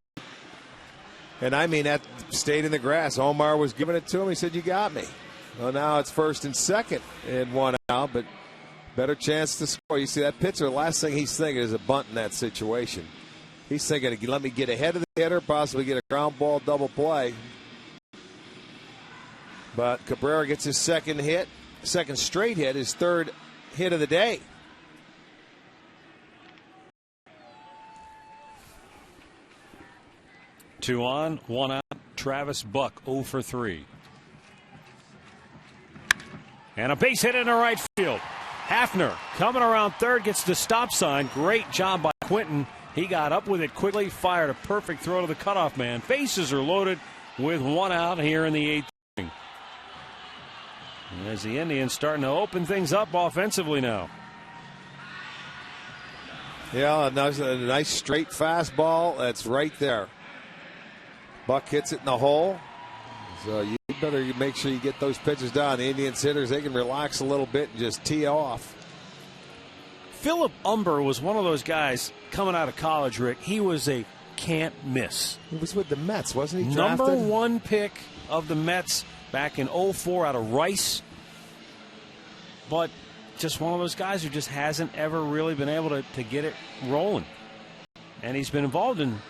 And I mean, that stayed in the grass. Omar was giving it to him. He said, "You got me." Well, now it's first and second and 1 out, but better chance to score. You see that pitcher, the last thing he's thinking is a bunt in that situation. He's thinking, let me get ahead of the hitter, possibly get a ground ball double play. But Cabrera gets his second straight hit, his third hit of the day. Two on, 1 out. Travis Buck 0 for 3. And a base hit into right field. Hafner coming around third, gets the stop sign. Great job by Quinton. He got up with it quickly, fired a perfect throw to the cutoff man. Bases are loaded with 1 out here in the 8th inning. And as the Indians starting to open things up offensively now. Yeah, a nice straight fastball. That's right there. Buck hits it in the hole. So you better make sure you get those pitches down. The Indians hitters, they can relax a little bit and just tee off. Philip Umber was one of those guys coming out of college, Rick. He was a can't miss. He was with the Mets, wasn't he? Drafted? Number 1 pick of the Mets back in 04 out of Rice. But just one of those guys who just hasn't ever really been able to get it rolling. And he's been involved in...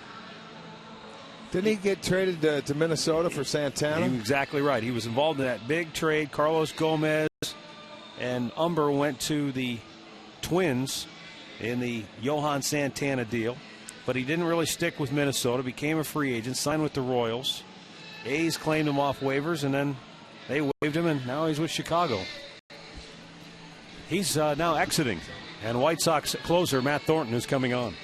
Didn't he get traded to Minnesota for Santana? You're exactly right. He was involved in that big trade. Carlos Gomez and Umber went to the Twins in the Johan Santana deal, but he didn't really stick with Minnesota, became a free agent, signed with the Royals. A's claimed him off waivers, and then they waived him, and now he's with Chicago. He's now exiting, and White Sox closer Matt Thornton is coming on.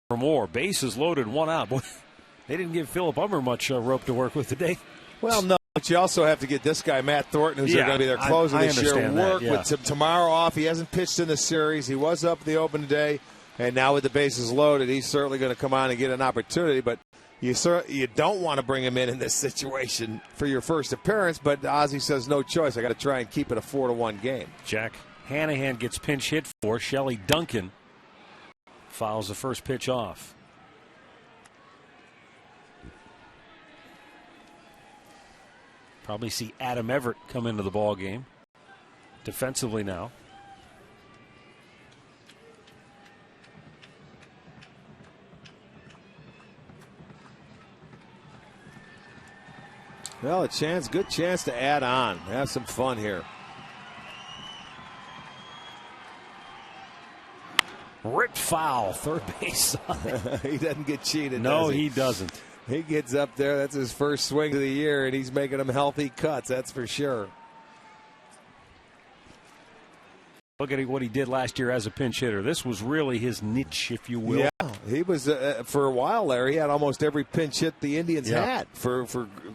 For more. Bases loaded, 1 out. Boy, they didn't give Philip Umber much rope to work with today. Well, no, but you also have to get this guy, Matt Thornton, who's going to be their closer this year, work with tomorrow off. He hasn't pitched in the series. He was up the open day. And now with the bases loaded, he's certainly going to come on and get an opportunity. But you don't want to bring him in this situation for your first appearance. But Ozzie says no choice. I got to try and keep it a 4-1 game. Jack Hanahan gets pinch hit for. Shelley Duncan fouls the first pitch off. Probably see Adam Everett come into the ball game defensively now. Well, good chance to add on. Have some fun here. Ripped foul, third base side. He doesn't get cheated. No, does he doesn't. He gets up there. That's his first swing of the year, and he's making them healthy cuts. That's for sure. Look at what he did last year as a pinch hitter. This was really his niche, if you will. Yeah, he was for a while there. He had almost every pinch hit the Indians had for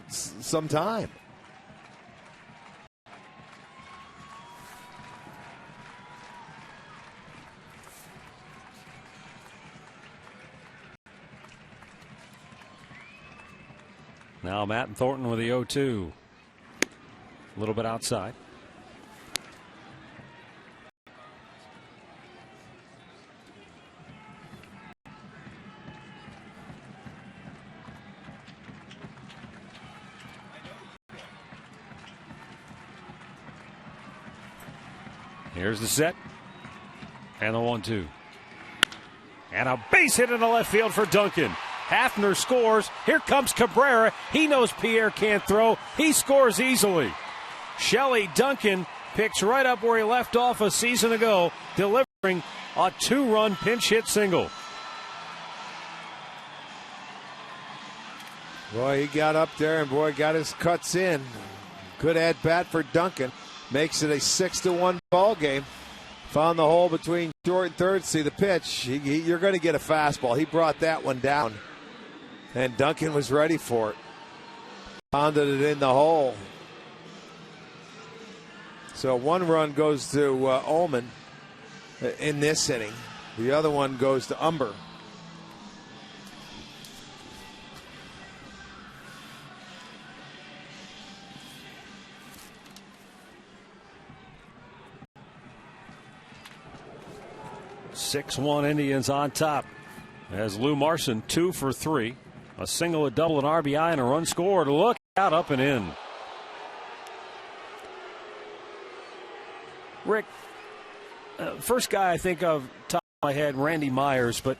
some time. Now Matt and Thornton with the 0-2. A little bit outside. Here's the set. And the 1-2. And a base hit in the left field for Duncan. Hafner scores. Here comes Cabrera. He knows Pierre can't throw. He scores easily. Shelley Duncan picks right up where he left off a season ago, delivering a 2-run pinch hit single. Boy, he got up there and, got his cuts in. Good at-bat for Duncan. Makes it a 6-1 ball game. Found the hole between short and third. See the pitch. You're going to get a fastball. He brought that one down. And Duncan was ready for it. Pounded it in the hole. So one run goes to Ullman in this inning. The other one goes to Umber. Six-1 Indians on top as Lou Marson 2 for 3. A single, a double, an RBI, and a run scored. Look out, up and in. Rick, first guy I think of top of my head, Randy Myers, but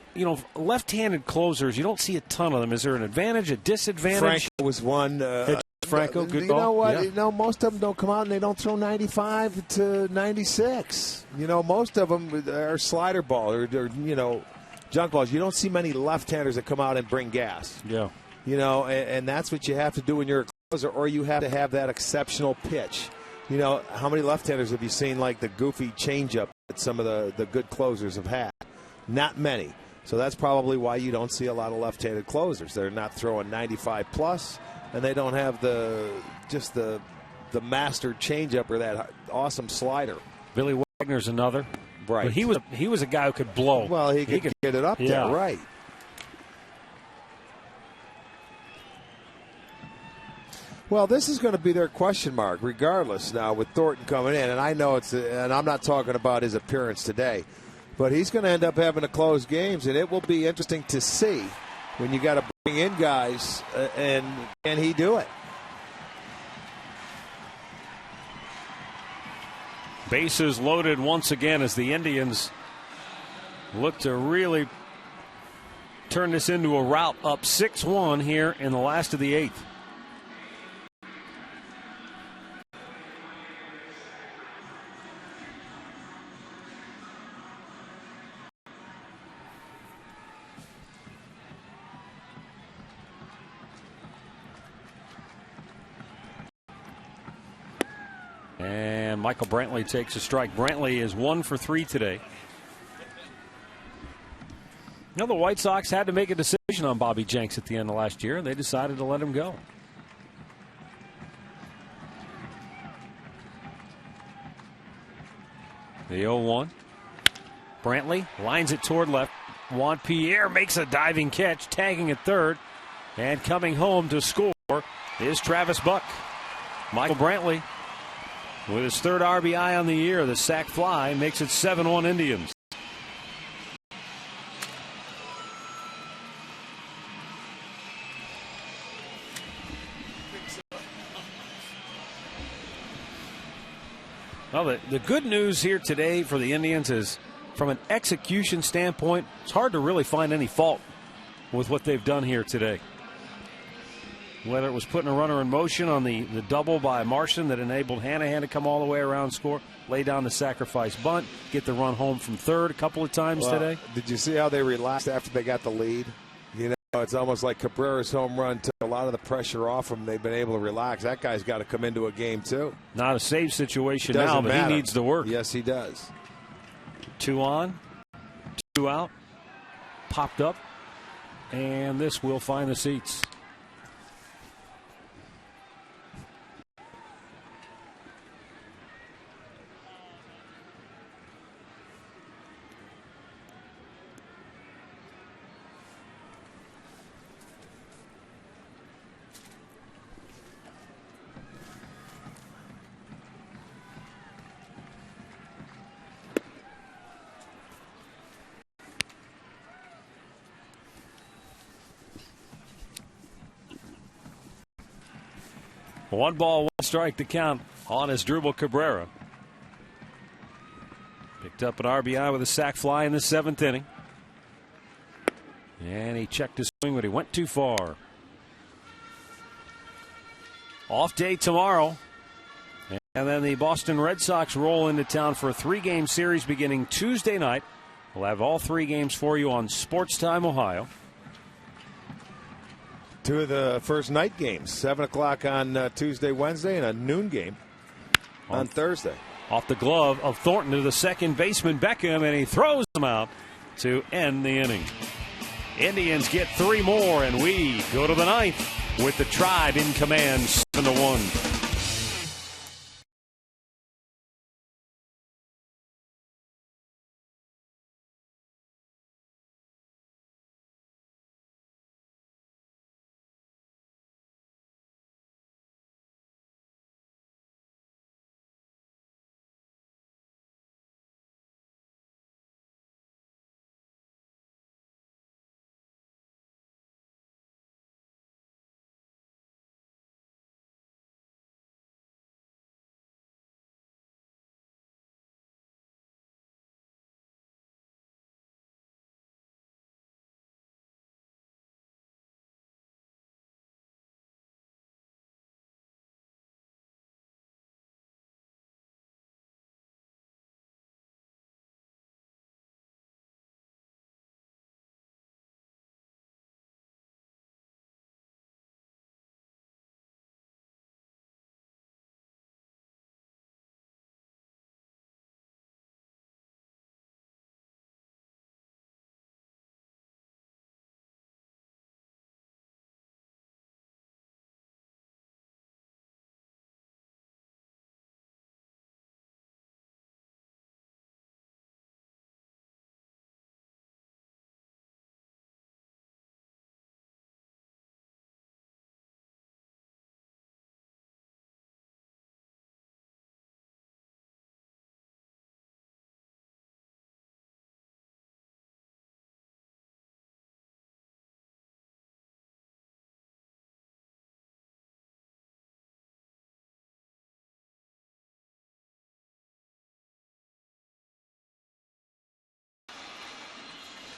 left-handed closers, you don't see a ton of them. Is there an advantage, a disadvantage? Franco was one. Franco, good ball. You know what? Yeah. Most of them don't come out and they don't throw 95 to 96. Most of them are slider ball or junk balls. You don't see many left-handers that come out and bring gas. Yeah. And that's what you have to do when you're a closer, or you have to have that exceptional pitch. How many left-handers have you seen like the goofy changeup that some of the good closers have had? Not many. So that's probably why you don't see a lot of left-handed closers. They're not throwing 95 plus, and they don't have the master changeup or that awesome slider. Billy Wagner's another. Right. But he was a guy who could blow. Well, he could get it up there, right. Well, this is going to be their question mark, regardless now with Thornton coming in. And I know and I'm not talking about his appearance today, but he's going to end up having to close games, and it will be interesting to see when you got to bring in guys, and can he do it? Bases loaded once again as the Indians look to really turn this into a rout, up 6-1 here in the last of the 8th. And Michael Brantley takes a strike. Brantley is 1 for 3 today. The White Sox had to make a decision on Bobby Jenks at the end of last year, and they decided to let him go. The 0-1. Brantley lines it toward left. Juan Pierre makes a diving catch, tagging at third. And coming home to score is Travis Buck. Michael Brantley with his third RBI on the year. The sac fly makes it 7-1 Indians. Well, the good news here today for the Indians is, from an execution standpoint, it's hard to really find any fault with what they've done here today. Whether it was putting a runner in motion on the double by Martian that enabled Hanahan to come all the way around, score, lay down the sacrifice bunt, get the run home from third a couple of times today. Did you see how they relaxed after they got the lead? You know, it's almost like Cabrera's home run took a lot of the pressure off them. They've been able to relax. That guy's got to come into a game, too. Not a save situation Doesn't now, but matter. he needs to work. Yes, he does. 2 on, 2 out, popped up, and this will find the seats. One ball, one strike to count on Asdrubal Cabrera. Picked up an RBI with a sac fly in the 7th inning. And he checked his swing, but he went too far. Off day tomorrow. And then the Boston Red Sox roll into town for a 3-game series beginning Tuesday night. We'll have all 3 games for you on Sports Time Ohio. 2 of the first night games, 7 o'clock on Tuesday, Wednesday, and a noon game on Thursday. Off the glove of Thornton to the second baseman, Beckham, and he throws them out to end the inning. Indians get 3 more, and we go to the 9th with the Tribe in command, 7-1.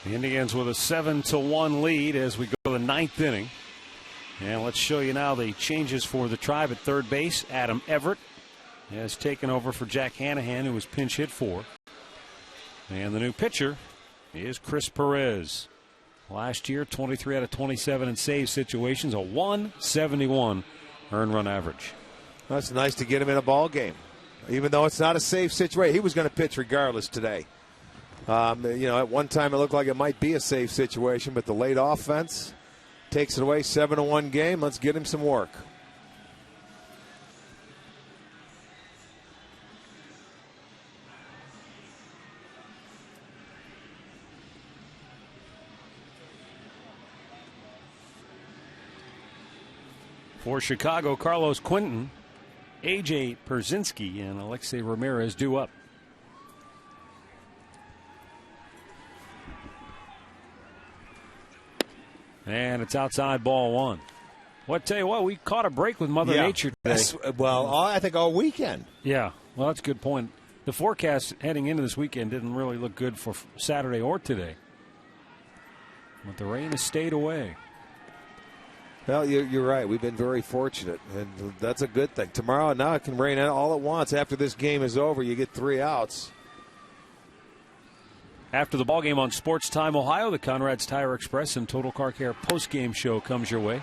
The Indians with a 7-1 lead as we go to the 9th inning. And let's show you now the changes for the Tribe at third base. Adam Everett has taken over for Jack Hanahan, who was pinch hit for. And the new pitcher is Chris Perez. Last year, 23 out of 27 in save situations, a 171 earned run average. That's nice to get him in a ball game, even though it's not a safe situation. He was going to pitch regardless today. At one time it looked like it might be a safe situation, but the late offense takes it away. 7-1 game. Let's get him some work. For Chicago, Carlos Quinton, AJ Pierzynski, and Alexei Ramirez due up. And it's outside, ball one. Well, I tell you what, we caught a break with Mother Nature today. Well, I think all weekend. Yeah, well, that's a good point. The forecast heading into this weekend didn't really look good for Saturday or today. But the rain has stayed away. Well, you're right. We've been very fortunate, and that's a good thing. Tomorrow, now it can rain all at once. After this game is over, you get 3 outs. After the ballgame on Sports Time Ohio, the Conrad's Tire Express and Total Car Care postgame show comes your way.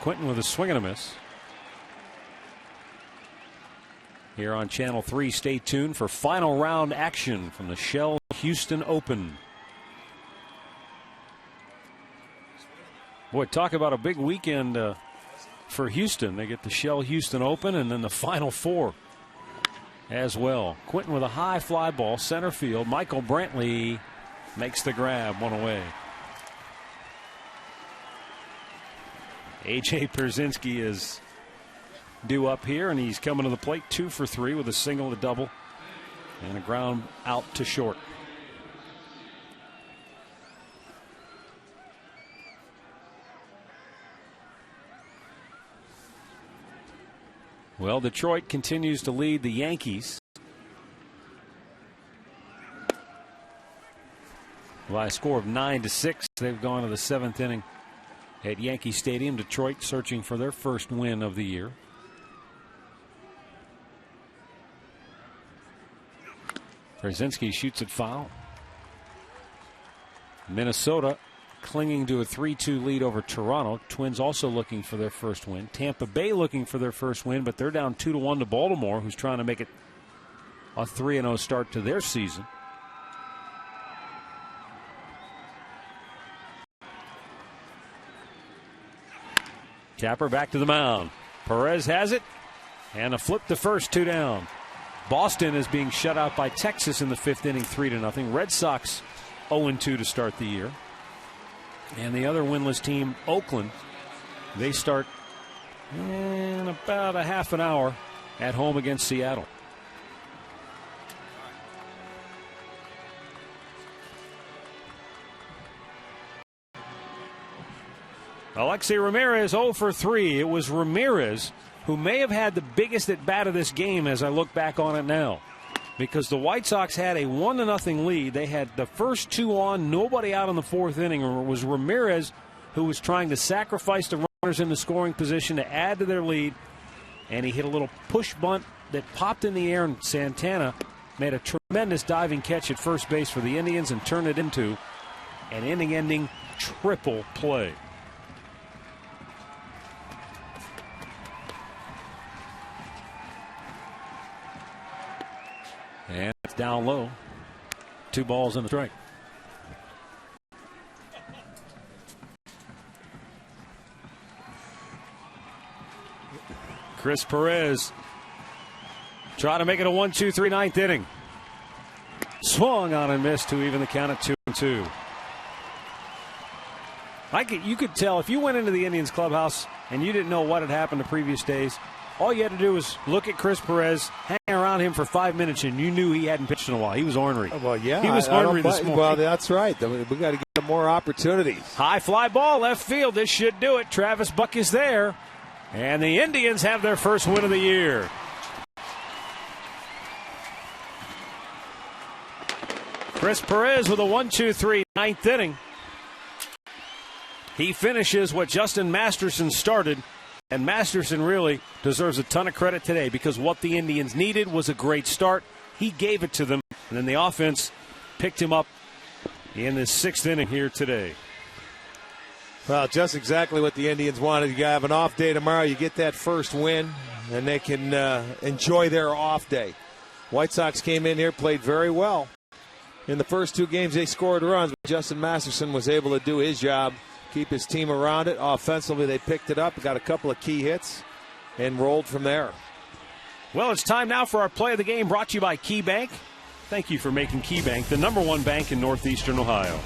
Quinton with a swing and a miss. Here on Channel 3, stay tuned for final round action from the Shell Houston Open. Boy, talk about a big weekend for Houston. They get the Shell Houston Open and then the Final Four as well. Quinton with a high fly ball, center field. Michael Brantley makes the grab, one away. AJ Pierzynski is due up here, and he's coming to the plate 2 for 3 with a single, a double, and a ground out to short. Well, Detroit continues to lead the Yankees by a score of 9-6. They've gone to the 7th inning at Yankee Stadium. Detroit searching for their first win of the year. Pierzynski shoots it foul. Minnesota clinging to a 3-2 lead over Toronto. Twins also looking for their first win. Tampa Bay looking for their first win, but they're down 2-1 to Baltimore, who's trying to make it a 3-0 start to their season. Tapper back to the mound. Perez has it, and a flip to first, 2 down. Boston is being shut out by Texas in the 5th inning, 3-0. Red Sox 0-2 to start the year. And the other winless team, Oakland, they start in about a half an hour at home against Seattle. Alexei Ramirez 0 for 3. It was Ramirez who may have had the biggest at bat of this game as I look back on it now. Because the White Sox had a 1-0 lead. They had the first 2 on, nobody out in the 4th inning. It was Ramirez who was trying to sacrifice the runners in the scoring position to add to their lead. And he hit a little push bunt that popped in the air, and Santana made a tremendous diving catch at first base for the Indians and turned it into an inning-ending triple play. And it's down low. 2 balls and a strike. Chris Perez trying to make it a 1-2-3 9th inning. Swung on and missed to even the count at 2-2. You could tell if you went into the Indians clubhouse and you didn't know what had happened the previous days. All you had to do was look at Chris Perez, hang around him for 5 minutes, and you knew he hadn't pitched in a while. He was ornery. Well, yeah. He was ornery this morning. Well, that's right. We got to give him more opportunities. High fly ball, left field. This should do it. Travis Buck is there. And the Indians have their first win of the year. Chris Perez with a 1-2-3 9th inning. He finishes what Justin Masterson started. And Masterson really deserves a ton of credit today because what the Indians needed was a great start. He gave it to them, and then the offense picked him up in the 6th inning here today. Well, just exactly what the Indians wanted. You have an off day tomorrow. You get that first win, and they can enjoy their off day. White Sox came in here, played very well. In the first 2 games, they scored runs, but Justin Masterson was able to do his job. Keep his team around it. Offensively, they picked it up, got a couple of key hits, and rolled from there. Well, it's time now for our play of the game, brought to you by KeyBank. Thank you for making KeyBank the #1 bank in Northeastern Ohio.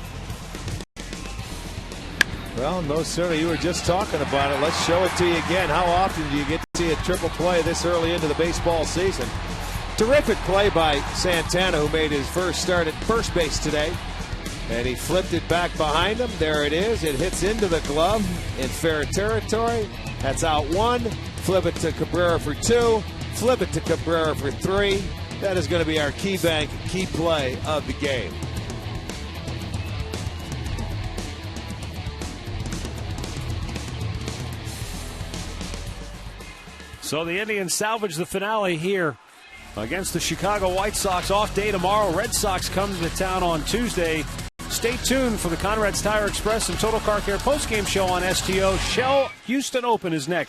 Well, no sooner. You were just talking about it. Let's show it to you again. How often do you get to see a triple play this early into the baseball season? Terrific play by Santana, who made his first start at first base today. And he flipped it back behind him. There it is. It hits into the glove in fair territory. That's out 1. Flip it to Cabrera for 2. Flip it to Cabrera for 3. That is going to be our key play of the game. So the Indians salvage the finale here against the Chicago White Sox. Off day tomorrow. Red Sox come to town on Tuesday. Stay tuned for the Conrad's Tire Express and Total Car Care postgame show on STO. Shell Houston Open is next.